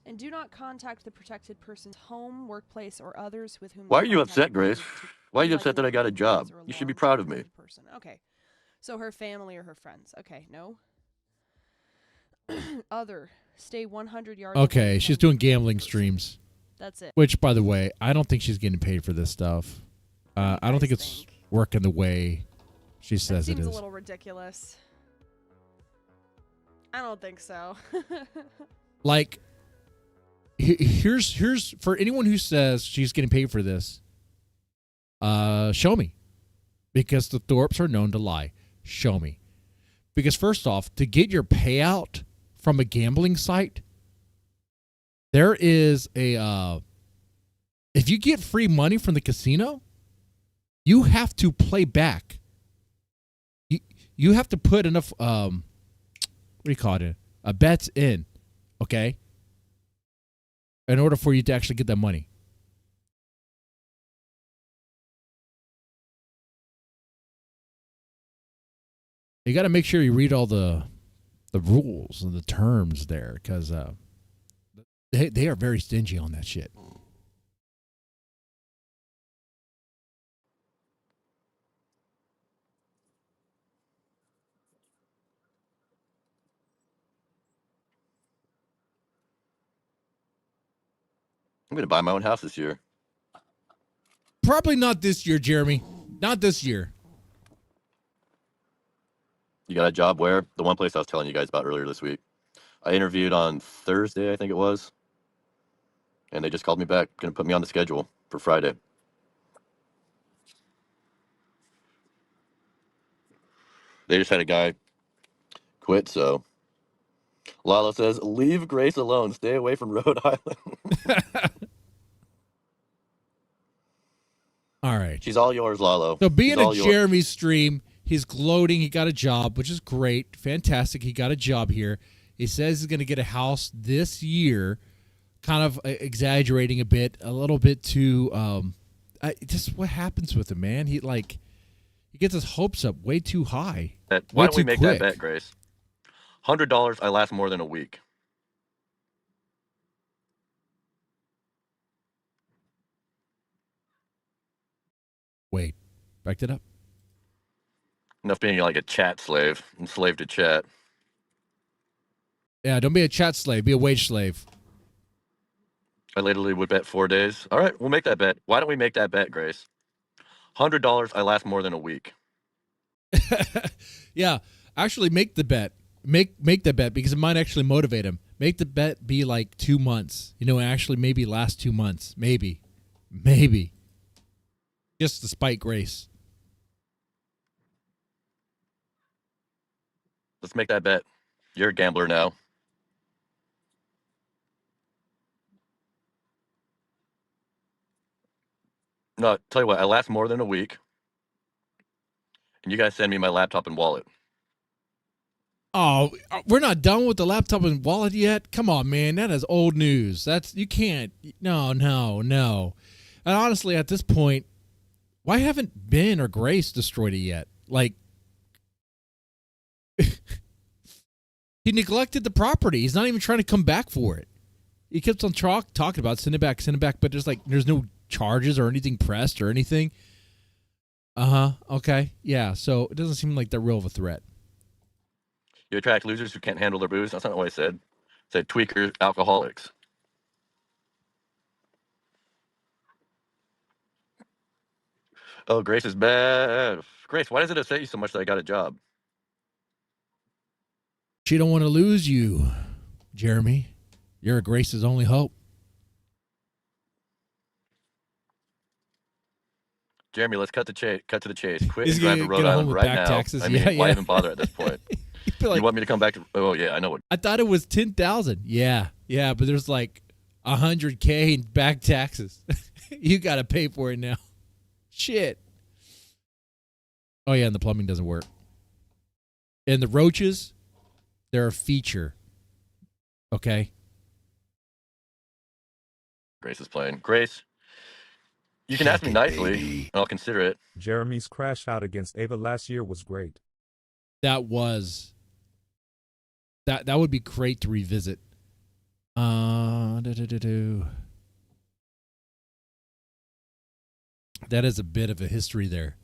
And do not contact the protected person's home, workplace, or others with whom... Why are you upset, Grace? Why are you upset that I got a job? You should be proud of me. Okay. So her family or her friends. Okay, no. Other. Stay 100 yards... Okay, she's doing gambling streams. That's it. Which, by the way, I don't think she's getting paid for this stuff. I don't think it's working the way she says it is. Seems a little ridiculous. I don't think so. Like, here's for anyone who says she's getting paid for this. Show me, because the Thorpes are known to lie. Show me, because first off, to get your payout from a gambling site, there is a if you get free money from the casino, you have to play back. You have to put enough what do you call it? Bets in, okay? In order for you to actually get that money. You got to make sure you read all the rules and the terms there, because they are very stingy on that shit. I'm gonna buy my own house this year. Probably not this year, Jeremy. Not this year. You got a job where? The one place I was telling you guys about earlier this week. I interviewed on Thursday, I think it was. And they just called me back. Gonna put me on the schedule for Friday. They just had a guy quit, so Lalo says, leave Grace alone. Stay away from Rhode Island. All right. She's all yours, Lalo. So being She's at Jeremy's stream, he's gloating. He got a job, which is great. Fantastic. He got a job here. He says he's going to get a house this year, kind of exaggerating a bit, a little bit too just what happens with him, man? He gets his hopes up way too high. Why don't we make that bet, Grace? $100, I last more than a week. Wait, backed it up. Enough being like a chat slave. I'm slave to chat. Yeah, don't be a chat slave. Be a wage slave. I literally would bet 4 days. All right, we'll make that bet. Why don't we make that bet, Grace? $100, I last more than a week. Yeah, actually make the bet. Make the bet, because it might actually motivate him. Make the bet be like 2 months. Actually maybe last 2 months. Maybe. Just to spite Grace. Let's make that bet. You're a gambler now. No, tell you what, I last more than a week. And you guys send me my laptop and wallet. Oh, we're not done with the laptop and wallet yet? Come on, man. That is old news. You can't. No. And honestly, at this point, why haven't Ben or Grace destroyed it yet? He neglected the property. He's not even trying to come back for it. He keeps on talking about send it back, but there's no charges or anything pressed or anything. Okay. Yeah. So it doesn't seem like they're real of a threat. You attract losers who can't handle their booze. That's not what I said. I said tweakers, alcoholics. Oh, Grace is bad. Grace, why does it upset you so much that I got a job? She don't want to lose you, Jeremy. You're Grace's only hope. Jeremy, let's cut to the chase. Quit He's and drive to gonna Rhode get home Island with right back now. taxes. I mean, Yeah, why yeah. even bother at this point? You want me to come back to? Oh yeah, I know what. I thought it was 10,000. Yeah, but there's like $100K in back taxes. You got to pay for it now. Shit. Oh yeah, and the plumbing doesn't work. And the roaches, they're a feature. Okay. Grace is playing. Grace, you can ask me nicely, and I'll consider it. Jeremy's crash out against Ava last year was great. That would be great to revisit. That is a bit of a history there,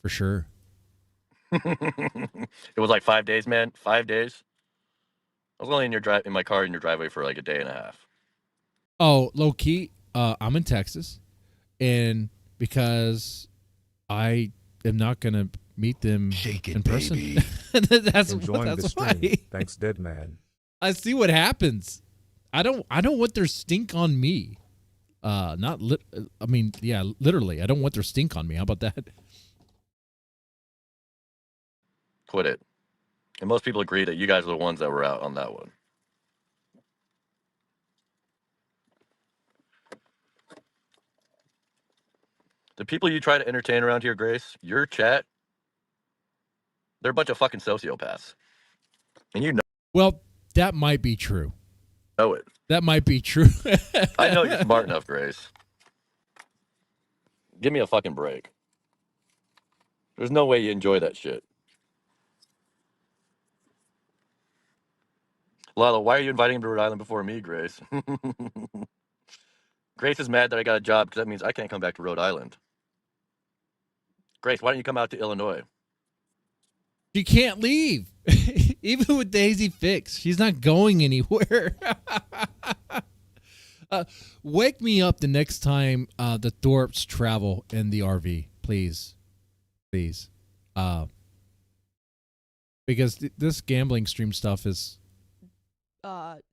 for sure. It was like 5 days, man. 5 days. I was only in my car in your driveway for like a day and a half. Oh, low key, I'm in Texas, and because I am not gonna meet them in person, that's Enjoying the that's stream. why. Thanks, Deadman. I see what happens. I don't want their stink on me. Not lit. I mean, yeah, literally. I don't want their stink on me. How about that? Quit it. And most people agree that you guys are the ones that were out on that one. The people you try to entertain around here, Grace, your chat, they're a bunch of fucking sociopaths. And you know Well, that might be true. it. That might be true. I know you're smart enough, Grace. Give me a fucking break. There's no way you enjoy that shit. Lala, why are you inviting him to Rhode Island before me, Grace? Grace is mad that I got a job because that means I can't come back to Rhode Island. Grace, why don't you come out to Illinois? She can't leave. Even with Daisy fixed, she's not going anywhere. Wake me up the next time the Thorpes travel in the RV, please. Please. Because this gambling stream stuff is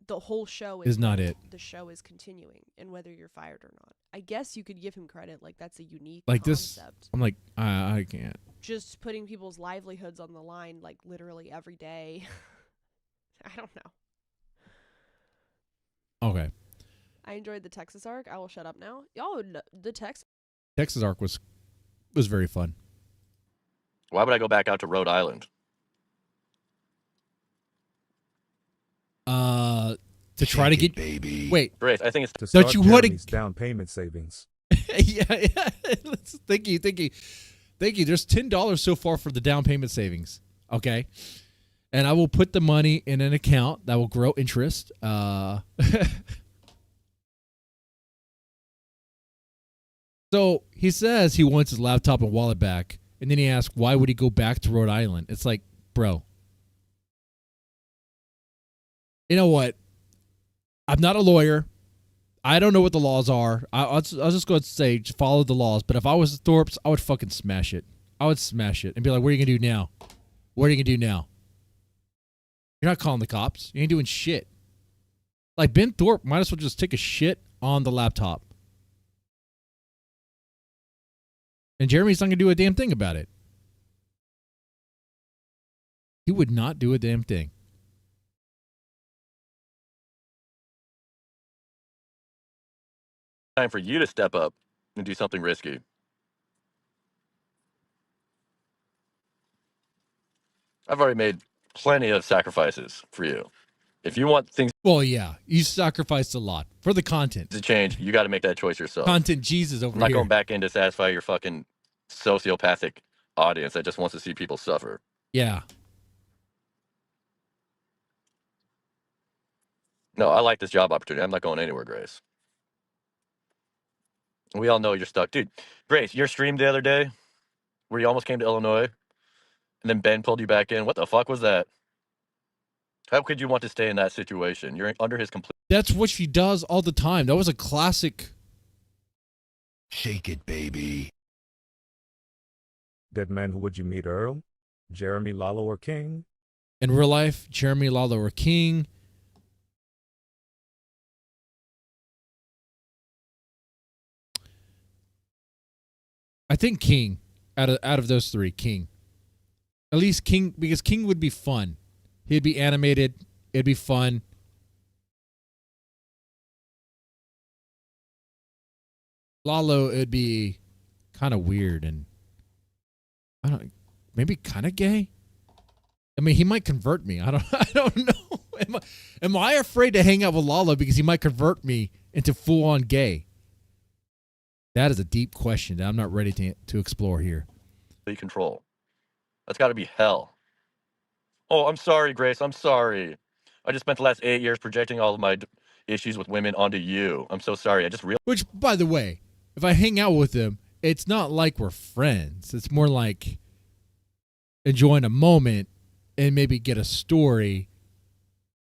the whole show is not it. The show is continuing, and whether you're fired or not. I guess you could give him credit, like that's a unique like concept. this. I'm like, I can't. Just putting people's livelihoods on the line, like literally every day. I don't know. Okay. I enjoyed the Texas arc. I will shut up now. Y'all, the Texas arc was very fun. Why would I go back out to Rhode Island? To try to get baby. Wait, Grace, I think it's To start you want Jeremy's down payment savings. yeah. Thank you. There's $10 so far for the down payment savings. Okay, and I will put the money in an account that will grow interest. So he says he wants his laptop and wallet back, and then he asks why would he go back to Rhode Island. It's like, bro, you know what? I'm not a lawyer. I don't know what the laws are. I'll just go and say, just follow the laws. But if I was the Thorpes, I would fucking smash it. I would smash it and be like, what are you going to do now? What are you going to do now? You're not calling the cops. You ain't doing shit. Like, Ben Thorpe might as well just take a shit on the laptop. And Jeremy's not going to do a damn thing about it. He would not do a damn thing. time for you to step up and do something risky. I've already made plenty of sacrifices for you. If you want things Well, yeah, you sacrificed a lot for the content. to change, you got to make that choice yourself. Content Jesus over I'm not here. going back in to satisfy your fucking sociopathic audience that just wants to see people suffer. Yeah. No, I like this job opportunity. I'm not going anywhere, Grace. We all know you're stuck. Dude, Grace, your stream the other day where you almost came to Illinois and then Ben pulled you back in. What the fuck was that? How could you want to stay in that situation? You're under his complete... That's what she does all the time. That was a classic. Shake it, baby. Deadman, who would you meet, Earl? Jeremy, Lalo, or King? In real life, Jeremy, Lalo, or King. I think King. Out of those three, King. At least King, because King would be fun. He'd be animated. It'd be fun. Lalo, it'd be kind of weird and I don't, maybe kind of gay. I mean, he might convert me. I don't know. Am I afraid to hang out with Lalo because he might convert me into full on gay? That is a deep question that I'm not ready to explore here. control. That's got to be hell. Oh, I'm sorry, Grace. I'm sorry. I just spent the last 8 years projecting all of my issues with women onto you. I'm so sorry. I just realized. Which, by the way, if I hang out with him, it's not like we're friends. It's more like enjoying a moment and maybe get a story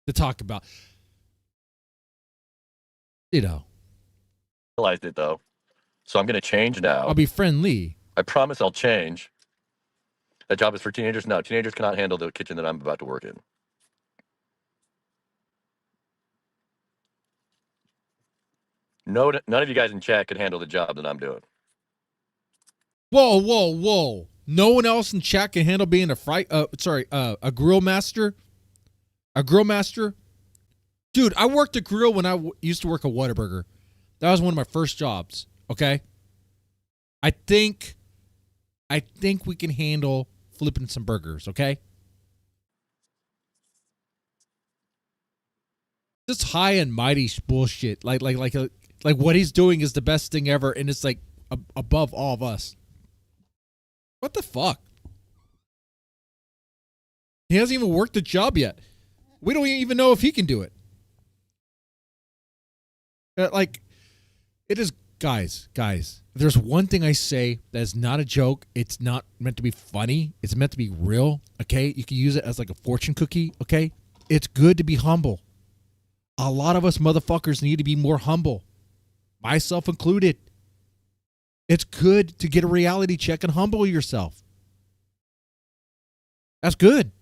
to talk about. You know. Realized it, though. So I'm going to change now. I'll be friendly. I promise I'll change. That job is for teenagers? No, teenagers cannot handle the kitchen that I'm about to work in. No, none of you guys in chat could handle the job that I'm doing. Whoa. No one else in chat can handle being a grill master? A grill master? Dude, I worked a grill when I used to work at Whataburger. That was one of my first jobs, okay? I think we can handle flipping some burgers, okay? Just high and mighty bullshit. Like what he's doing is the best thing ever, and it's like above all of us. What the fuck? He hasn't even worked the job yet. We don't even know if he can do it. It is, guys, if there's one thing I say that is not a joke, it's not meant to be funny, it's meant to be real, okay? You can use it as like a fortune cookie, okay? It's good to be humble. A lot of us motherfuckers need to be more humble, myself included. It's good to get a reality check and humble yourself. That's good.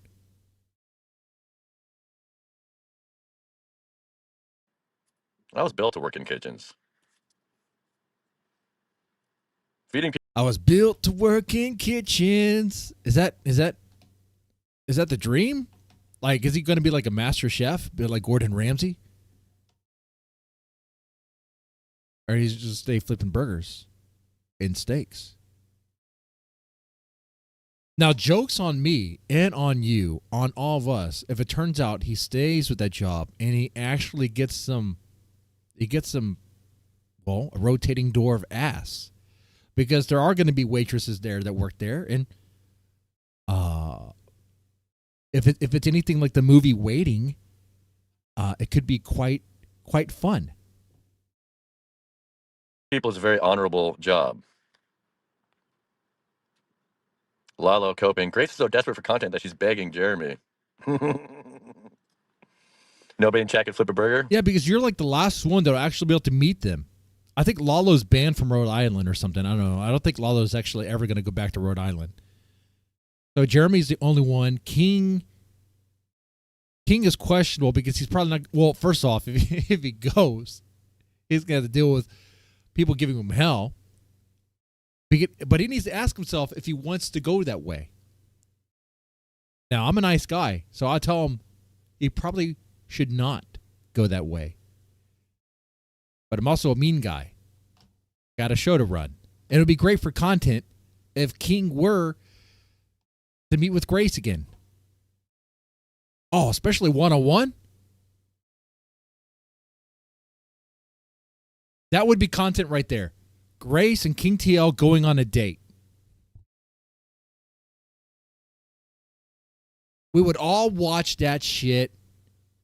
I was built to work in kitchens. Feeding people. I was built to work in kitchens. Is that the dream? Like, is he going to be like a master chef, be like Gordon Ramsay? Or he's just stay flipping burgers and steaks? Now, joke's on me and on you, on all of us, if it turns out he stays with that job and he actually gets some, well, a rotating door of ass. Because there are going to be waitresses there that work there. And if it's anything like the movie Waiting, it could be quite fun. People is a very honorable job. Lalo coping. Grace is so desperate for content that she's begging Jeremy. Nobody in chat can flip a burger? Yeah, because you're like the last one that'll actually be able to meet them. I think Lalo's banned from Rhode Island or something. I don't know. I don't think Lalo's actually ever going to go back to Rhode Island. So Jeremy's the only one. King is questionable because he's probably not. Well, first off, if he goes, he's going to have to deal with people giving him hell. But he needs to ask himself if he wants to go that way. Now, I'm a nice guy, so I tell him he probably should not go that way. But I'm also a mean guy. Got a show to run. And it would be great for content if King were to meet with Grace again. Oh, especially one-on-one? That would be content right there. Grace and King TL going on a date. We would all watch that shit.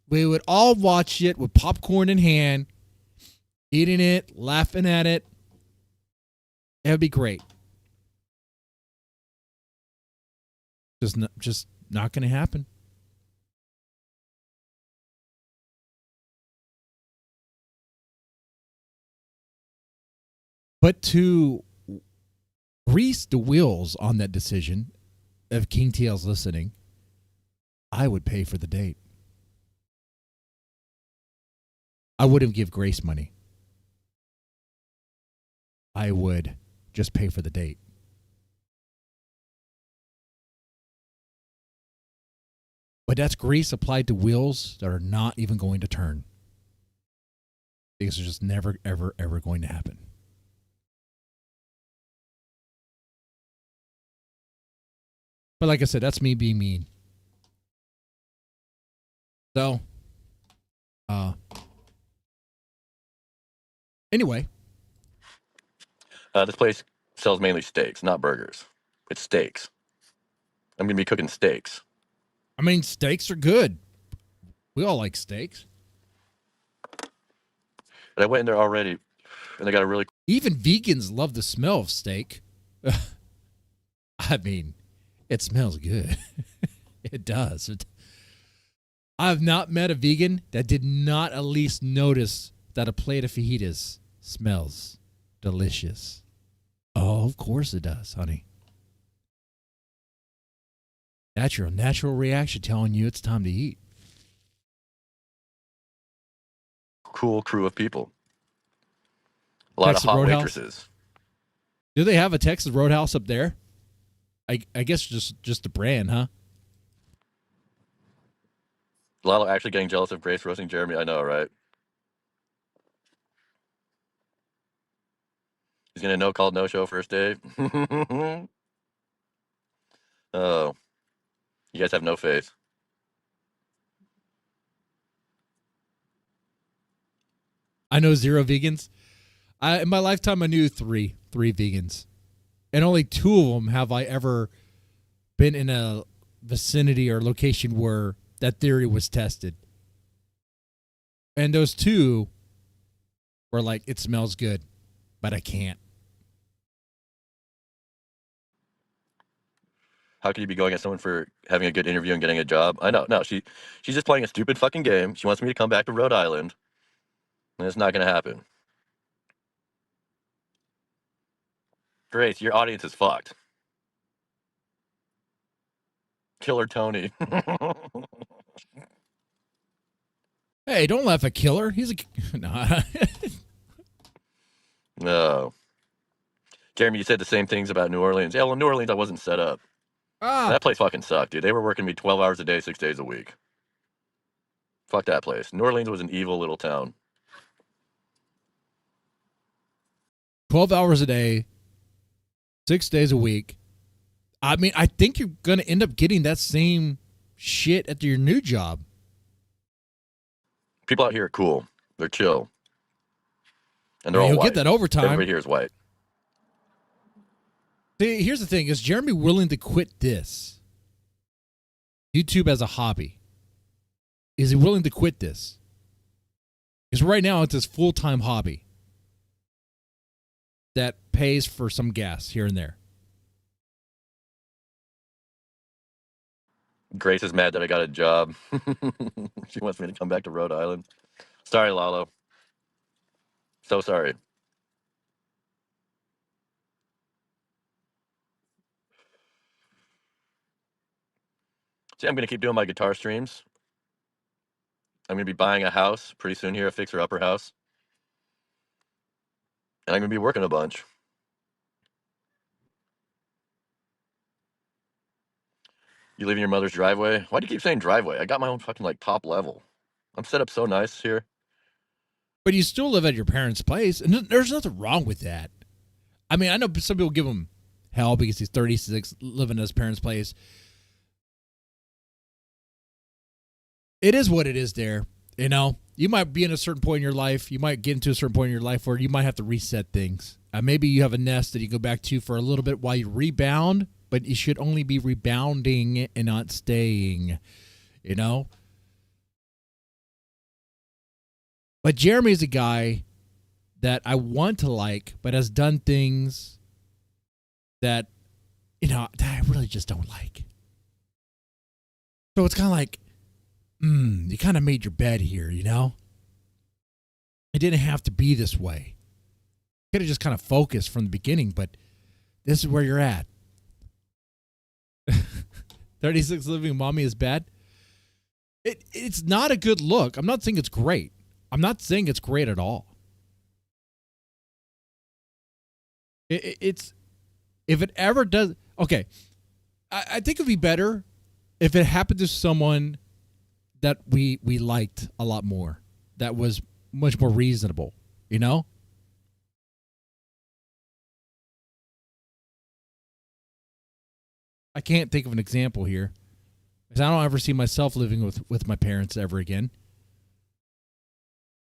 We would all watch it with popcorn in hand, eating it, laughing at it. It would be great. Just not going to happen. But to grease the wheels on that decision, if King TL's listening, I would pay for the date. I wouldn't give Grace money. I would just pay for the date. But that's grease applied to wheels that are not even going to turn. Because it's just never, ever, ever going to happen. But like I said, that's me being mean. So, anyway. This place sells mainly steaks, not burgers. It's steaks. I'm going to be cooking steaks. I mean, steaks are good. We all like steaks. But I went in there already, and they got a really... Even vegans love the smell of steak. I mean, it smells good. It does. I've not met a vegan that did not at least notice that a plate of fajitas smells delicious. Oh, of course it does, honey. That's your natural reaction telling you it's time to eat. Cool crew of people. A lot Texas of hot Roadhouse? waitresses. Do they have a Texas Roadhouse up there? I guess just the brand, huh? Lalo actually getting jealous of Grace roasting Jeremy. I know, right? He's gonna no call, no show first day. Oh, you guys have no faith. I know 0 vegans. In my lifetime, I knew three vegans, and only 2 of them have I ever been in a vicinity or location where that theory was tested. And those 2 were like, it smells good, but I can't. How could you be going at someone for having a good interview and getting a job? I know. No, she's just playing a stupid fucking game. She wants me to come back to Rhode Island, and it's not gonna happen. Grace, your audience is fucked. Killer Tony. Hey, don't laugh at Killer. He's a nah. No. Jeremy, you said the same things about New Orleans. Yeah, well, New Orleans, I wasn't set up. That place fucking sucked, dude. They were working me 12 hours a day, 6 days a week. Fuck that place. New Orleans was an evil little town. 12 hours a day, 6 days a week. I mean, I think you're going to end up getting that same shit at your new job. People out here are cool. They're chill. And they're all You'll white. get that overtime. Everybody here is white. See, here's the thing. Is Jeremy willing to quit this? YouTube as a hobby. Is he willing to quit this? Because right now it's his full-time hobby that pays for some gas here and there. Grace is mad that I got a job. She wants me to come back to Rhode Island. Sorry, Lalo. So sorry. See, I'm going to keep doing my guitar streams. I'm going to be buying a house pretty soon here, a fixer-upper house. And I'm going to be working a bunch. You live in your mother's driveway? Why do you keep saying driveway? I got my own fucking, like, top level. I'm set up so nice here. But you still live at your parents' place, and there's nothing wrong with that. I mean, I know some people give him hell because he's 36, living at his parents' place. It is what it is there, you know? You might be in a certain point in your life. You might get into a certain point in your life where you might have to reset things. Maybe you have a nest that you go back to for a little bit while you rebound, but you should only be rebounding and not staying, you know? But Jeremy's a guy that I want to like, but has done things that, you know, that I really just don't like. So it's kind of like, you kind of made your bed here, you know? It didn't have to be this way. You could have just kind of focused from the beginning, but this is where you're at. 36 living mommy is bad. It's not a good look. I'm not saying it's great. I'm not saying it's great at all. It's, if it ever does, okay, I think it'd be better if it happened to someone that we liked a lot more, that was much more reasonable, you know? I can't think of an example here, because I don't ever see myself living with my parents ever again.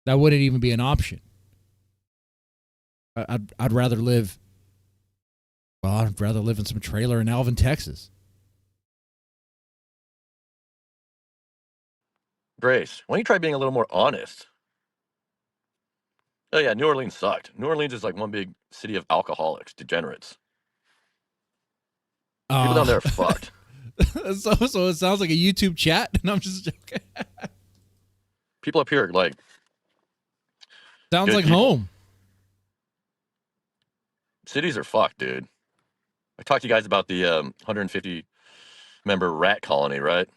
That wouldn't even be an option. I'd rather live, well, I'd rather live in some trailer in Alvin, Texas. Grace, why don't you try being a little more honest? Oh, yeah, New Orleans sucked. New Orleans is like one big city of alcoholics, degenerates. People down there are fucked. So it sounds like a YouTube chat, and I'm just joking. People up here, like... Sounds like people. home. Cities are fucked, dude. I talked to you guys about the 150 Remember Rat Colony, right?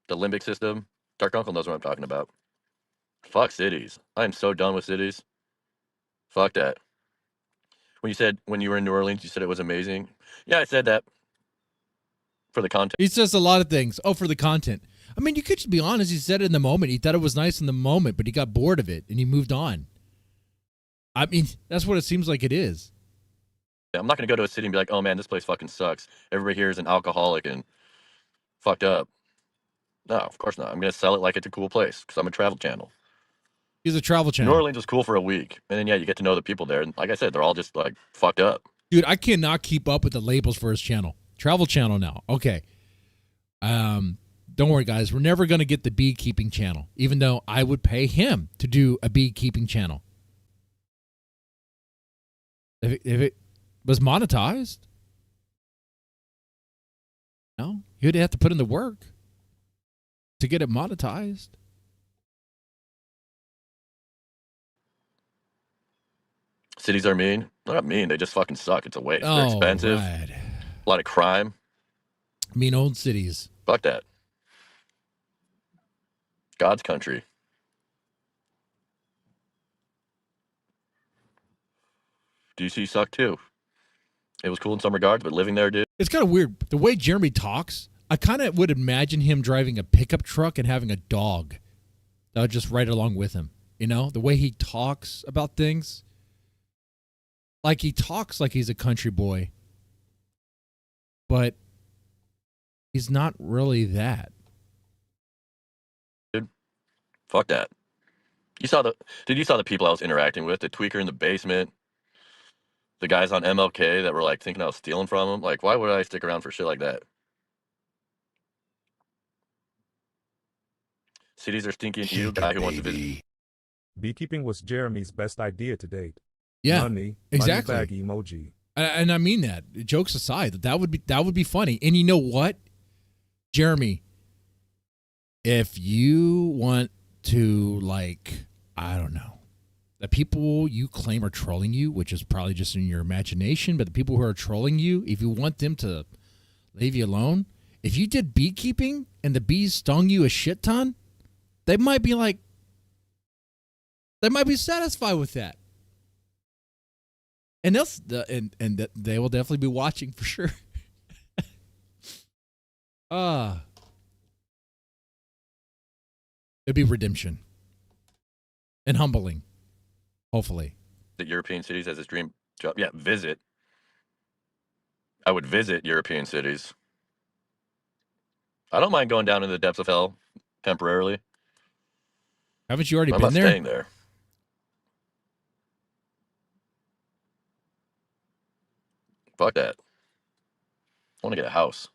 The limbic system. Dark Uncle knows what I'm talking about. Fuck cities. I am so done with cities. Fuck that. When you were in New Orleans, you said it was amazing. Yeah, I said that for the content. He says a lot of things. Oh, for the content. I mean, you could just be honest. He said it in the moment. He thought it was nice in the moment, but he got bored of it and he moved on. I mean, that's what it seems like it is. I'm not going to go to a city and be like, oh man, this place fucking sucks. Everybody here is an alcoholic and fucked up. No, of course not. I'm going to sell it like it's a cool place because I'm a travel channel. He's a travel channel. New Orleans was cool for a week. And then, yeah, you get to know the people there. And like I said, they're all just like fucked up. Dude, I cannot keep up with the labels for his channel. Travel channel now. Okay. Don't worry, guys. We're never going to get the beekeeping channel, even though I would pay him to do a beekeeping channel. If it was monetized, no, you'd have to put in the work to get it monetized. Cities are mean. They're not mean. They just fucking suck. It's a waste. They're expensive. Right. A lot of crime. Mean old cities. Fuck that. God's country. DC sucked too. It was cool in some regards, but living there, dude. It's kind of weird. The way Jeremy talks, I kind of would imagine him driving a pickup truck and having a dog that would just ride along with him. You know, the way he talks about things. Like he talks like he's a country boy, but he's not really that. Dude, fuck that. You saw the people I was interacting with, the tweaker in the basement, the guys on MLK that were like thinking I was stealing from them. Like, why would I stick around for shit like that? Cities are stinky and you, guy who wants to visit. Beekeeping was Jeremy's best idea to date. Yeah, money exactly. Bag emoji. And I mean that. Jokes aside, that would be funny. And you know what, Jeremy, if you want to, like, I don't know, the people you claim are trolling you, which is probably just in your imagination, but the people who are trolling you, if you want them to leave you alone, if you did beekeeping and the bees stung you a shit ton, they might be satisfied with that. And they will definitely be watching for sure. It'd be redemption and humbling, hopefully. The European cities as his dream job. Yeah, visit. I would visit European cities. I don't mind going down into the depths of hell temporarily. Haven't you already I'm been there? not staying there. Fuck that. I want to get a house.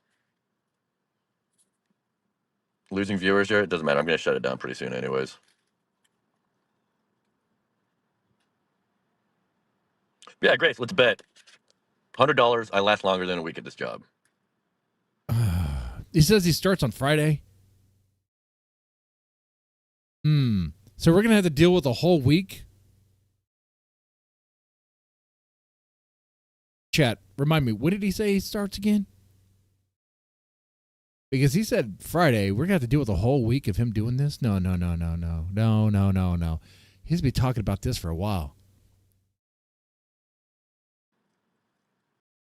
Losing viewers here, it doesn't matter. I'm going to shut it down pretty soon anyways. Yeah, great. Let's bet. $100, I last longer than a week at this job. He says he starts on Friday. So we're going to have to deal with a whole week? Chat, remind me, when did he say he starts again? Because he said Friday, we're going to have to deal with a whole week of him doing this? No. He's been talking about this for a while.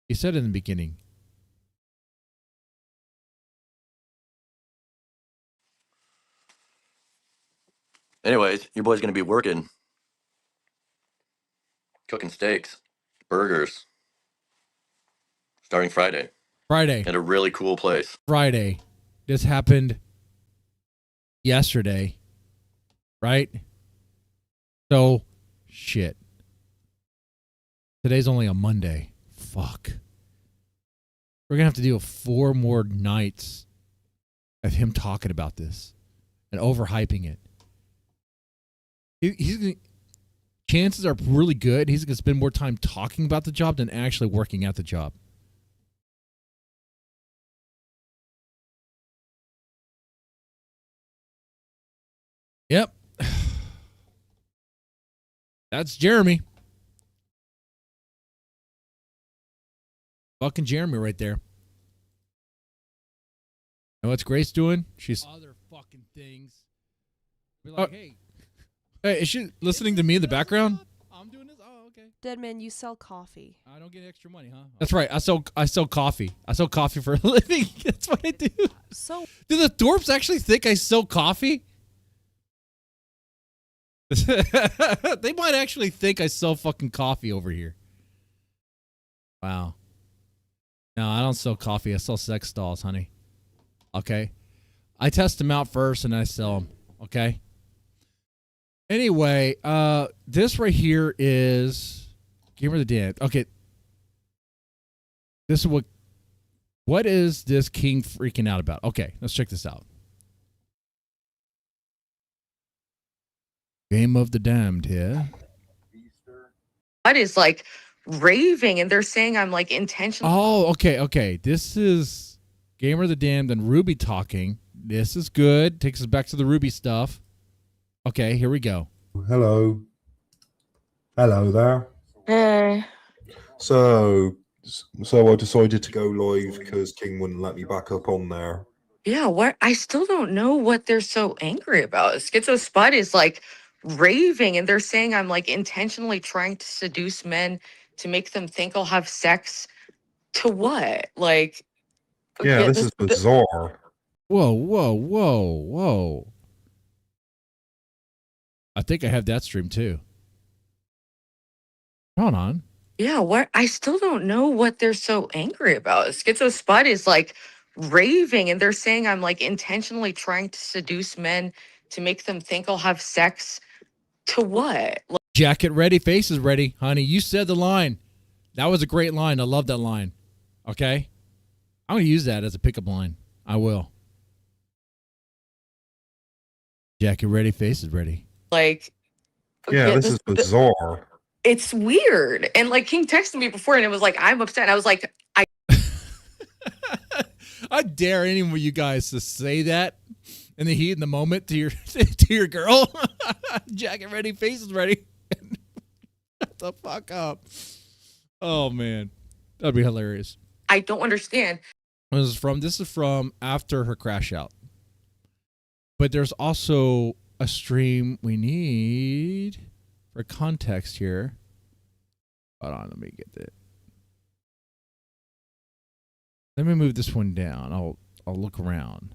He said in the beginning. Anyways, your boy's going to be working. Cooking steaks. Burgers. Starting Friday. At a really cool place. Friday. This happened yesterday. Right? So, shit. Today's only a Monday. Fuck. We're going to have to deal with 4 more nights of him talking about this and overhyping it. He's gonna, chances are really good he's going to spend more time talking about the job than actually working at the job. Yep. That's Jeremy. Fucking Jeremy right there. know what's Grace doing? She's other fucking things. Be like, hey, is she listening to me in the background? I'm doing this. Oh, okay. Deadman, you sell coffee. I don't get extra money, huh? That's right. I sell coffee. I sell coffee for a living. That's what I do. So do the Dorps actually think I sell coffee? They might actually think I sell fucking coffee over here. Wow. No, I don't sell coffee. I sell sex dolls, honey. Okay? I test them out first and I sell them. Okay? Anyway, this right here is Gamer the Dan. Okay. This is what is this king freaking out about? Okay, let's check this out. Game of the Damned here. What is like raving and they're saying I'm like intentional. Oh, okay. This is Gamer the Damned and Ruby talking. This is good. Takes us back to the Ruby stuff. Okay, here we go. Hello. Hello there. Hey. So I decided to go live because King wouldn't let me back up on there. Yeah, what? I still don't know what they're so angry about. Schizo Spud is like raving and they're saying I'm like intentionally trying to seduce men to make them think I'll have sex. To what? Like, yeah, this is bizarre. Whoa. I think I have that stream too. Hold on. Yeah, what? I still don't know what they're so angry about. Schizo Spud is like raving and they're saying I'm like intentionally trying to seduce men to make them think I'll have sex. To what? Like, Jacket ready, faces ready. Honey, you said the line. That was a great line. I love that line. Okay? I'm going to use that as a pickup line. I will. Jacket ready, faces ready. Yeah, this is bizarre. It's weird. And like King texted me before and it was like, I'm upset. And I was like, I dare any of you guys to say that in the heat in the moment to your girl. Jacket ready, faces ready. Shut the fuck up. Oh man. That'd be hilarious. I don't understand. This is from after her crash out. But there's also a stream we need for context here. Hold on, let me get it. Let me move this one down. I'll look around.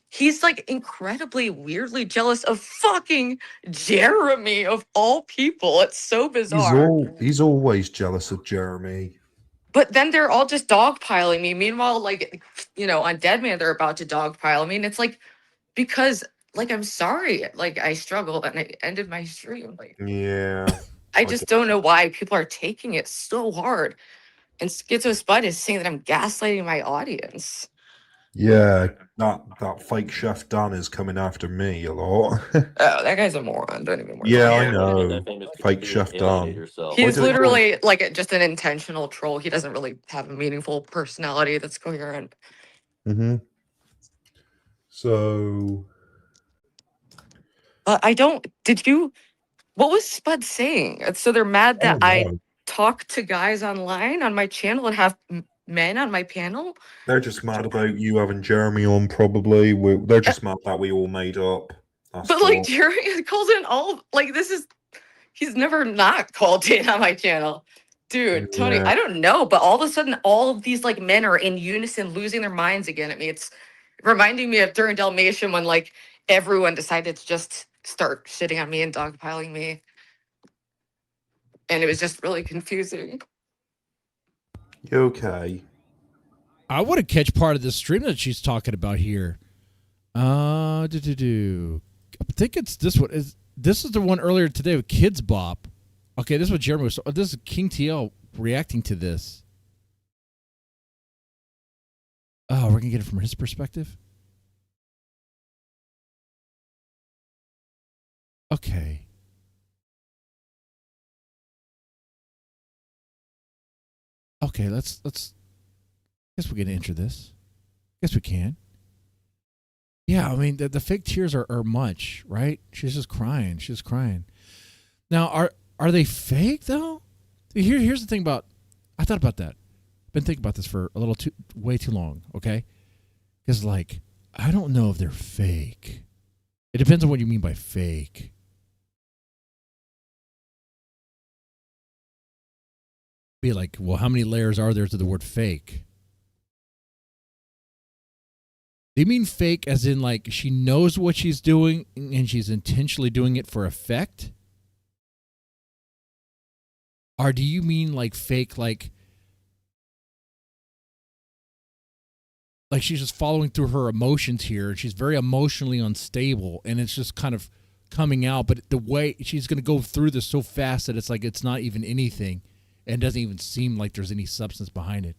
He's like incredibly weirdly jealous of fucking Jeremy of all people. It's so bizarre. He's always jealous of Jeremy. But then they're all just dogpiling me. Meanwhile, like, you know, on Deadman, they're about to dogpile me. And it's like, because, like, I'm sorry. Like, I struggled and I ended my stream. Like, yeah. I just don't know why people are taking it so hard. And Schizo Spud is saying that I'm gaslighting my audience. Yeah, that fake Chef Dan is coming after me a lot. Oh, that guy's a moron. Don't even worry. Yeah, I know. Fake Chef Dan. He's literally like just an intentional troll. He doesn't really have a meaningful personality that's coherent. Mm-hmm. So. I don't. What was Spud saying? So they're mad that I talk to guys online on my channel and have men on my panel? They're just mad about you having Jeremy on, probably. They're just mad that we all made up. But like Jeremy calls in all he's never not called in on my channel. Dude, Tony, Yeah. I don't know, but all of a sudden all of these like men are in unison losing their minds again at me. It's reminding me of during Dalmatian when like everyone decided to just start shitting on me and dogpiling me. And it was just really confusing. You okay? I want to catch part of this stream that she's talking about here. I think it's this one. This is the one earlier today with Kids Bop. Okay, this is what Jeremy was. This is King TL reacting to this. Oh, we're gonna get it from his perspective. Okay. Okay, let's guess we're gonna enter this. Guess we can. Yeah, I mean the fake tears are much, right? She's just crying. She's crying. Now, are they fake though? Here's the thing about. I thought about that. Been thinking about this for way too long. Okay, because like I don't know if they're fake. It depends on what you mean by fake. Be like, well, how many layers are there to the word fake? Do you mean fake as in like she knows what she's doing and she's intentionally doing it for effect? Or do you mean like fake like she's just following through her emotions here and she's very emotionally unstable and it's just kind of coming out, but the way she's going to go through this so fast that it's like it's not even anything and doesn't even seem like there's any substance behind it.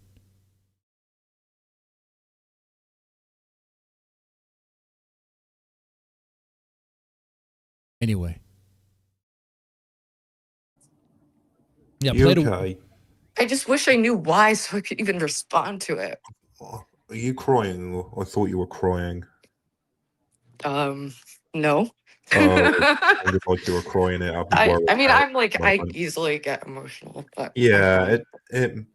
Anyway. Yeah, You okay? I just wish I knew why so I could even respond to it. Are you crying? I thought you were crying. No. I sounded like you were crying it. I mean, I'm like, I easily get emotional. But Yeah,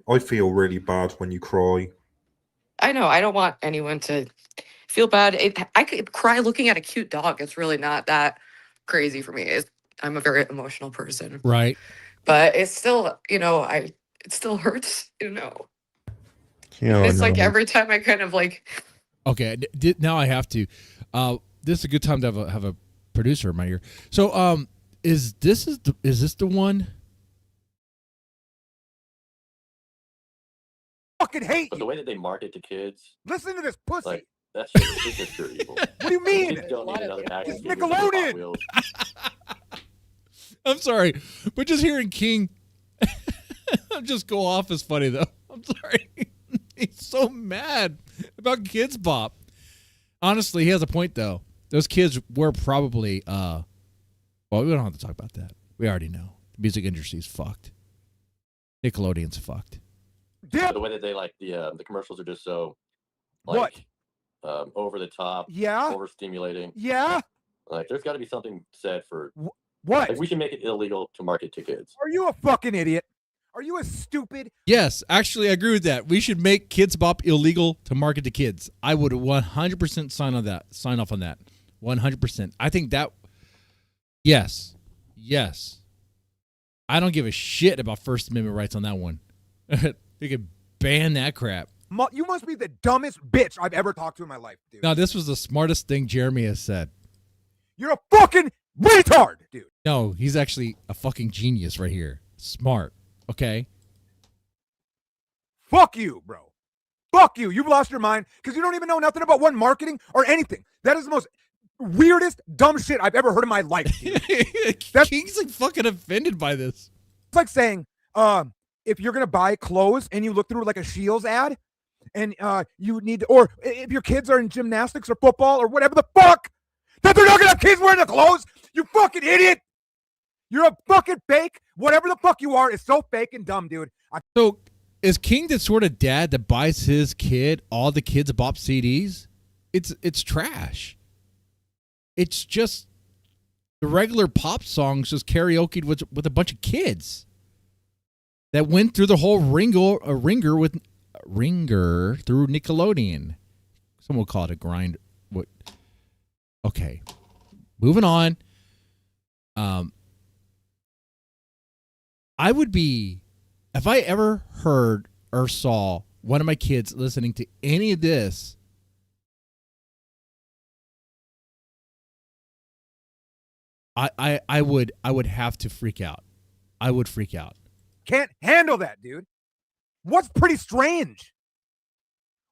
I feel really bad when you cry. I know. I don't want anyone to feel bad. I could cry looking at a cute dog. It's really not that crazy for me. I'm a very emotional person. Right. But it's still, it still hurts, Yeah, It's I like know. every time I kind of like. Okay, now I have to. This is a good time to have a producer in my ear. So, is this the one? Fucking hate But the way that they market to kids, Listen to this pussy. like that's just pure evil. What do you mean? Kids don't need another action It's figure with Hot Nickelodeon. Wheels. I'm sorry, but just hearing King, just go off is funny though. I'm sorry, he's so mad about Kids Bop. Honestly, he has a point though. Those kids were probably well, we don't have to talk about that. We already know the music industry's fucked. Nickelodeon's fucked. But the way that they like the commercials are just so like over the top, overstimulating. Yeah. Like there's got to be something said for what? Like we should make it illegal to market to kids. Are you a fucking idiot? Are you a stupid? Yes, actually, I agree with that. We should make Kids Bop illegal to market to kids. I would 100% sign off on that. 100%. I think that. Yes. I don't give a shit about First Amendment rights on that one. They could ban that crap. You must be the dumbest bitch I've ever talked to in my life, dude. No, this was the smartest thing Jeremy has said. You're a fucking retard, dude. No, he's actually a fucking genius right here. Smart. Okay? Fuck you, bro. Fuck you. You've lost your mind because you don't even know nothing about one marketing or anything. That is the most weirdest, dumb shit I've ever heard in my life. King's like fucking offended by this. It's like saying, if you're gonna buy clothes and you look through like a Shields ad, and you need, or if your kids are in gymnastics or football or whatever the fuck, that they're not gonna have kids wearing the clothes. You fucking idiot. You're a fucking fake. Whatever the fuck you are is so fake and dumb, dude. So is King the sort of dad that buys his kid all the Kids Bop CDs? It's trash. It's just the regular pop songs just karaokeed with a bunch of kids that went through the whole ringer through Nickelodeon. Some will call it a grind. What? Okay, moving on. I would be, if I ever heard or saw one of my kids listening to any of this, I would have to freak out. I would freak out. Can't handle that, dude. What's pretty strange?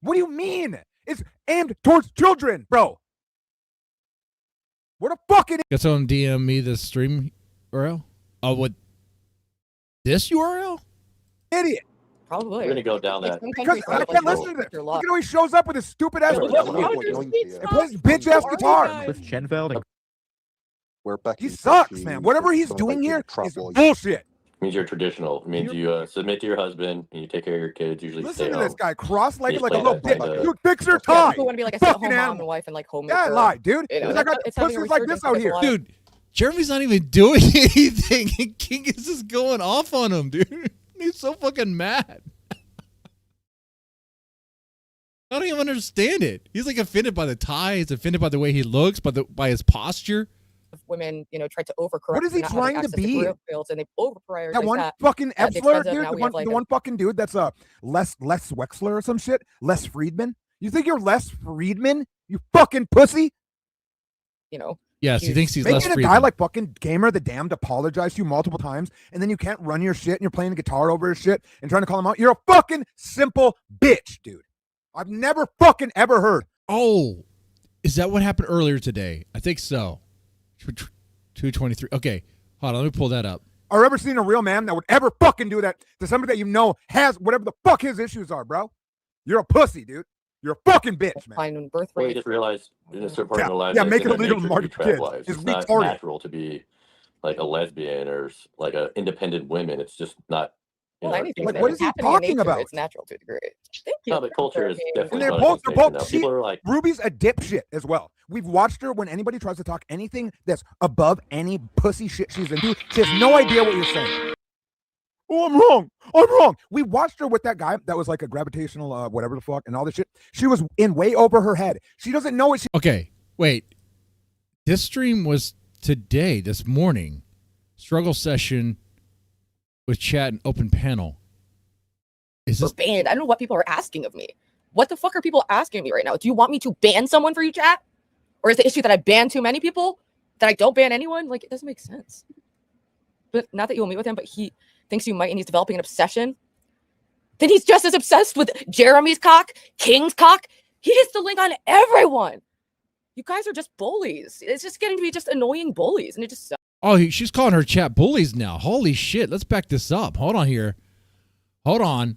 What do you mean? It's aimed towards children, bro. What a fucking Got someone DM me the stream URL? Oh, what? This URL? idiot. Probably. We're gonna go down that. Because I can't listen to this. Look at how he shows up with his stupid ass guitar. And plays bitch ass guitar. Cliff Chenfeld. He sucks, man. Whatever he's doing here is bullshit. Means you're traditional. It means you submit to your husband and you take care of your kids. Usually Listen stay to home. this guy, cross-legged He's like a playing little that bitch. kind of- You fix your Yeah, tie. people want to be like a Fucking stay-at-home mom animal. and wife and like home. Yeah, I lied, dude. You know, I got it's having a pussies like this out resurgence here. because a lot of- Dude, Jeremy's not even doing anything. And King is just going off on him, dude. He's so fucking mad. I don't even understand it. He's like offended by the tie. He's offended by the way he looks, by his posture. Women, tried to overcorrect. What is he not having trying to access be? career fields, and they overprioritized That one that. fucking because Epsler, of dude, now the we have, one fucking dude that's Les Wexler or some shit, Les Friedman. You think you're Les Friedman? You fucking pussy. Yes, he thinks he's making Les a guy Friedman. like fucking Gamer the Damned apologize to you multiple times, and then you can't run your shit, and you're playing the guitar over his shit and trying to call him out. You're a fucking simple bitch, dude. I've never fucking ever heard. Oh, is that what happened earlier today? I think so. 223. Okay, hold on. Let me pull that up. I've ever seen a real man that would ever fucking do that to somebody that you know has whatever the fuck his issues are, bro. You're a pussy, dude. You're a fucking bitch, man. Fine birth Well, you rate. just realize in a certain part of Yeah, their lives, yeah, it's make in it their illegal to nature market be kids. trap wives. It's It's not retarded. natural to be like a lesbian or like a independent women. It's just not. Well, anything Like, that what is he happening in talking nature, about? It's natural to a degree. Thank you. No, but culture is And definitely they're gone both, against they're nature both. now. See, People are like, Ruby's a dipshit as well. We've watched her when anybody tries to talk anything that's above any pussy shit she's into. She has no idea what you're saying. Oh, I'm wrong. I'm wrong. We watched her with that guy that was like a gravitational, whatever the fuck, and all this shit. She was in way over her head. She doesn't know what she. Okay, wait. This stream was today, this morning. Struggle session with chat and open panel. Is this banned? I don't know what people are asking of me. What the fuck are people asking me right now? Do you want me to ban someone for you, chat? Or is the issue that I ban too many people? That I don't ban anyone? Like, it doesn't make sense. But not that you'll meet with him, but he thinks you might, and he's developing an obsession. Then he's just as obsessed with Jeremy's cock, King's cock. He hits the link on everyone. You guys are just bullies. It's just getting to be just annoying bullies, and it just sucks. Oh, she's calling her chat bullies now. Holy shit. Let's back this up. Hold on here. Hold on.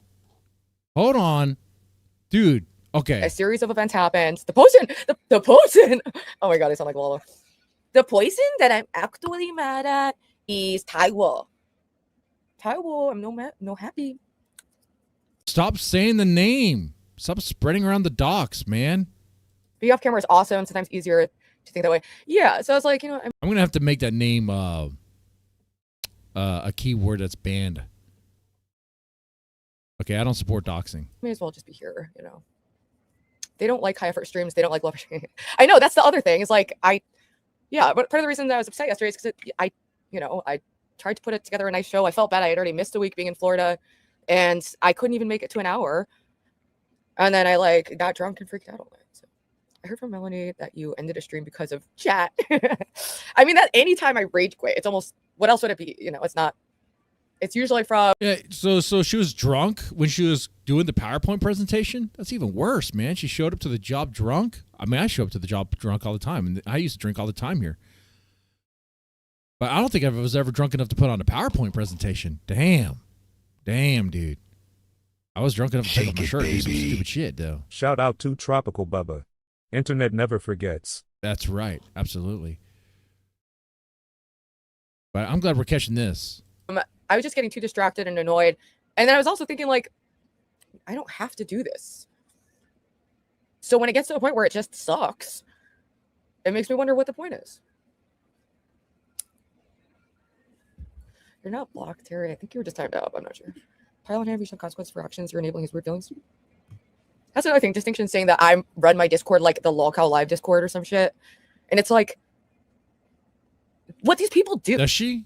Dude, okay. A series of events happened. The poison. Oh my god, I sound like Lala. The poison that I'm actually mad at is Taiwo. I'm no happy. Stop saying the name. Stop spreading around the docks, man. Being off camera is awesome. Sometimes easier to think that way. Yeah, so I was like, I'm going to have to make that name a keyword that's banned. Okay, I don't support doxing. May as well just be here, They don't like high effort streams. They don't like love. I know, that's the other thing. Is like, but part of the reason that I was upset yesterday is because I tried to put it together a nice show. I felt bad. I had already missed a week being in Florida, and I couldn't even make it to an hour. And then I got drunk and freaked out all night. So I heard from Melanie that you ended a stream because of chat. I mean, that anytime I rage quit, it's almost, what else would it be? It's not. It's usually from. Yeah, so she was drunk when she was doing the PowerPoint presentation? That's even worse, man. She showed up to the job drunk. I mean, I show up to the job drunk all the time, and I used to drink all the time here. But I don't think I was ever drunk enough to put on a PowerPoint presentation. Damn, dude. I was drunk enough to take off my shirt and do some stupid shit, though. Shout out to Tropical Bubba. Internet never forgets. That's right. Absolutely. But I'm glad we're catching this. I was just getting too distracted and annoyed. And then I was also thinking, I don't have to do this. So when it gets to a point where it just sucks, it makes me wonder what the point is. You're not blocked, Terry. I think you were just timed out. I'm not sure. Pile on hand, some consequence for actions. You're enabling his weird feelings. That's another thing. Distinction saying that I run my Discord like the lolcow live Discord or some shit. And it's like, what these people do. Does she?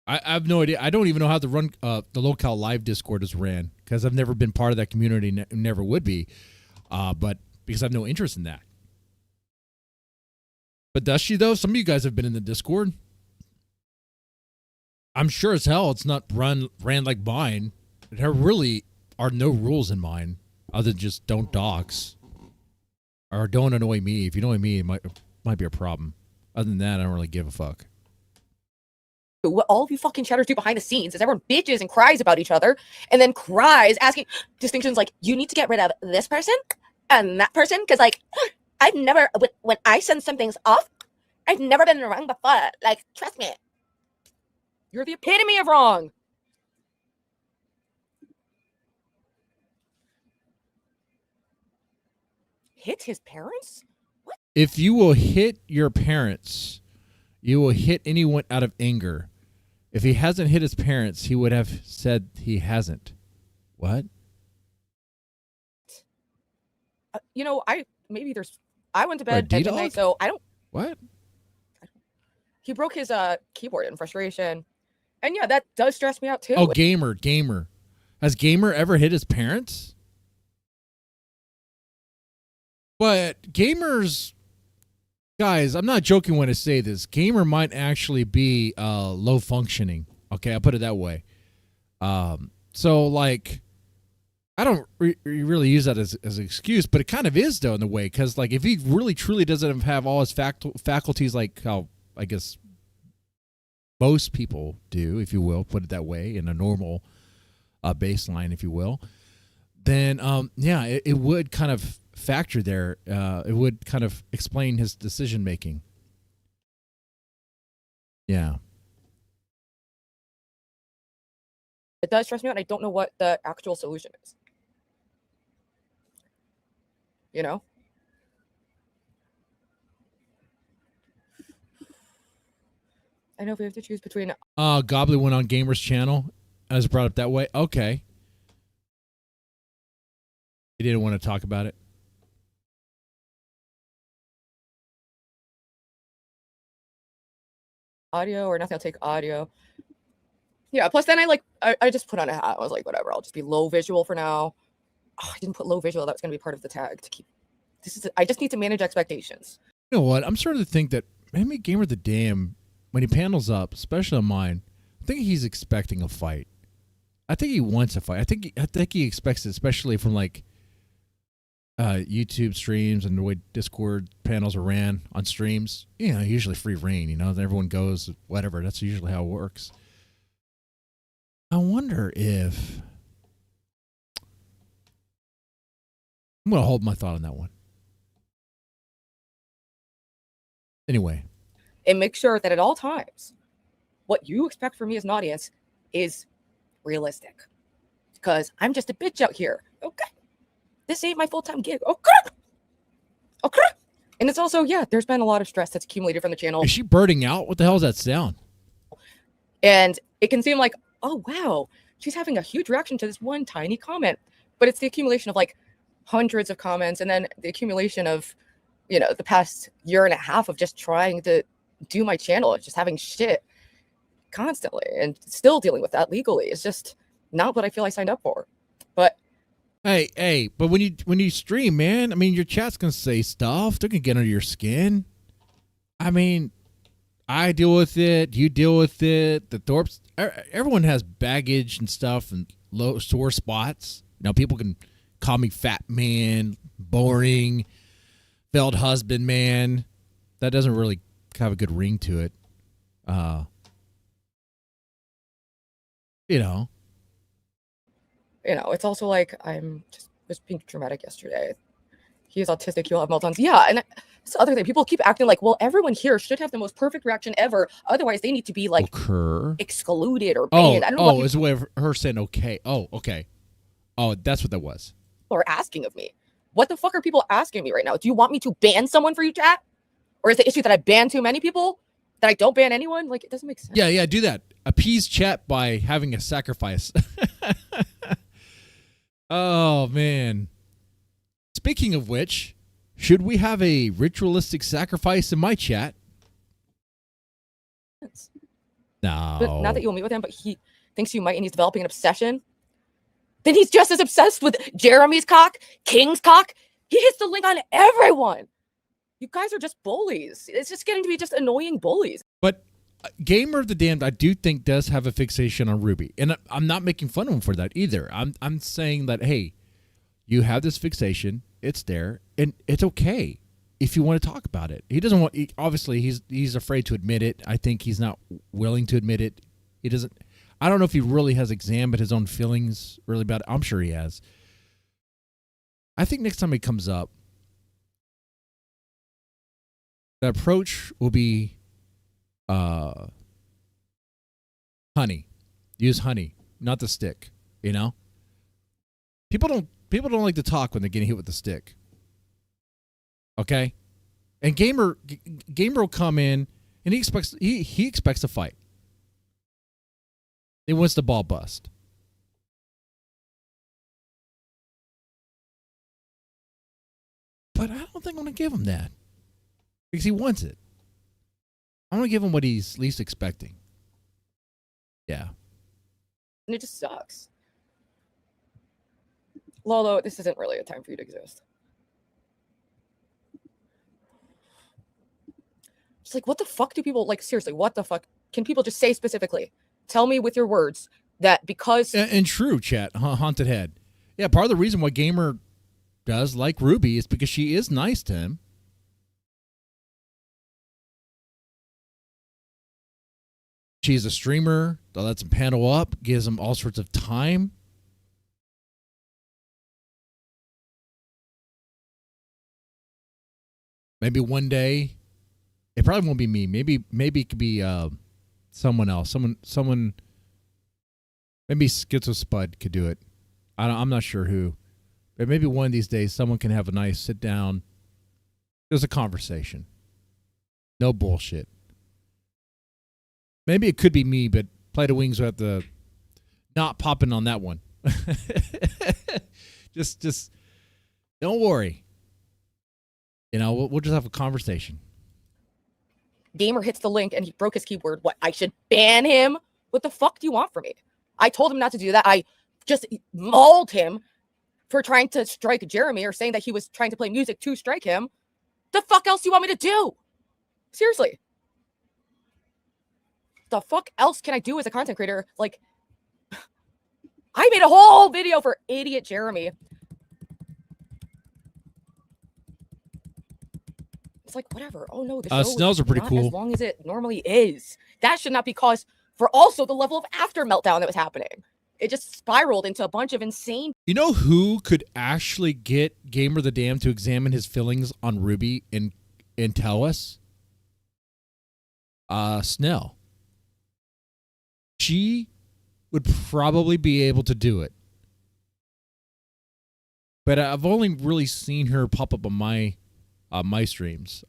I have no idea. I don't even know how to run the lolcow live Discord is ran because I've never been part of that community, never would be. But because I have no interest in that. But does she, though? Some of you guys have been in the Discord. I'm sure as hell it's not ran like mine. There really are no rules in mine other than just don't dox. Or don't annoy me. If you annoy me, it might be a problem. Other than that, I don't really give a fuck. What all of you fucking chatters do behind the scenes is everyone bitches and cries about each other and then cries asking distinctions like, you need to get rid of this person and that person because I've never, when I send some things off, I've never been wrong before. Trust me. You're the epitome of wrong. Hit his parents? What? If you will hit your parents, you will hit anyone out of anger. If he hasn't hit his parents, he would have said he hasn't. What? You know, I went to Or a bed at midnight, D-dog? so I don't. What? He broke his keyboard in frustration, and yeah, that does stress me out too. Oh, gamer. Has gamer ever hit his parents? But gamers, guys, I'm not joking when I say this. Gamer might actually be low functioning. Okay, I'll put it that way. So like, I don't really use that as an excuse, but it kind of is though in a way, because like if he really truly doesn't have all his faculties like how I guess most people do, if you will, put it that way, in a normal baseline, if you will, then yeah, it would kind of factor there. It would kind of explain his decision making. Yeah. It does stress me out, and I don't know what the actual solution is. You know? I know if we have to choose between Goblin went on Gamer's channel as brought up that way. Okay. He didn't want to talk about it. audio or nothing, I'll take audio. Yeah, plus then I just put on a hat. I was like, whatever, I'll just be low visual for now. Oh, I didn't put low visual. That was going to be part of the tag to keep. I just need to manage expectations. You know what? I'm starting to think that maybe Gamer the Damn, when he panels up, especially on mine, I think he's expecting a fight. I think he wants a fight. I think he expects it, especially from like YouTube streams and the way Discord panels are ran on streams. You know, usually free reign. You know, everyone goes whatever. That's usually how it works. I wonder if I'm going to hold my thought on that one. Anyway. And make sure that at all times, what you expect from me as an audience is realistic. Because I'm just a bitch out here. Okay. This ain't my full-time gig. Okay. Okay. And it's also, yeah, there's been a lot of stress that's accumulated from the channel. Is she birding out? What the hell is that sound? And it can seem like, oh, wow, she's having a huge reaction to this one tiny comment. But it's the accumulation of like hundreds of comments and then the accumulation of, you know, the past year and a half of just trying to do my channel, just having shit constantly and still dealing with that legally. It's just not what I feel I signed up for. But hey, but when you stream, man, I mean, your chat's gonna say stuff. They're gonna get under your skin. I mean, I deal with it. You deal with it. The Thorpes, everyone has baggage and stuff and low sore spots. You know, people can call me fat man, boring, failed husband man. That doesn't really have a good ring to it. You know, it's also like I'm just was being dramatic yesterday. He is autistic. He'll have meltdowns. Yeah, and it's the other thing. People keep acting like, well, everyone here should have the most perfect reaction ever. Otherwise, they need to be like excluded or banned. I don't know. It's a way of her saying okay. Oh, okay. Oh, that's what that was. People are asking of me. What the fuck are people asking me right now? Do you want me to ban someone for you, chat? Or is the issue that I ban too many people? That I don't ban anyone? Like, it doesn't make sense. Yeah, do that. Appease chat by having a sacrifice. Oh, man. Speaking of which, should we have a ritualistic sacrifice in my chat? No. But not that you'll meet with him, but he thinks you might and he's developing an obsession. Then he's just as obsessed with Jeremy's cock, King's cock. He hits the link on everyone. You guys are just bullies. It's just getting to be just annoying bullies. But Gamer of the Damned, I do think, does have a fixation on Ruby. And I'm not making fun of him for that either. I'm saying that, hey, you have this fixation. It's there. And it's okay if you want to talk about it. He doesn't want, obviously, he's afraid to admit it. I think he's not willing to admit it. He doesn't, I don't know if he really has examined his own feelings really about it. I'm sure he has. I think next time he comes up, the approach will be honey. Use honey, not the stick. You know, people don't like to talk when they're getting hit with the stick. Okay, and gamer will come in and he expects a fight. He wants the ball bust. But I don't think I'm going to give him that. Because he wants it. I'm going to give him what he's least expecting. Yeah. And it just sucks. Lolo, this isn't really a time for you to exist. It's like, what the fuck do people, like, seriously, what the fuck? Can people just say specifically? Tell me with your words that because... And true, chat, Haunted Head. Yeah, part of the reason why Gamer does like Ruby is because she is nice to him. She's a streamer that lets him panel up, gives him all sorts of time. Maybe one day, it probably won't be me. Maybe it could be someone else. Someone. Maybe Schizo Spud could do it. I'm not sure who, but maybe one of these days someone can have a nice sit down. There's a conversation. No bullshit. Maybe it could be me, but Play the Wings will have to not pop in on that one. just don't worry. You know, we'll just have a conversation. Gamer hits the link and he broke his keyboard. What, I should ban him? What the fuck do you want from me? I told him not to do that. I just mauled him for trying to strike Jeremy or saying that he was trying to play music to strike him. The fuck else do you want me to do? Seriously. The fuck else can I do as a content creator? Like, I made a whole video for idiot Jeremy. It's like, whatever. Oh no, the show Snells are pretty not cool. as long as it normally is. That should not be cause for also the level of after meltdown that was happening. It just spiraled into a bunch of insane. You know who could actually get Gamer the Dam to examine his feelings on Ruby and tell us? Snell. She would probably be able to do it. But I've only really seen her pop up on my streams,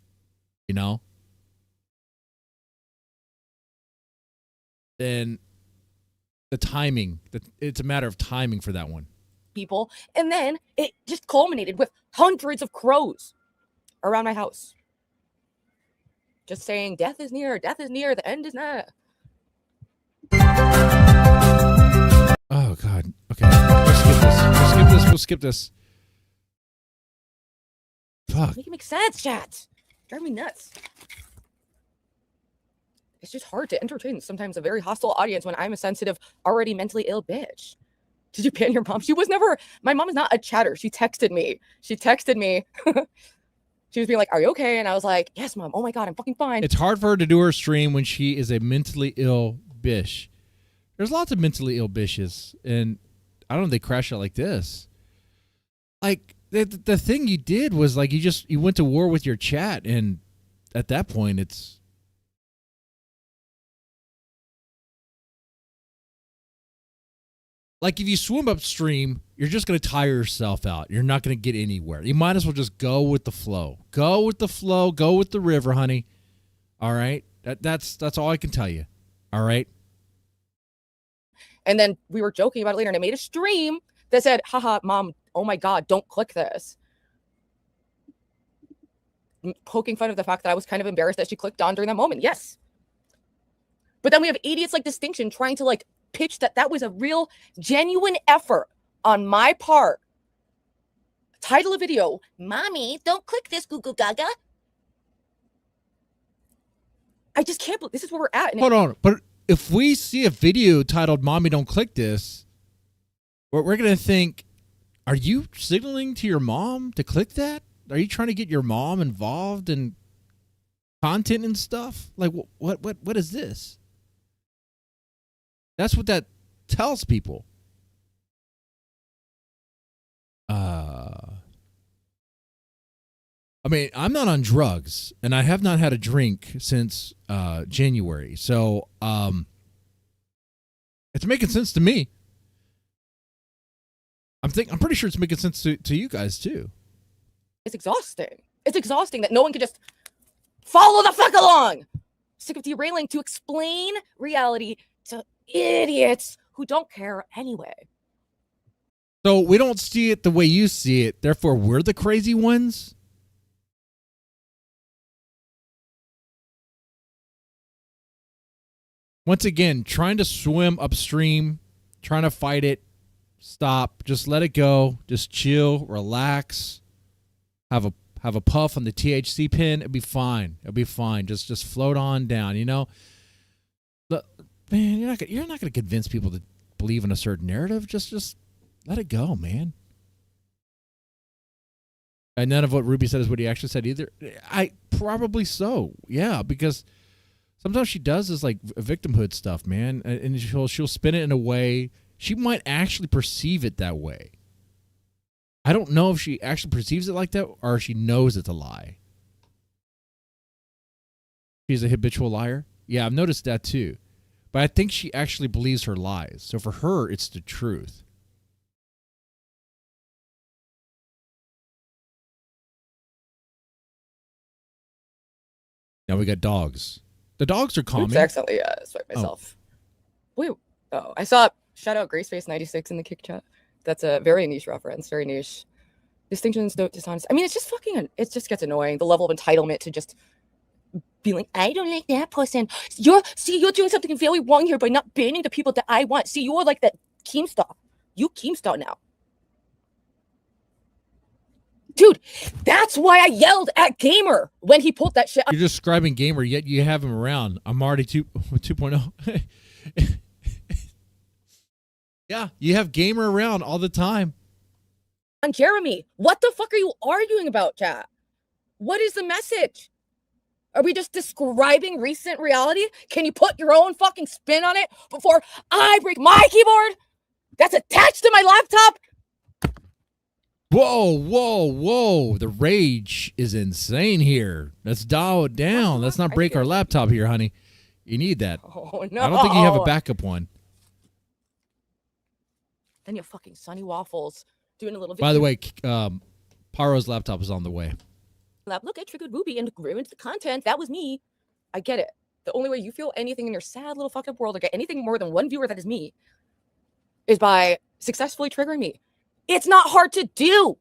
you know? Then the timing, it's a matter of timing for that one. People, and then it just culminated with hundreds of crows around my house. Just saying, death is near, the end is near. Oh, God. Okay. We'll skip this. Fuck. Make it make sense, chat. Drive me nuts. It's just hard to entertain sometimes a very hostile audience when I'm a sensitive, already mentally ill bitch. Did you ban your mom? She was never, my mom is not a chatter. She texted me. She was being like, are you okay? And I was like, yes, mom. Oh my God, I'm fucking fine. It's hard for her to do her stream when she is a mentally ill bish. There's lots of mentally ill bishes, and I don't know if they crash out like this. Like, the thing you did was, like, you went to war with your chat, and at that point, it's... Like, if you swim upstream, you're just going to tire yourself out. You're not going to get anywhere. You might as well just go with the flow. Go with the flow. Go with the river, honey. All right? That's all I can tell you. All right? And then we were joking about it later, and I made a stream that said, haha, mom, oh my God, don't click this. Poking fun of the fact that I was kind of embarrassed that she clicked on during that moment. Yes. But then we have idiots like Distinction trying to, like, pitch that was a real genuine effort on my part. Title of video, mommy, don't click this, Google Gaga. I just can't believe this is where we're at. Hold on, but if we see a video titled "Mommy, don't click this," we're gonna think, are you signaling to your mom to click that? Are you trying to get your mom involved in content and stuff? Like, what is this? That's what that tells people. I mean, I'm not on drugs, and I have not had a drink since January, so it's making sense to me. I'm pretty sure it's making sense to you guys too. It's exhausting. It's exhausting that no one can just follow the fuck along. Sick of derailing to explain reality to idiots who don't care anyway. So we don't see it the way you see it. Therefore, we're the crazy ones. Once again, trying to swim upstream, trying to fight it. Stop. Just let it go. Just chill. Relax. Have a puff on the THC pin. It'll be fine. It'll be fine. Just float on down. You know, man, you're not gonna convince people to believe in a certain narrative. Just let it go, man. And none of what Ruby said is what he actually said either. I probably so. Yeah, because sometimes she does is like victimhood stuff, man, and she'll spin it in a way she might actually perceive it that way. I don't know if she actually perceives it like that or she knows it's a lie. She's a habitual liar. Yeah, I've noticed that too. But I think she actually believes her lies. So for her, it's the truth. Now we got dogs. The dogs are calming. Oops, accidentally swiped myself. Wait. Oh, I saw shout out Graceface96 in the kick chat. That's a very niche reference, very niche. Distinctions don't dishonest. I mean, it's just fucking, it just gets annoying. The level of entitlement to just be like, I don't like that person. You're doing something very wrong here by not banning the people that I want. See, you're like that Keemstar. You Keemstar now. Dude, that's why I yelled at Gamer when he pulled that shit. You're describing Gamer, yet you have him around. I'm already 2.0. Yeah, you have Gamer around all the time. And Jeremy, what the fuck are you arguing about, chat? What is the message? Are we just describing recent reality? Can you put your own fucking spin on it before I break my keyboard that's attached to my laptop? Whoa, whoa, whoa. The rage is insane here. Let's dial it down. Let's not break our laptop here, honey. You need that. Oh, no. I don't think you have a backup one. Then you fucking Sunny Waffles doing a little By the way, Pyro's laptop is on the way. Look, I triggered Ruby and ruined the content. That was me. I get it. The only way you feel anything in your sad little fucked up world or get anything more than one viewer that is me is by successfully triggering me. It's not hard to do.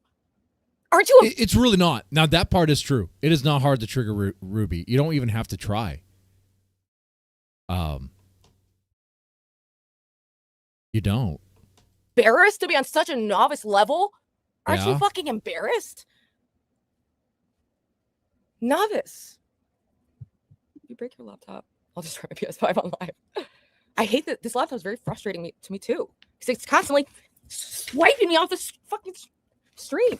Aren't you? It's really not. Now, that part is true. It is not hard to trigger Ruby. You don't even have to try. You don't. Embarrassed to be on such a novice level? Aren't Yeah. you fucking embarrassed? Novice. You break your laptop. I'll just try my PS5 on live. I hate that this laptop is very frustrating to me too. Because it's constantly swiping me off this fucking stream.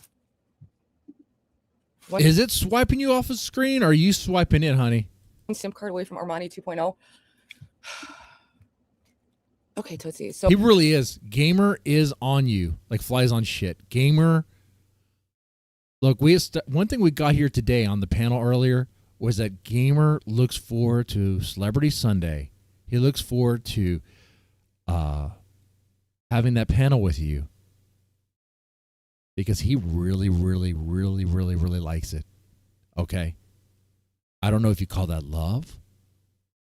Is it swiping you off the screen or are you swiping it, honey? SIM card away from Armani 2.0. Okay, Tootsie. So He really is. Gamer is on you. Like flies on shit. Gamer. Look, one thing we got here today on the panel earlier was that Gamer looks forward to Celebrity Sunday. He looks forward to having that panel with you because he really, really, really, really, really likes it. Okay? I don't know if you call that love,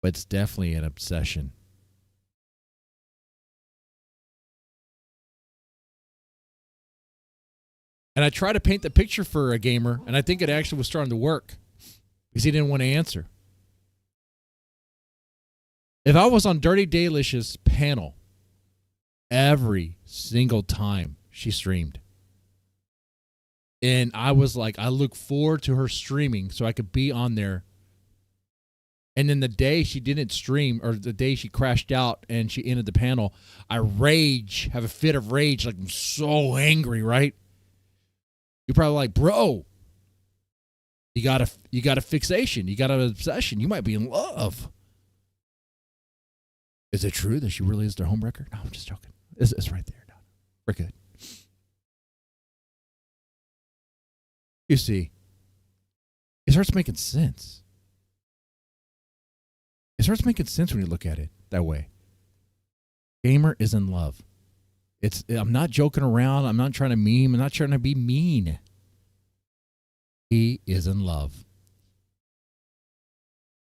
but it's definitely an obsession. And I tried to paint the picture for a Gamer, and I think it actually was starting to work because he didn't want to answer. If I was on Dirty Delicious panel every single time she streamed, and I was like, I look forward to her streaming so I could be on there. And then the day she didn't stream, or the day she crashed out and she ended the panel, I have a fit of rage, like I'm so angry, right? You're probably like, bro, you got a fixation. You got an obsession. You might be in love. Is it true that she really is their homewrecker? No, I'm just joking. It's right there. No, we're good. You see, it starts making sense. It starts making sense when you look at it that way. Gamer is in love. I'm not joking around. I'm not trying to meme. I'm not trying to be mean. He is in love.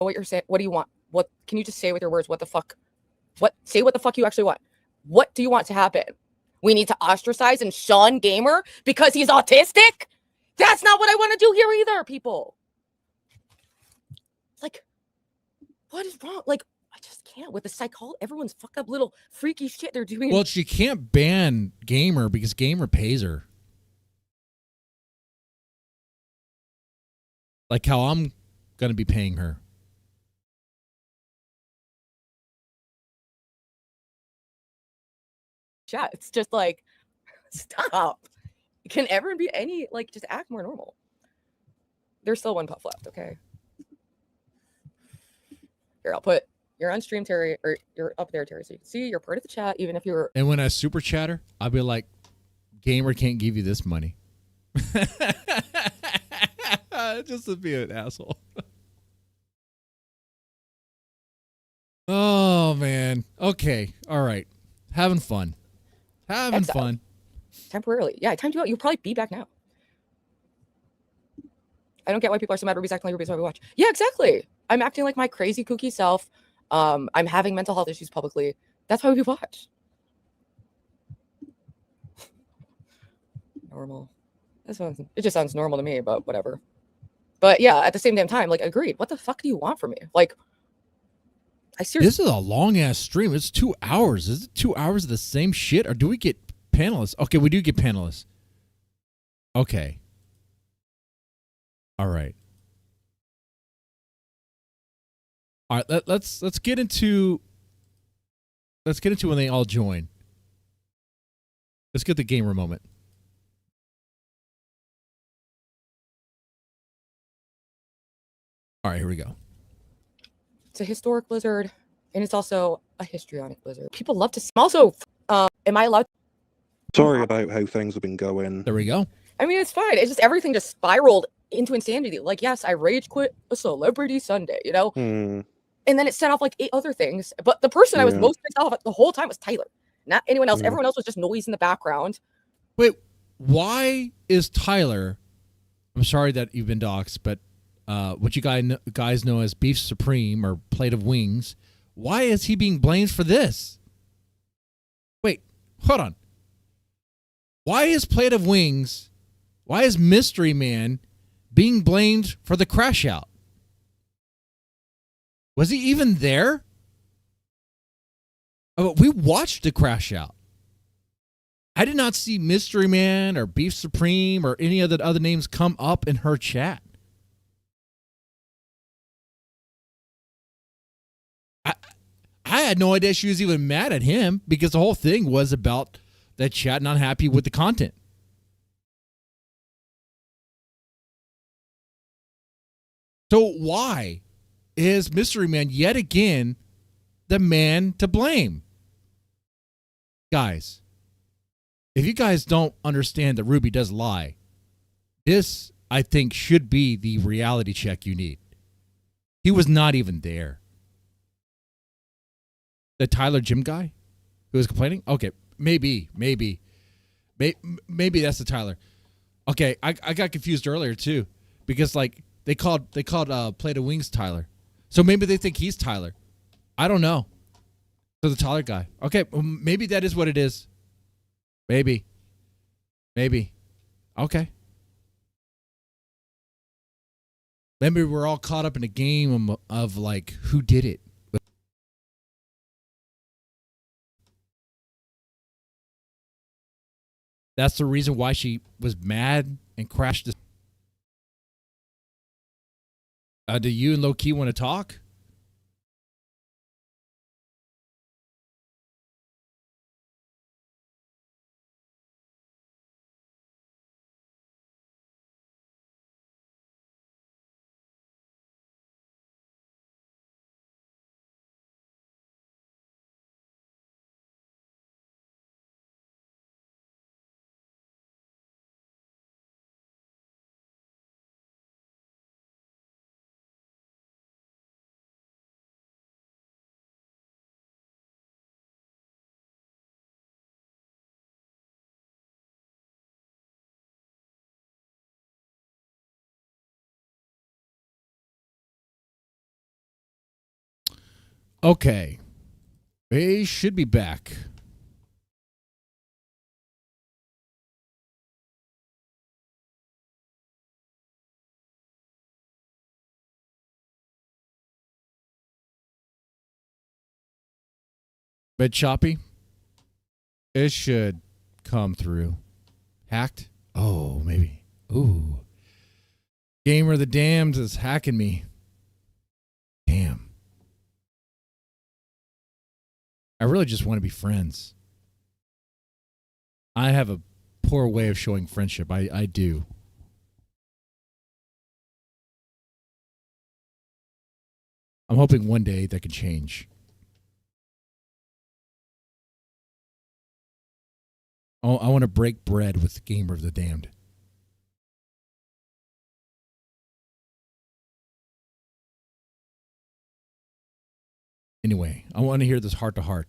what you're saying. What do you want? What can you just say with your words? What the fuck? What? Say what the fuck you actually want. What do you want to happen? We need to ostracize and shun Gamer because he's autistic? That's not what I want to do here either, people. Like, what is wrong? Like, I just can't with the psychology. Everyone's fucked up little freaky shit they're doing. Well, she can't ban Gamer because Gamer pays her. Like how I'm going to be paying her. Chat. It's just like, stop. Can everyone be any, like, just act more normal? There's still one puff left, okay? Here, I'll put, you're on stream, Terry, or you're up there, Terry, so you can see you're part of the chat, even if you're... And when I super chatter, I'll be like, Gamer can't give you this money. Just to be an asshole. Oh, man. Okay. All right. Having fun. Having fun. Temporarily. Yeah, I timed you out. You'll probably be back now. I don't get why people are so mad. Ruby's acting like Ruby's why we watch. Yeah, exactly. I'm acting like my crazy kooky self. I'm having mental health issues publicly. That's why we watch. Normal. It just sounds normal to me, but whatever. But yeah, at the same damn time, like, agreed. What the fuck do you want from me? Like, I seriously. This is a long ass stream. It's 2 hours. Is it 2 hours of the same shit, or do we get panelists? Okay, we do get panelists. Okay. All right. All right. Let's get into. Let's get into when they all join. Let's get the gamer moment. All right, here we go. It's a historic blizzard, and it's also a histrionic blizzard. People love to see. Also, am I allowed? Sorry about how things have been going. There we go. I mean, it's fine. It's just everything just spiraled into insanity. Like, yes, I rage quit a celebrity Sunday, you know? And then it set off like 8 other things. But the person I was most pissed off at the whole time was Tyler, not anyone else. Everyone else was just noise in the background. Wait, why is Tyler? I'm sorry that you've been doxxed, but what you guys know as Beef Supreme or Plate of Wings, why is he being blamed for this? Wait, hold on. Why is Plate of Wings, why is Mystery Man being blamed for the crash out? Was he even there? Oh, we watched the crash out. I did not see Mystery Man or Beef Supreme or any of the other names come up in her chat. I had no idea she was even mad at him because the whole thing was about that chat not happy with the content. So why is Mystery Man yet again the man to blame? Guys, if you guys don't understand that Ruby does lie, this, I think, should be the reality check you need. He was not even there. The Tyler Jim guy who was complaining? Okay, maybe that's the Tyler. Okay, I got confused earlier too because like they called Plate of Wings Tyler, so maybe they think he's Tyler. I don't know. So the Tyler guy. Okay, well, maybe that is what it is. Maybe. Okay. Maybe we're all caught up in a game of like who did it. That's the reason why she was mad and crashed this. Do you and Low-Key want to talk? Okay. They should be back. Bit choppy. It should come through. Hacked? Oh, maybe. Ooh. Gamer the Damned is hacking me. Damn. I really just want to be friends. I have a poor way of showing friendship. I do. I'm hoping one day that can change. Oh, I want to break bread with Gamer of the Damned. Anyway, I want to hear this heart to heart.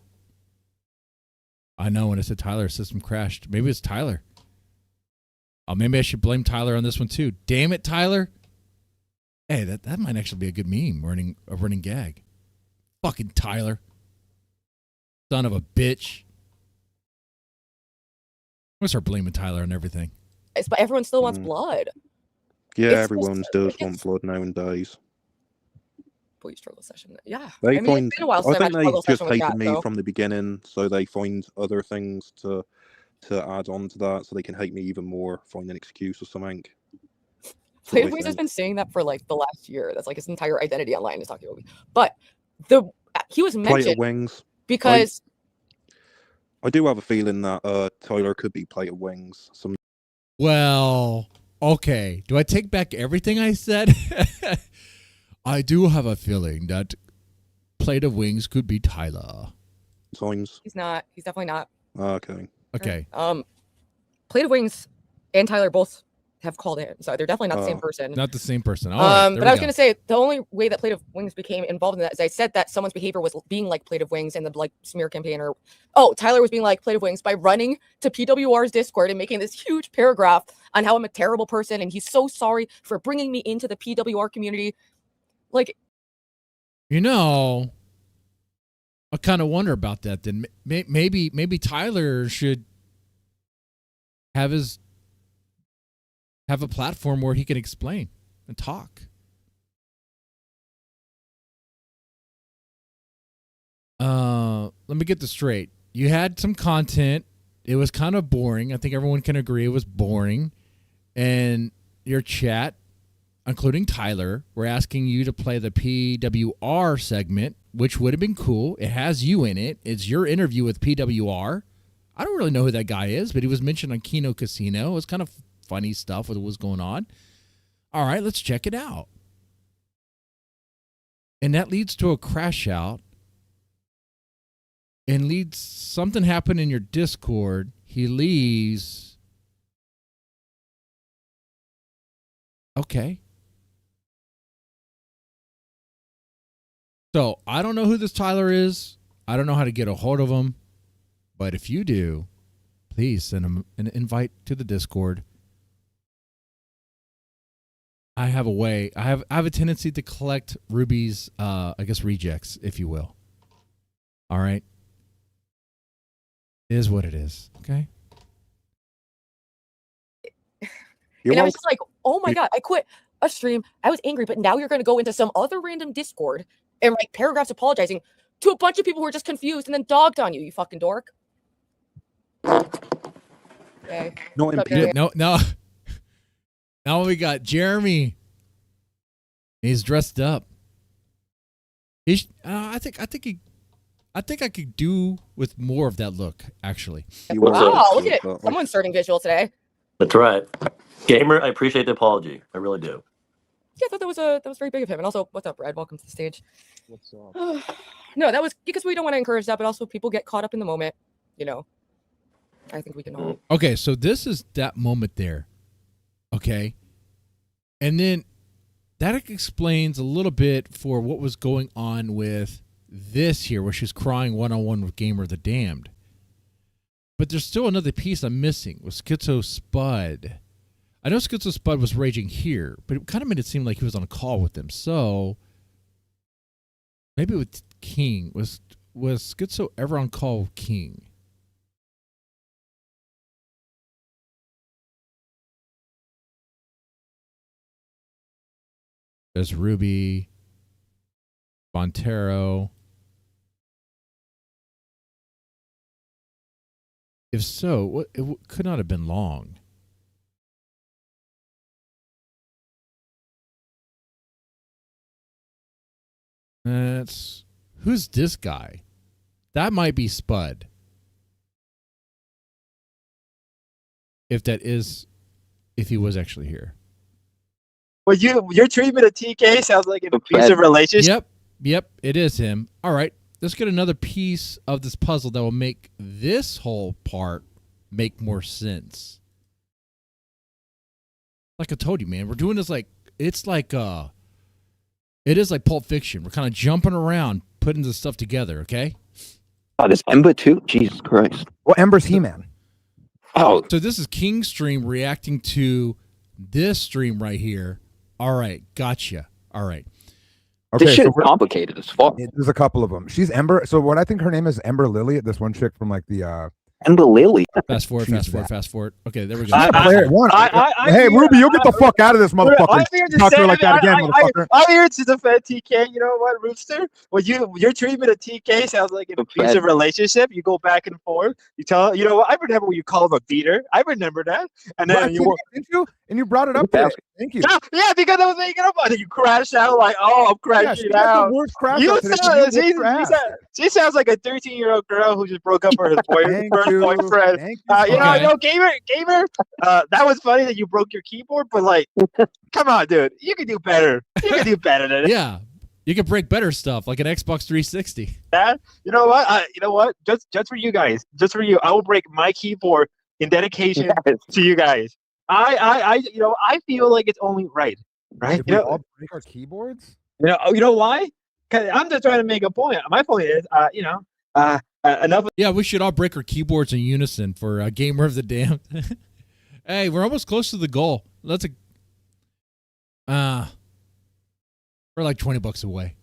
I know when I said Tyler, system crashed. Maybe it's Tyler. Oh, maybe I should blame Tyler on this one too. Damn it, Tyler. Hey, that might actually be a good meme, a running gag. Fucking Tyler. Son of a bitch. I'm going to start blaming Tyler on everything. But everyone still wants blood. Yeah, It's everyone just- does it's- want blood nowadays. Boy, struggle session. Yeah. They I mean, find. it's been a while I since I've think had a they struggle just session with hated chat, me so. from the beginning, so they find other things to add on to that, so they can hate me even more. Find an excuse or something. Play Wings has been saying that for like the last year. That's like his entire identity online is talking about me. But he was Plate mentioned of Wings. because I do have a feeling that Tyler could be Plate of Wings. Well, okay. Do I take back everything I said? I do have a feeling that Plate of Wings could be Tyler. Times. he's not. He's definitely not. Okay. Okay. Plate of Wings and Tyler both have called in, so they're definitely not the same person. Not the same person. All right, there but we I was go. gonna say the only way that Plate of Wings became involved in that is I said that someone's behavior was being like Plate of Wings in the like smear campaign, or Tyler was being like Plate of Wings by running to PWR's Discord and making this huge paragraph on how I'm a terrible person and he's so sorry for bringing me into the PWR community. Like, You know, I kind of wonder about that. Then maybe Tyler should have a platform where he can explain and talk. Let me get this straight. You had some content. It was kind of boring. I think everyone can agree it was boring. And your chat, including Tyler, were asking you to play the PWR segment, which would have been cool. It has you in it. It's your interview with PWR. I don't really know who that guy is, but he was mentioned on Kino Casino. It was kind of funny stuff with what was going on. All right, let's check it out. And that leads to a crash out and leads something happened in your Discord. He leaves. Okay. So I don't know who this Tyler is. I don't know how to get a hold of him. But if you do, please send him an invite to the Discord. I have a way. I have a tendency to collect Ruby's, rejects, if you will. All right. It is what it is. Okay. and I was just like, oh my God, I quit a stream. I was angry, but now you're going to go into some other random Discord and write paragraphs apologizing to a bunch of people who are just confused and then dogged on you, you fucking dork. Okay. No. Now we got Jeremy. He's dressed up. I think I could do with more of that look, actually. Wow, look at it. Someone's starting visual today. That's right. Gamer, I appreciate the apology. I really do. Yeah, I thought that was very big of him. And also, what's up, Brad? Welcome to the stage. What's up? No, that was because we don't want to encourage that, but also people get caught up in the moment. You know, I think we can all. Okay, so this is that moment there. Okay. And then that explains a little bit for what was going on with this here, where she's crying one-on-one with Gamer the Damned. But there's still another piece I'm missing with Schizo Spud. I know Schizo Spud was raging here, but it kind of made it seem like he was on a call with them. So maybe with King was Schizo ever on call King? There's Ruby, Montero. If so, it could not have been long. Who's this guy? That might be Spud. If he was actually here. Well, your treatment of TK sounds like an abusive relationship. Yep, it is him. All right, let's get another piece of this puzzle that will make this whole part make more sense. Like I told you, man, we're doing this it is like Pulp Fiction. We're kind of jumping around, putting this stuff together, okay? Oh, this Ember too? Jesus Christ. Well, Ember's He-Man. Oh. So this is King's stream reacting to this stream right here. All right, gotcha. All right. Okay, this shit is so complicated as fuck. There's a couple of them. She's Ember. So what I think her name is Ember Lily. This one chick from like the Ember Lily. Fast forward. Okay, there we go. Hey, Ruby, you'll get the fuck out of this, motherfucker. I'm here to Talk to say, her like that again, motherfucker. I'm here to defend TK. You know what, Rooster? Well, your treatment of TK sounds like an abusive relationship. You go back and forth. You tell, you know what? I remember when you call him a beater. I remember that. And then didn't you? And you brought it up today. Thank you. Yeah, because I was thinking about it. You crashed out like, oh, I'm crashing out. The worst crash You out today. she sounds like a 13-year-old girl who just broke up with her boyfriend. Gamer, that was funny that you broke your keyboard, but like, come on, dude, you can do better. You can do better than Yeah, you can break better stuff like an Xbox 360. that. You know what? Just for you guys, just for you, I will break my keyboard in dedication to you guys. I feel like it's only right. Did we all break our keyboards? You know why? Because I'm just trying to make a point. My point is, enough. Yeah, we should all break our keyboards in unison for Gamer of the Damned. Hey, we're almost close to the goal. We're like $20 away.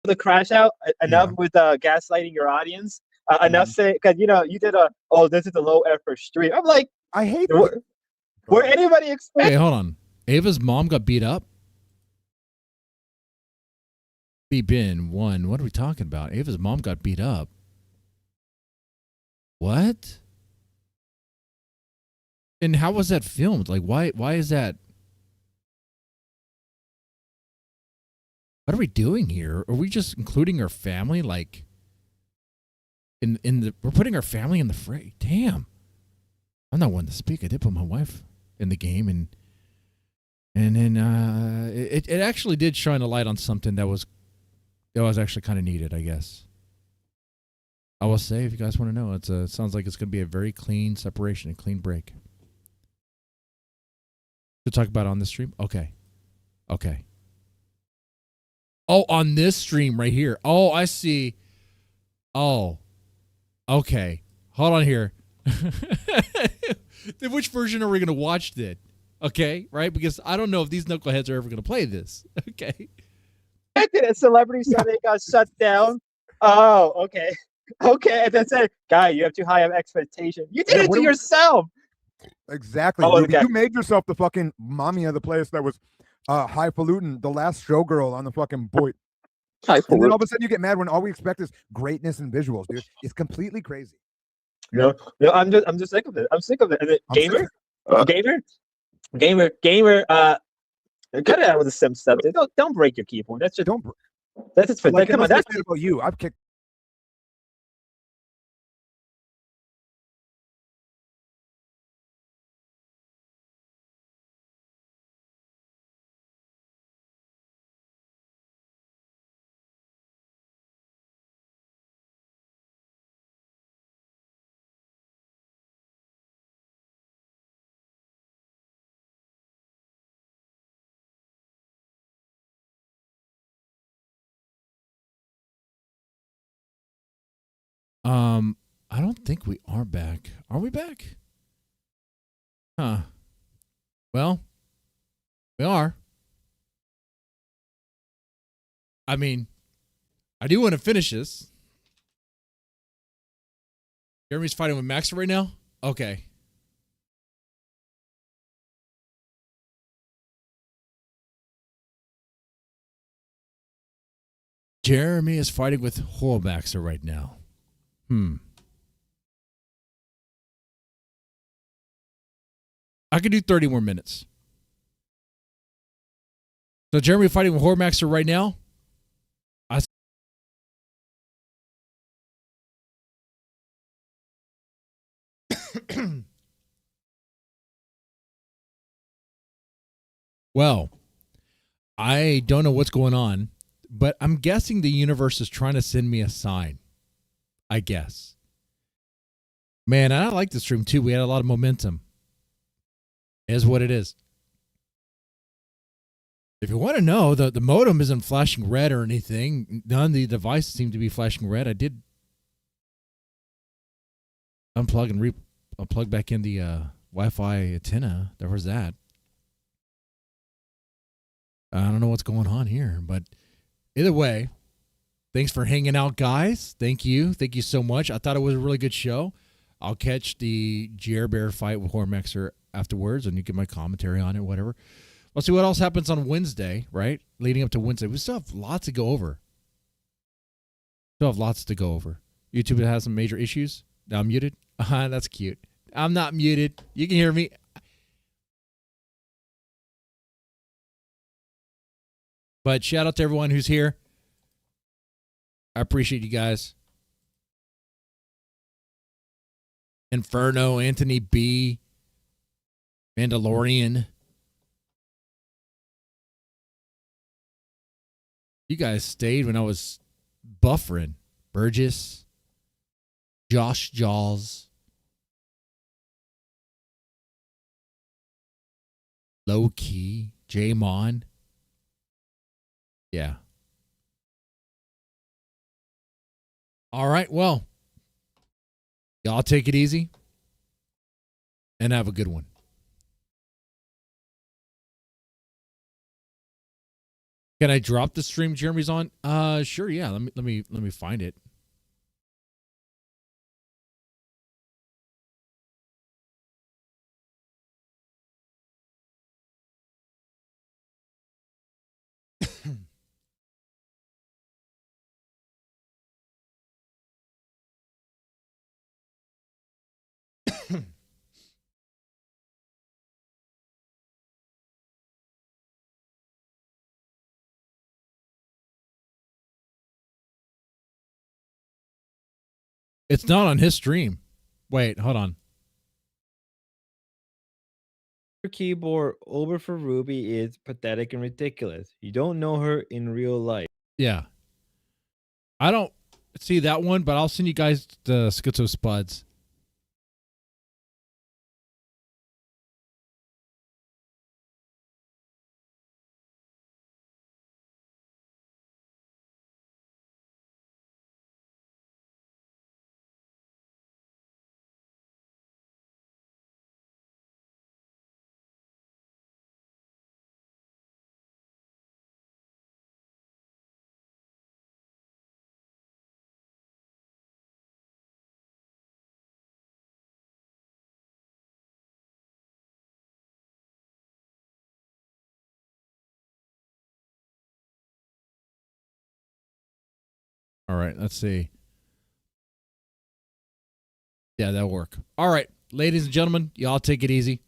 The crash out enough with gaslighting your audience. Enough say because you did this is a low effort stream. I'm like, I hate it. Were anybody expect? Hey, hold on. Ava's mom got beat up. Bin one. What are we talking about? Ava's mom got beat up. What? And how was that filmed? Like, why is that? What are we doing here? Are we just including our family? Like, we're putting our family in the fray. Damn. I'm not one to speak. I did put my wife in the game, and then it actually did shine a light on something that was actually kind of needed, I guess. I will say, if you guys want to know, it sounds like it's going to be a very clean separation, a clean break. To talk about on this stream? Okay. Oh, on this stream right here. Oh, I see. Oh, okay. Hold on here. Then which version are we going to watch then? Okay, right? Because I don't know if these knuckleheads are ever going to play this. Okay. A Celebrity Sunday got shut down. Oh, okay. Okay, and then said, "Guy, you have too high of expectation. You did it to yourself." Exactly. You made yourself the fucking mommy of the place that was highfalutin, the last showgirl on the fucking boy. And then all of a sudden you get mad when all we expect is greatness and visuals, dude. It's completely crazy. No, I'm just sick of it. I'm sick of it. And then, gamer. Cut it out with the sim stuff. Don't break your keyboard. That's just That's just like, come on. That's about you. I've kicked. I don't think we are back. Are we back? Huh. Well, we are. I mean, I do want to finish this. Jeremy's fighting with Max right now? Okay. Jeremy is fighting with Hormaxer right now. I could do 30 more minutes. So Jeremy fighting with Hormaxer right now. Well, I don't know what's going on, but I'm guessing the universe is trying to send me a sign. I guess. Man, I like the stream too. We had a lot of momentum. It is what it is. If you want to know, the modem isn't flashing red or anything. None of the devices seem to be flashing red. I did unplug and plug back in the Wi-Fi antenna. There was that. I don't know what's going on here, but either way, thanks for hanging out, guys. Thank you. Thank you so much. I thought it was a really good show. I'll catch the Jer Bear fight with Hormaxer afterwards, and you get my commentary on it, whatever. We'll see what else happens on Wednesday, right? Leading up to Wednesday. We still have lots to go over. YouTube has some major issues. Now I'm muted. That's cute. I'm not muted. You can hear me. But shout out to everyone who's here. I appreciate you guys. Inferno, Anthony B, Mandalorian. You guys stayed when I was buffering. Burgess, Josh Jaws, Low Key, J-Mon. Yeah. All right, well, y'all take it easy and have a good one. Can I drop the stream Jeremy's on? Sure, yeah. Let me find it. It's not on his stream. Wait, hold on. Her keyboard over for Ruby is pathetic and ridiculous. You don't know her in real life. Yeah. I don't see that one, but I'll send you guys the Schizo Spuds. All right, let's see. Yeah, that'll work. All right, ladies and gentlemen, y'all take it easy.